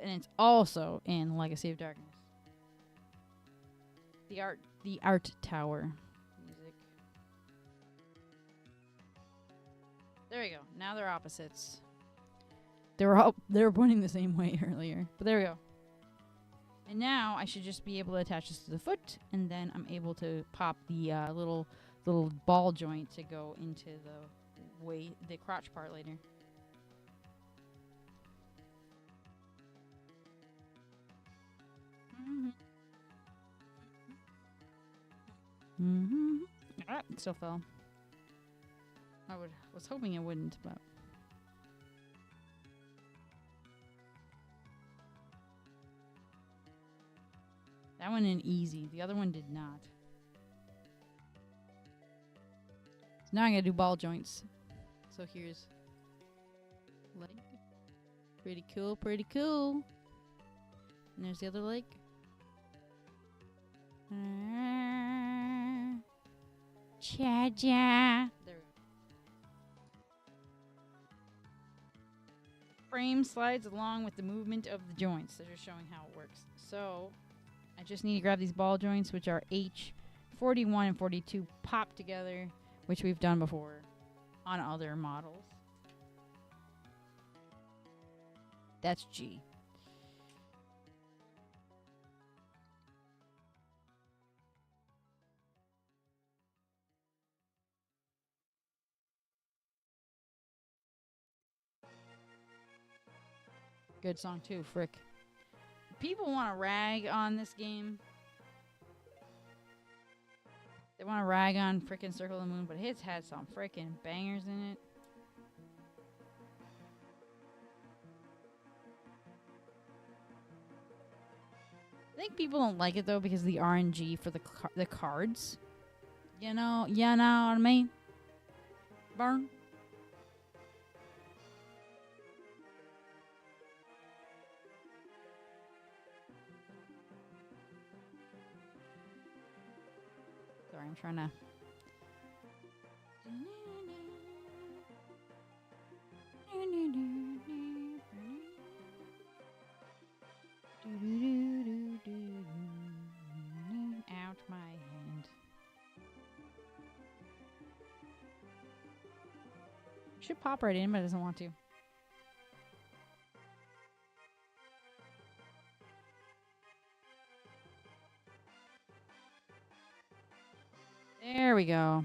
And it's also in Legacy of Darkness. The art tower music. There you go. Now they're opposites. They were pointing the same way earlier. But there we go. And now I should just be able to attach this to the foot, and then I'm able to pop the little ball joint to go into the crotch part later. Ah, it still fell. I was hoping it wouldn't, but that one in easy. The other one did not. So now I gotta do ball joints. So here's leg. Pretty cool, pretty cool. And there's the other leg. Cha-cha. There we go. Frame slides along with the movement of the joints. They're just showing how it works. So I just need to grab these ball joints, which are H41 and 42 pop together, which we've done before on other models. That's G. Good song too, frick. People want to rag on this game. They want to rag on frickin' Circle of the Moon, but it's had some frickin' bangers in it. I think people don't like it though because of the RNG for the cards. You know what I mean? Burn. Sorry, I'm trying to. Should pop right in, but it doesn't want to. There we go.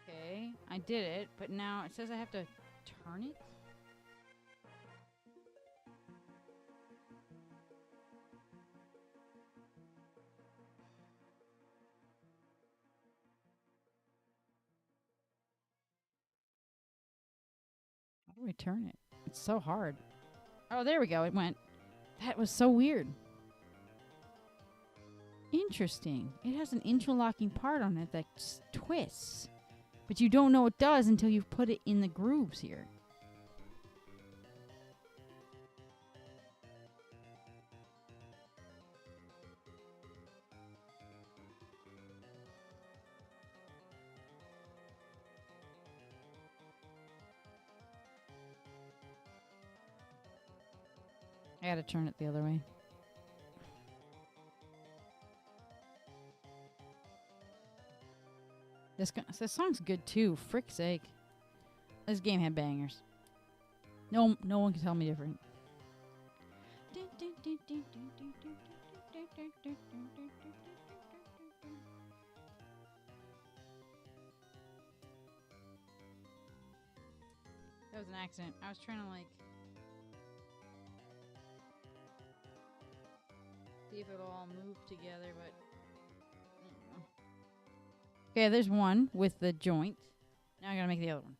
Okay, I did it, but now it says I have to turn it? How do we turn it? It's so hard. Oh, there we go. It went. That was so weird. Interesting. It has an interlocking part on it that twists. But you don't know it does until you've put it in the grooves here. I gotta turn it the other way. This song's good too. Frick's sake. This game had bangers. No one can tell me different. That was an accident. I was trying to see if it'll all move together, but okay, there's one with the joint. Now I gotta make the other one.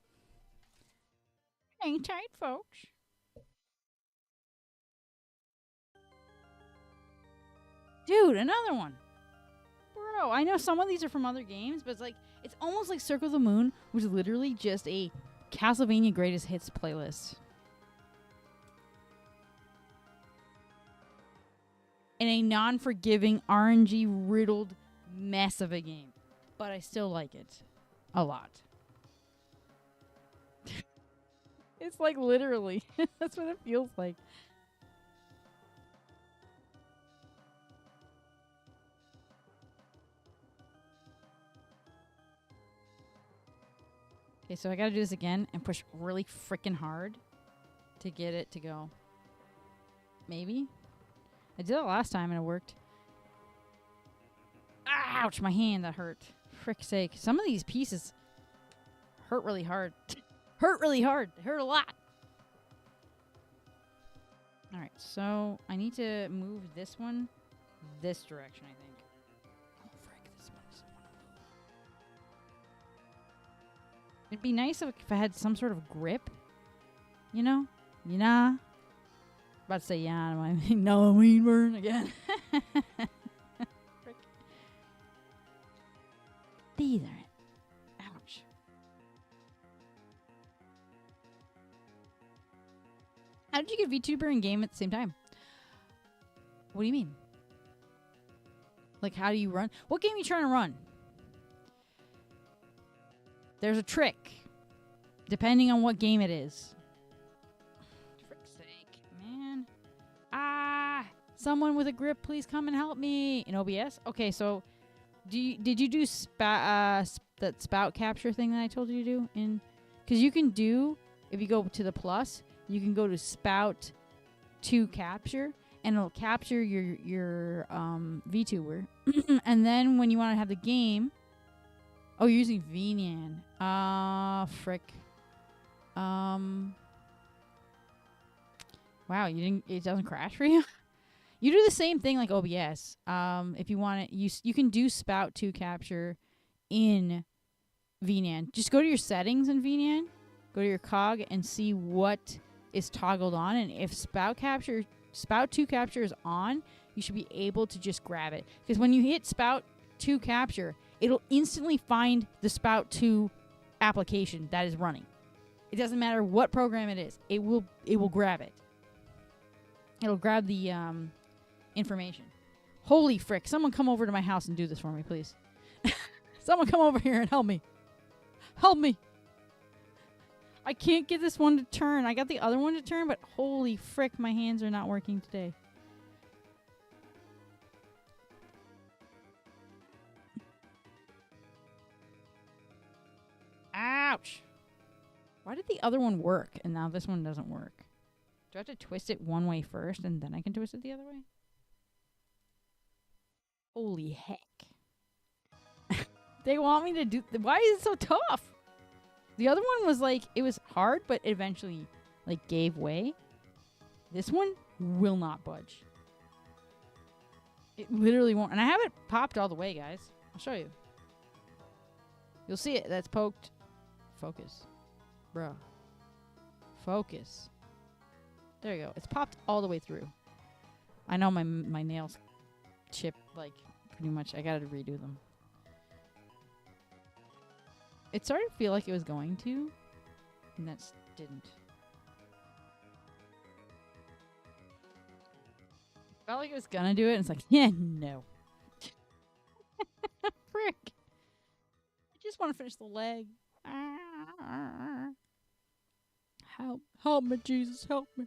Hang tight, folks. Dude, another one. Bro, I know some of these are from other games, but it's almost like Circle of the Moon was literally just a Castlevania Greatest Hits playlist. And a non-forgiving, RNG-riddled mess of a game. But I still like it. A lot. It's like literally. That's what it feels like. Okay, so I gotta do this again and push really freaking hard to get it to go. Maybe? I did it last time and it worked. Ouch, my hand, that hurt. Frick's sake. Some of these pieces hurt really hard. Hurt really hard. They hurt a lot. Alright, so I need to move this one this direction, I think. Oh, frick, this one doesn't want to move. It'd be nice if I had some sort of grip. You know? Yeah. About to say yeah, I mean no, mean burn again. Frick. These are it. Ouch. How did you get VTuber and game at the same time? What do you mean? Like, how do you run? What game are you trying to run? There's a trick. Depending on what game it is. Frick's sake, man. Someone with a grip, please come and help me. In OBS? Okay, so did you do that spout capture thing that I told you to do? Because you can do, if you go to the plus, you can go to spout to capture, and it'll capture your VTuber. And then when you want to have the game, oh, you're using VNAN. Frick. Wow, it doesn't crash for you? You do the same thing like OBS. If you want it, you can do spout to capture in VNAN. Just go to your settings in VNAN, go to your cog, and see what is toggled on. And if spout to capture is on, you should be able to just grab it. Because when you hit spout to capture, it'll instantly find the spout to application that is running. It doesn't matter what program it is. It will grab it. It'll grab the information. Holy frick. Someone come over to my house and do this for me, please. Someone come over here and help me. Help me. I can't get this one to turn. I got the other one to turn, but holy frick, my hands are not working today. Ouch. Why did the other one work and now this one doesn't work? Do I have to twist it one way first and then I can twist it the other way? Holy heck. They want me to do... Why is it so tough? The other one was like... It was hard, but eventually like gave way. This one will not budge. It literally won't. And I have it popped all the way, guys. I'll show you. You'll see it. That's poked. Focus. Bruh. Focus. There you go. It's popped all the way through. I know my nails chip, like, pretty much. I gotta redo them. It started to feel like it was going to, and that didn't. Felt like it was gonna do it, and it's like, yeah, no. Frick. I just want to finish the leg. Help me, Jesus, help me.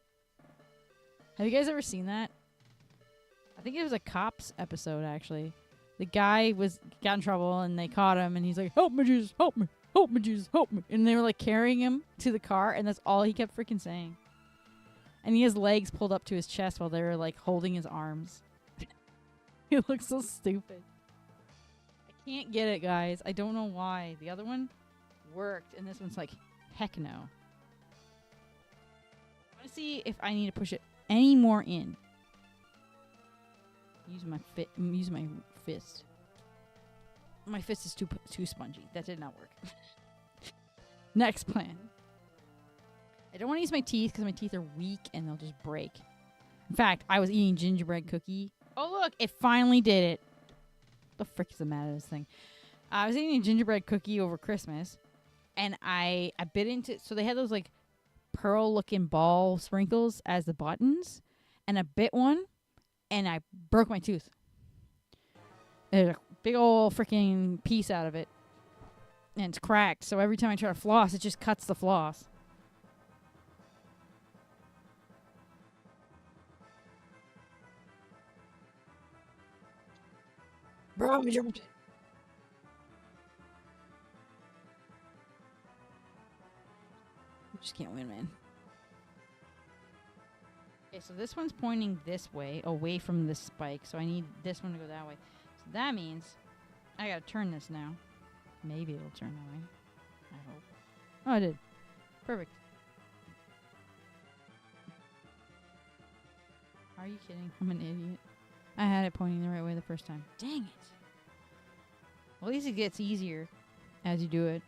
Have you guys ever seen that? I think it was a Cops episode, actually. The guy got in trouble, and they caught him, and he's like, help me, Jesus, help me. Help me, Jesus, help me. And they were, like, carrying him to the car, and that's all he kept freaking saying. And he has legs pulled up to his chest while they were, like, holding his arms. He looks so stupid. I can't get it, guys. I don't know why. The other one worked, and this one's like, heck no. I want to see if I need to push it any more in. Use my fist. My fist is too spongy. That did not work. Next plan. I don't want to use my teeth because my teeth are weak and they'll just break. In fact, I was eating gingerbread cookie. Oh, look. It finally did it. The frick is the matter with this thing? I was eating a gingerbread cookie over Christmas. And I bit into... So they had those, like, pearl-looking ball sprinkles as the buttons. And I bit one. And I broke my tooth. There's a big old freaking piece out of it. And it's cracked. So every time I try to floss, it just cuts the floss. Bro, you just can't win, man. Okay, so this one's pointing this way, away from this spike. So I need this one to go that way. So that means I gotta turn this now. Maybe it'll turn that way. I hope. Oh, I did. Perfect. Are you kidding? I'm an idiot. I had it pointing the right way the first time. Dang it. Well, at least it gets easier as you do it.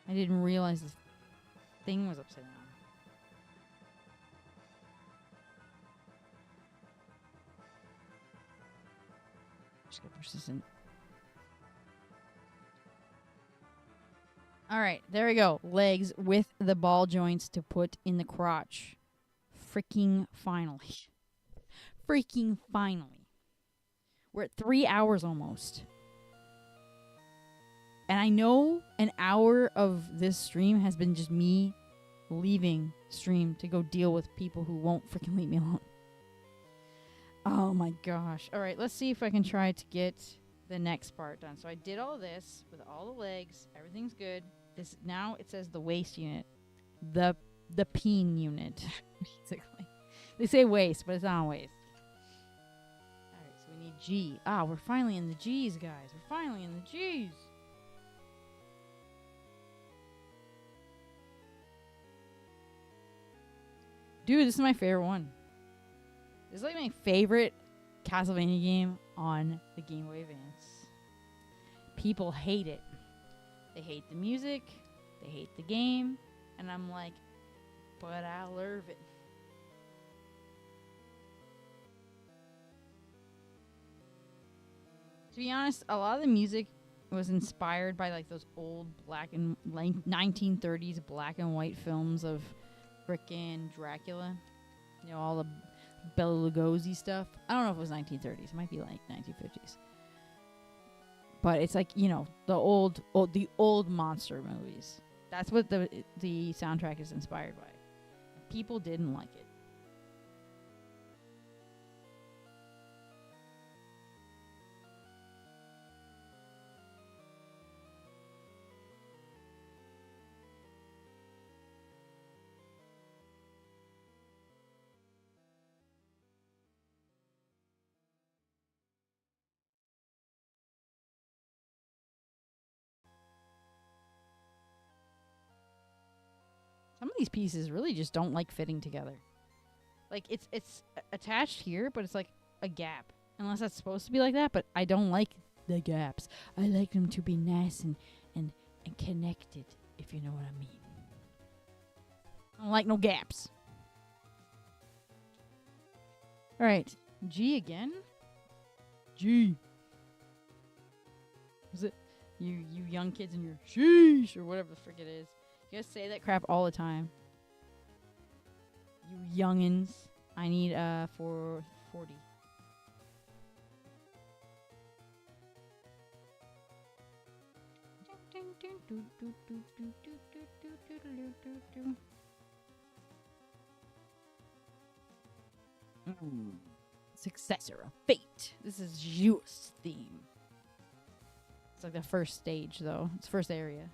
I didn't realize this thing was upside down. Just get persistent. Alright, there we go. Legs with the ball joints to put in the crotch. Freaking finally. Freaking finally. We're at 3 hours almost. And I know an hour of this stream has been just me leaving stream to go deal with people who won't freaking leave me alone. Oh my gosh. Alright, let's see if I can try to get the next part done. So I did all this with all the legs. Everything's good. This now it says the waist unit. The peen unit. Basically. They say waist, but it's not waist. Alright, so we need G. Ah, we're finally in the G's, guys. We're finally in the G's. Dude, this is my favorite one. This is like my favorite Castlevania game on the Game Boy Advance. People hate it. They hate the music. They hate the game. And I'm like, but I love it. To be honest, a lot of the music was inspired by like those old 1930s black and white films of frickin' Dracula. You know, all the Bela Lugosi stuff. I don't know if it was 1930s. It might be like 1950s. But it's like, you know, the old monster movies. That's what the soundtrack is inspired by. People didn't like it. Some of these pieces really just don't like fitting together. Like it's attached here, but it's like a gap. Unless that's supposed to be like that, but I don't like the gaps. I like them to be nice and connected, if you know what I mean. I don't like no gaps. All right, G again. G. Is it you young kids and your sheesh or whatever the frick it is? You guys say that crap all the time. You youngins. I need for 40. Successor of Fate. This is Juice theme. It's like the first stage, though. It's first area.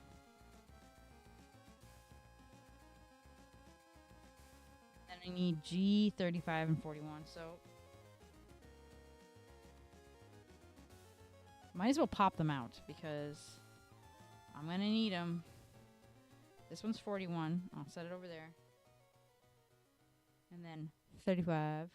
Then I need G, 35, and 41. So might as well pop them out because I'm gonna need them. This one's 41. I'll set it over there. And then 35.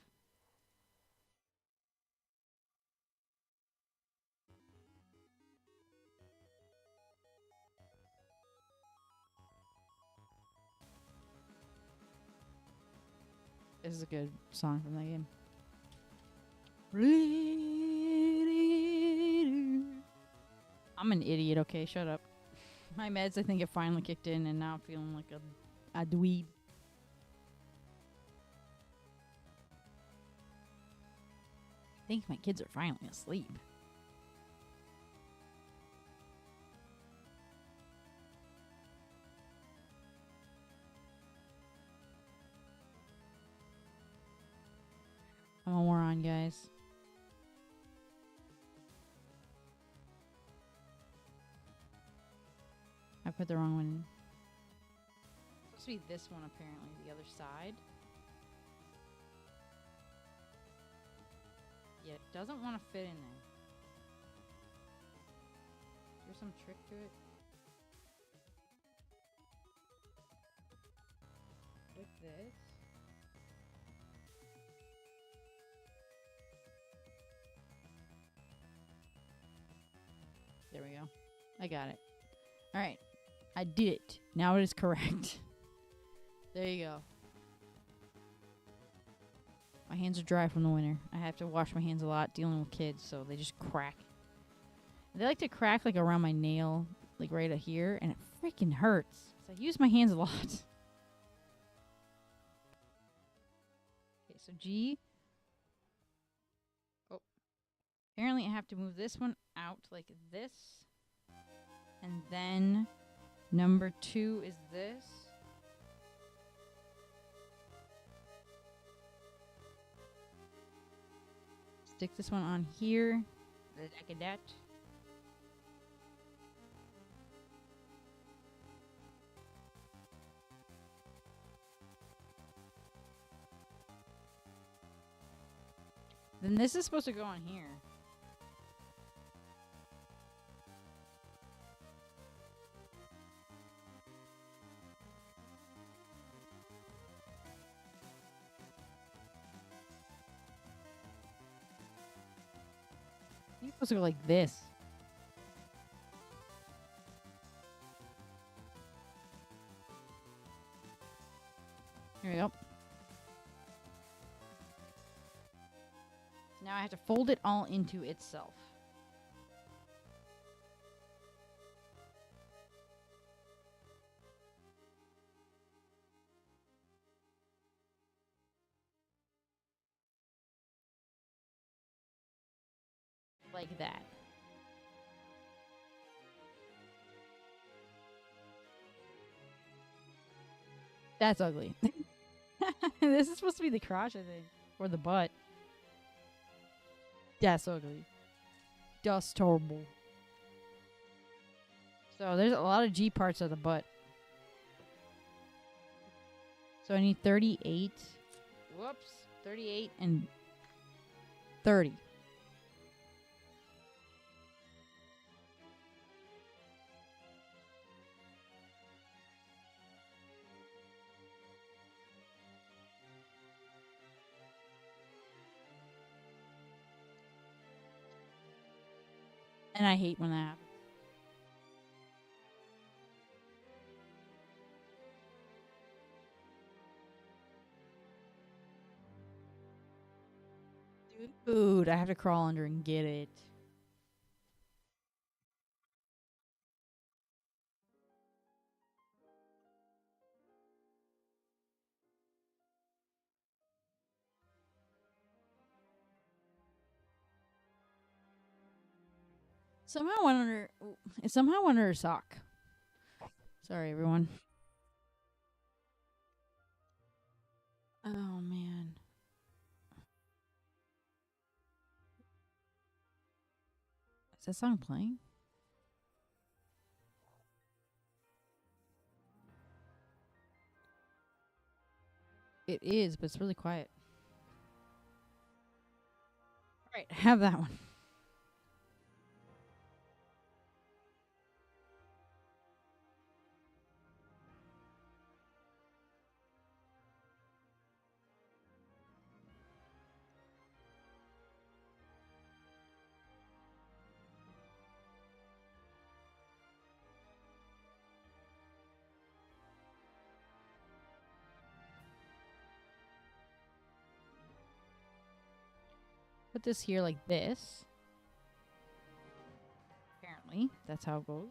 This is a good song from that game. I'm an idiot, okay? Shut up. My meds, I think, have finally kicked in, and now I'm feeling like a dweeb. I think my kids are finally asleep. I'm a moron, guys. I put the wrong one in. It's supposed to be this one, apparently, the other side. Yeah, it doesn't want to fit in there. Is there some trick to it? Like this. There we go. I got it. All right. I did it. Now it is correct. There you go. My hands are dry from the winter. I have to wash my hands a lot dealing with kids, so they just crack. They like to crack like around my nail, like right here, and it freaking hurts. So I use my hands a lot. Okay, so G. Oh. Apparently I have to move this one out like this. And then number 2 is this. Stick this one on here, like that. Then this is supposed to go on here. You're supposed to go like this. Here we go. Now I have to fold it all into itself. like that. That's ugly. This is supposed to be the crotch, I think, or the butt. That's ugly. That's terrible. So there's a lot of G parts of the butt. So I need 38. Whoops. 38 and 30. And I hate when that happens. Dude, I have to crawl under and get it. Somehow went under. It somehow went under a sock. Sorry, everyone. Oh man, is that song playing? It is, but it's really quiet. All right, have that one. Put this here like this. Apparently, that's how it goes.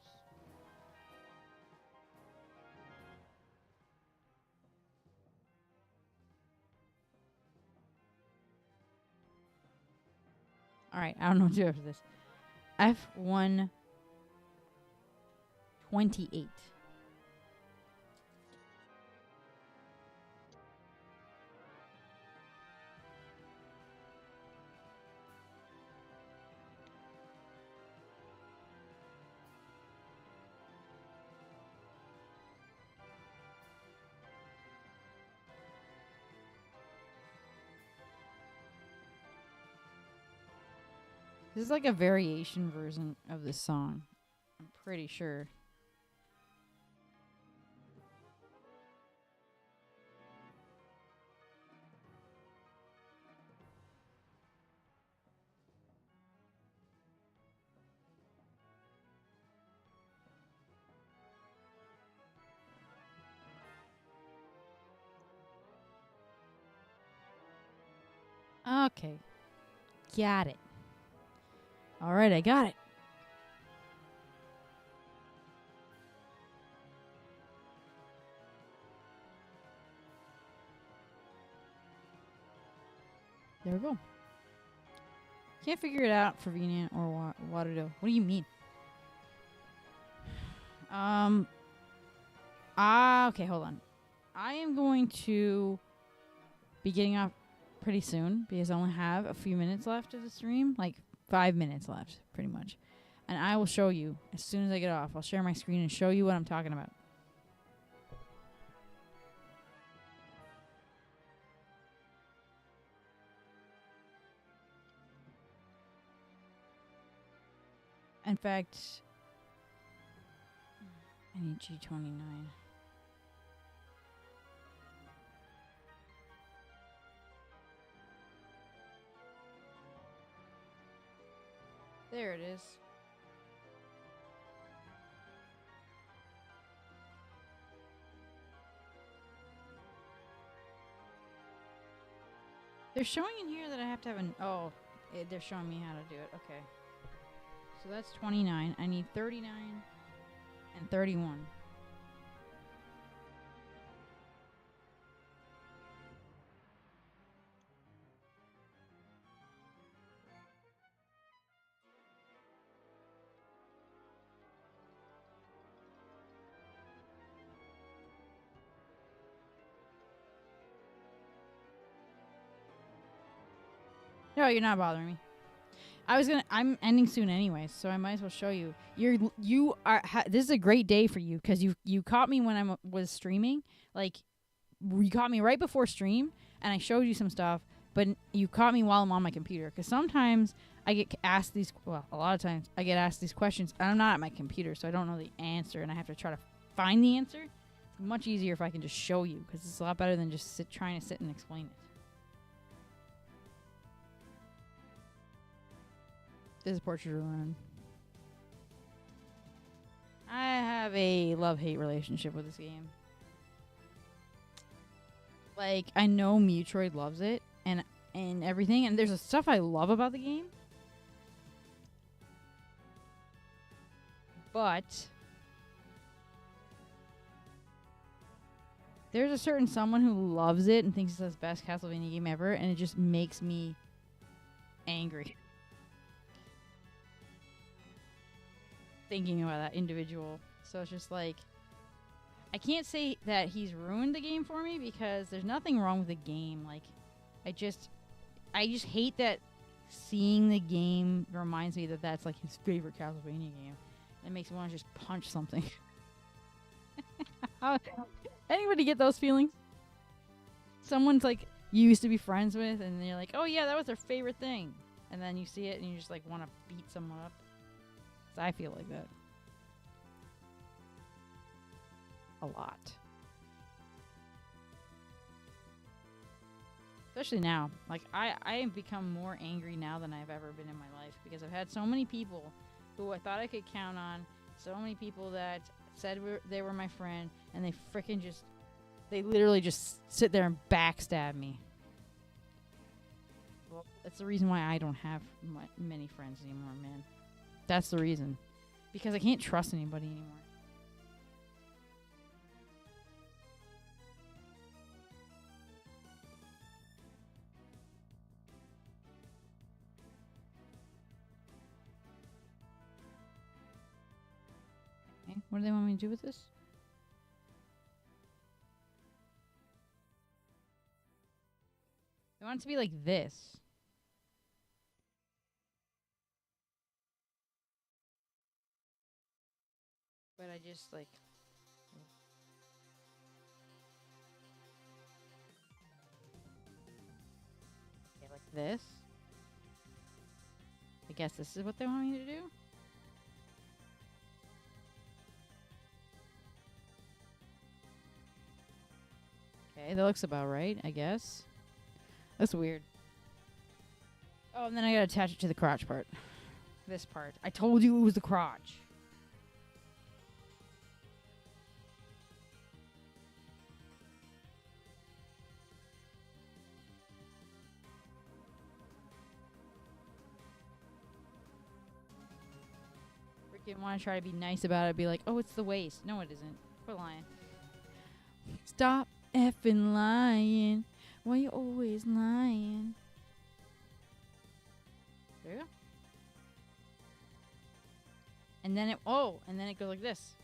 All right, I don't know what to do after this. F128. This is like a variation version of this song. I'm pretty sure. Okay. Got it. All right, I got it. There we go. Can't figure it out for Vina or what to do. What do you mean? Okay, hold on. I am going to be getting off pretty soon because I only have a few minutes left of the stream, like 5 minutes left, pretty much. And I will show you as soon as I get off. I'll share my screen and show you what I'm talking about. In fact, I need G29. There it is. They're showing in here that I have to have an... Oh, they're showing me how to do it. Okay. So that's 29. I need 39 and 31. Oh, you're not bothering me. I'm ending soon anyways, so I might as well show you. This is a great day for you because you caught me when I was streaming. Like, you caught me right before stream, and I showed you some stuff. But you caught me while I'm on my computer because sometimes I get asked these. Well, a lot of times I get asked these questions, and I'm not at my computer, so I don't know the answer, and I have to try to find the answer. It's much easier if I can just show you because it's a lot better than just trying to sit and explain it. This is Portrait of Ruin. I have a love-hate relationship with this game. Like, I know Metroid loves it and everything, and there's a stuff I love about the game. But there's a certain someone who loves it and thinks it's the best Castlevania game ever, and it just makes me angry. Thinking about that individual. So it's just like, I can't say that he's ruined the game for me because there's nothing wrong with the game. Like, I just hate that seeing the game reminds me that that's like his favorite Castlevania game. It makes me want to just punch something. Anybody get those feelings? Someone's like you used to be friends with, and you're like, oh yeah, that was their favorite thing, and then you see it and you just like want to beat someone up. I feel like that a lot. Especially now. Like, I have become more angry now than I've ever been in my life because I've had so many people who I thought I could count on, so many people that said they were my friend, and they literally just sit there and backstab me. Well, that's the reason why I don't have many friends anymore, man. That's the reason. Because I can't trust anybody anymore. Okay, what do they want me to do with this? They want it to be like this. But I just like... Okay, like this. I guess this is what they want me to do? Okay, that looks about right, I guess. That's weird. Oh, and then I gotta attach it to the crotch part. This part. I told you it was the crotch. Freaking want to try to be nice about it. Be like, oh, it's the waist. No, it isn't. Quit lying. Stop effing lying. Why you always lying? There you go. And then it goes like this.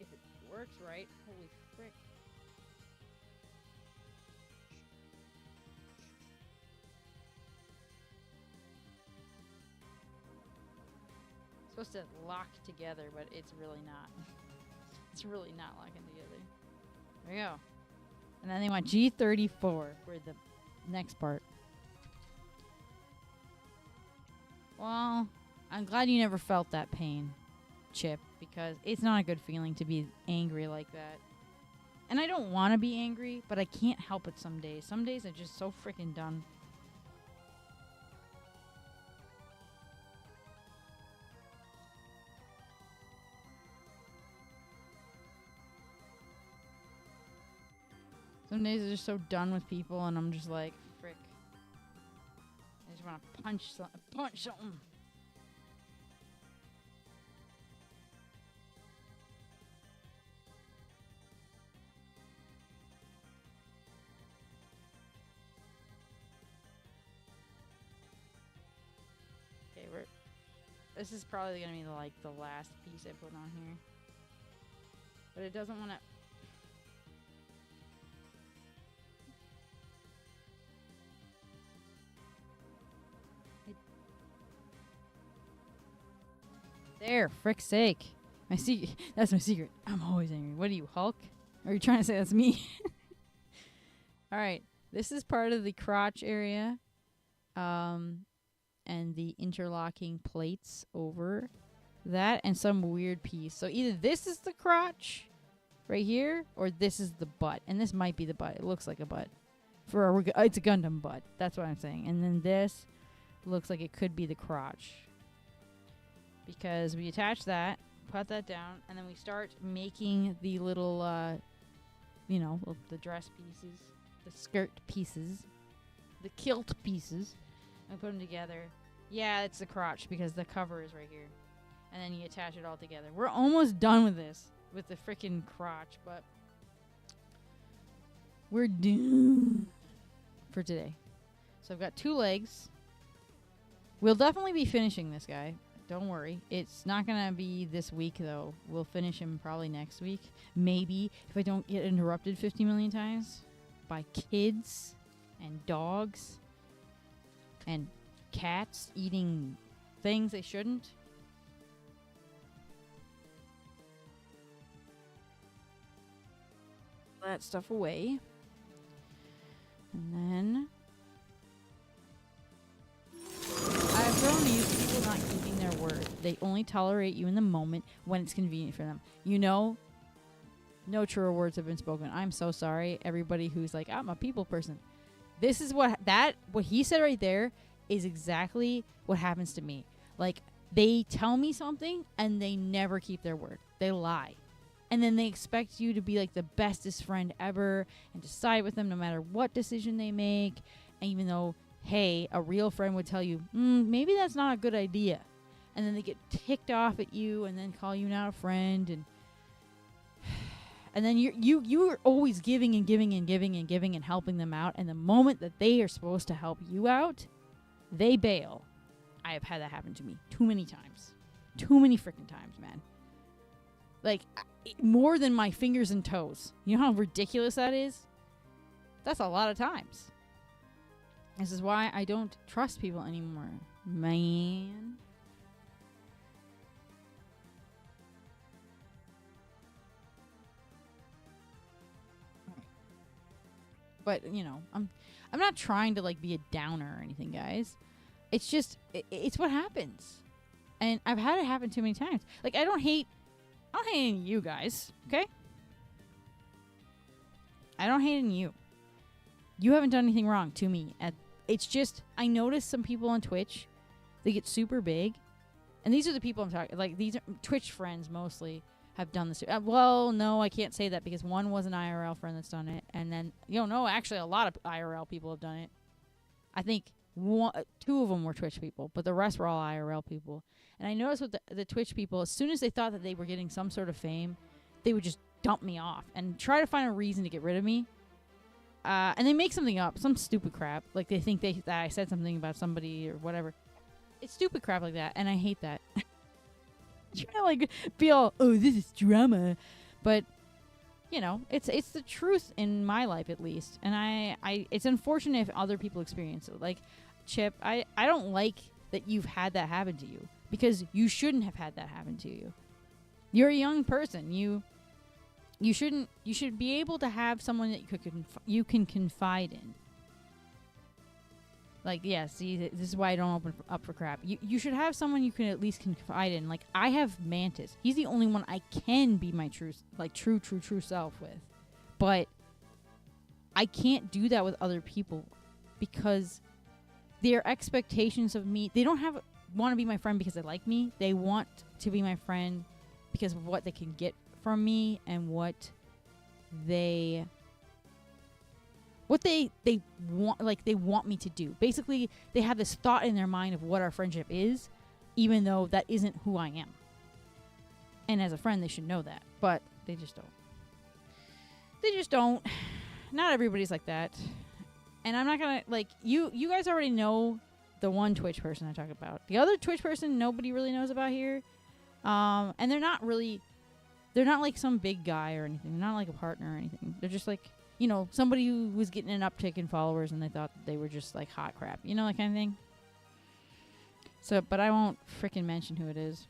If it works right, holy frick. It's supposed to lock together, but it's really not. It's really not locking together. There we go. And then they want G34 for the next part. Well, I'm glad you never felt that pain, Chip, because it's not a good feeling to be angry like that. And I don't want to be angry, but I can't help it some days. Some days I'm just so freaking done. Some days I'm just so done with people, and I'm just like, frick. I just want to punch something. Okay, this is probably gonna be like the last piece I put on here, but it doesn't want to. There, frick's sake. My secret. That's my secret. I'm always angry. What are you, Hulk? Or are you trying to say that's me? All right. This is part of the crotch area. And the interlocking plates over that and some weird piece. So either this is the crotch right here or this is the butt. And this might be the butt. It looks like a butt. It's a Gundam butt. That's what I'm saying. And then this looks like it could be the crotch. Because we attach that, put that down, and then we start making the little, the dress pieces, the skirt pieces, the kilt pieces. I put them together. Yeah, it's the crotch because the cover is right here. And then you attach it all together. We're almost done with this, with the freaking crotch, but we're done for today. So I've got 2 legs. We'll definitely be finishing this guy. Don't worry. It's not going to be this week, though. We'll finish him probably next week. Maybe, if I don't get interrupted 50 million times by kids and dogs and cats eating things they shouldn't. That stuff away. And then I've grown used to people not keeping their word. They only tolerate you in the moment when it's convenient for them. You know, no truer words have been spoken. I'm so sorry, everybody who's like, I'm a people person. This is what he said right there is exactly what happens to me. Like, they tell me something and they never keep their word. They lie. And then they expect you to be like the bestest friend ever and to side with them no matter what decision they make. And even though, hey, a real friend would tell you, maybe that's not a good idea. And then they get ticked off at you and then call you not a friend. And then you're always giving and giving and giving and giving and helping them out. And the moment that they are supposed to help you out, they bail. I have had that happen to me too many times. Too many freaking times, man. Like, more than my fingers and toes. You know how ridiculous that is? That's a lot of times. This is why I don't trust people anymore, man. But, you know, I'm not trying to, like, be a downer or anything, guys. It's just, it's what happens. And I've had it happen too many times. Like, I don't hate any of you guys, okay? I don't hate any of you. You haven't done anything wrong to me. It's just, I notice some people on Twitch, they get super big. And these are the people I'm talking, like, these are Twitch friends mostly have done this. Well, no, I can't say that because one was an IRL friend that's done it. And then, no, actually a lot of IRL people have done it. I think 2 of them were Twitch people, but the rest were all IRL people. And I noticed with the Twitch people, as soon as they thought that they were getting some sort of fame, they would just dump me off and try to find a reason to get rid of me. And they make something up, some stupid crap. Like they think that I said something about somebody or whatever. It's stupid crap like that, and I hate that. Trying to like be all, oh, this is drama, but it's the truth in my life at least, and I it's unfortunate if other people experience it. Like Chip, I don't like that you've had that happen to you because you shouldn't have had that happen to you. You're a young person. You should be able to have someone that you can confide in. Like, yeah, see, this is why I don't open up for crap. You should have someone you can at least confide in. Like, I have Mantis. He's the only one I can be my true self with. But I can't do that with other people because their expectations of me, they don't want to be my friend because they like me. They want to be my friend because of what they can get from me and what they want, like they want me to do. Basically, they have this thought in their mind of what our friendship is, even though that isn't who I am. And as a friend, they should know that, but they just don't. Not everybody's like that. And I'm not gonna, like, you guys already know the one Twitch person I talk about. The other Twitch person nobody really knows about here. And they're not like some big guy or anything. They're not like a partner or anything. They're just like, somebody who was getting an uptick in followers and they thought that they were just like hot crap. That kind of thing. So, but I won't freaking mention who it is.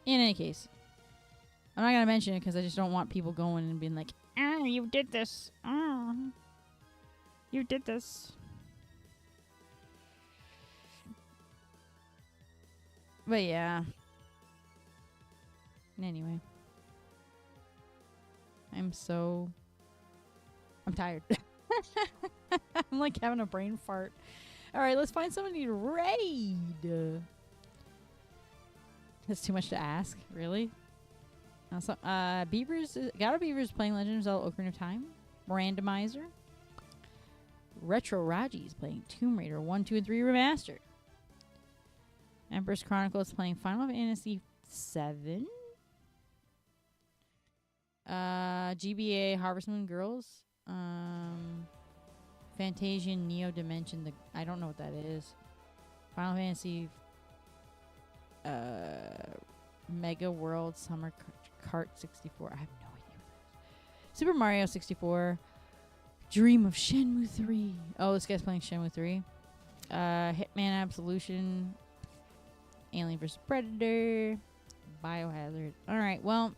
In any case, I'm not going to mention it because I just don't want people going and being like, ah, you did this. Ah, you did this. But yeah. Anyway. I'm tired. I'm like having a brain fart. Alright, let's find somebody to raid. That's too much to ask, really? Beavers, Gato Beavers playing Legend of Zelda Ocarina of Time. Randomizer. Retro Raji's playing Tomb Raider 1, 2, and 3 Remastered. Empress Chronicles playing Final Fantasy 7. GBA Harvest Moon Girls. Fantasian Neo Dimension. I don't know what that is. Final Fantasy Mega World Summer Kart 64. I have no idea what that is. Super Mario 64. Dream of Shenmue 3. Oh, this guy's playing Shenmue 3. Hitman Absolution. Alien vs. Predator. Biohazard. Alright, well,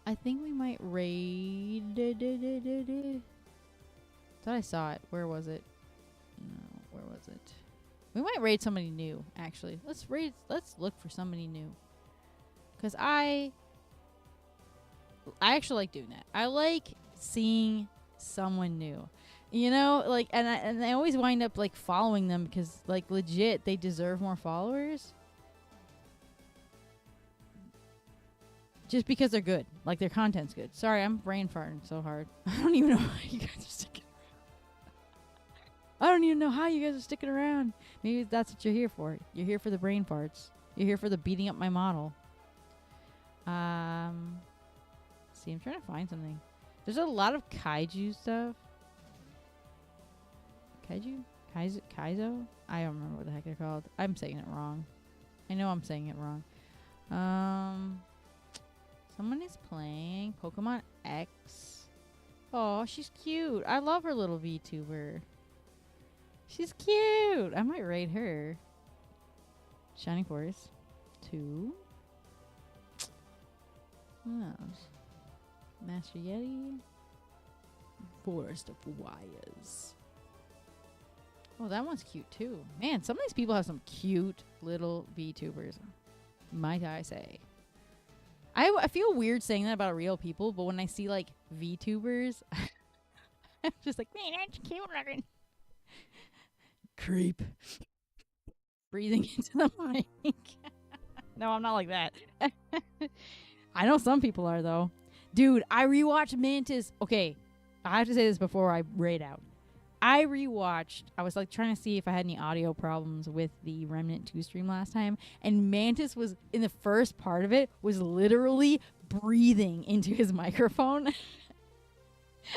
I think we might raid. Thought I saw it. Where was it? No, where was it? We might raid somebody new, actually. Let's look for somebody new. Because I actually like doing that. I like seeing someone new. You know, like, and I always wind up like following them because, like, legit, they deserve more followers. Just because they're good. Like, their content's good. Sorry, I'm brain farting so hard. I don't even know how you guys are sticking around. I don't even know how you guys are sticking around. Maybe that's what you're here for. You're here for the brain farts. You're here for the beating up my model. See, I'm trying to find something. There's a lot of kaiju stuff. Kaiju? Kaizo? I don't remember what the heck they're called. I'm saying it wrong. I know I'm saying it wrong. Someone is playing Pokemon X. Oh, she's cute. I love her little VTuber. She's cute. I might raid her. Shining Force 2. What else? Master Yeti. Forest of Wires. Oh, that one's cute too. Man, some of these people have some cute little VTubers. Might I say. I feel weird saying that about real people, but when I see, like, VTubers, I'm just like, man, that's cute looking. Creep. Breathing into the mic. No, I'm not like that. I know some people are, though. Dude, I rewatched Mantis. Okay, I have to say this before I raid out. I was like trying to see if I had any audio problems with the Remnant 2 stream last time, and Mantis was, in the first part of it, was literally breathing into his microphone.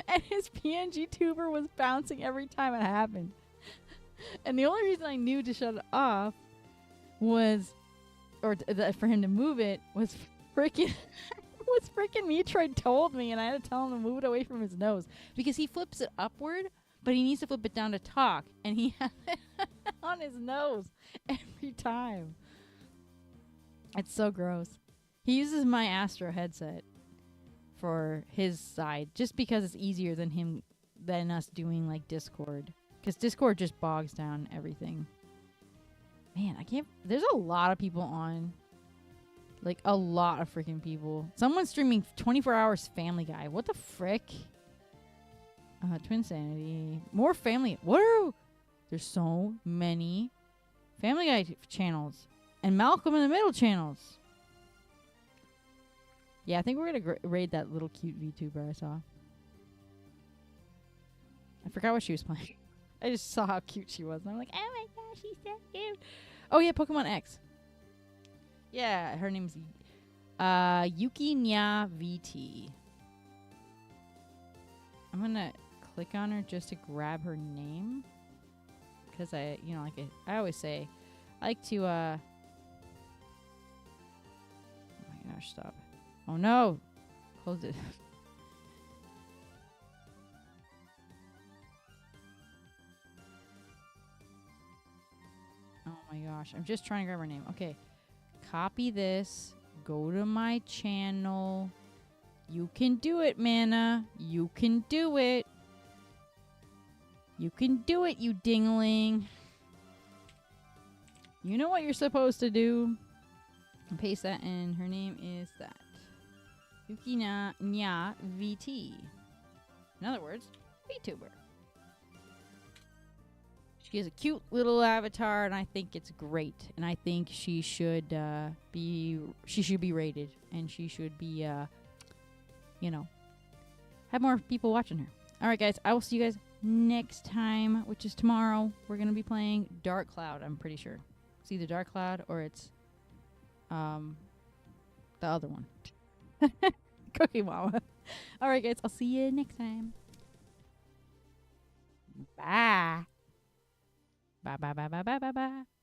And his PNG tuber was bouncing every time it happened. And the only reason I knew to shut it off was, for him to move it, was freaking Metroid told me, and I had to tell him to move it away from his nose. Because he flips it upward, but he needs to flip it down to talk, and he has it on his nose every time. It's so gross. He uses my Astro headset for his side, just because it's easier than us doing, like, Discord. Because Discord just bogs down everything. Man, there's a lot of people on. Like, a lot of freaking people. Someone's streaming 24 hours Family Guy. What the frick? Twin Sanity. More Family. There's so many Family Guy channels. And Malcolm in the Middle channels. Yeah, I think we're going to raid that little cute VTuber I saw. I forgot what she was playing. I just saw how cute she was. And I'm like, oh my gosh, she's so cute. Oh, yeah, Pokemon X. Yeah, her name's Yuki Nya VT. I'm going to click on her just to grab her name. Because I always say, I like to, oh my gosh, stop. Oh no! Close it. Oh my gosh, I'm just trying to grab her name. Okay. copy this, go to my channel. You can do it, Mana. You can do it. You can do it, you dingling. You know what you're supposed to do. And paste that in. Her name is that. Yukina Nya VT. In other words, VTuber. She has a cute little avatar, and I think it's great. And I think she should be rated, and she should be, you know, have more people watching her. All right, guys. I will see you guys next time, which is tomorrow. We're gonna be playing Dark Cloud. I'm pretty sure it's either Dark Cloud or it's the other one. Cookie Mama. All right, guys. I'll see you next time. Bye. Bye, bye, bye, bye, bye, bye, bye.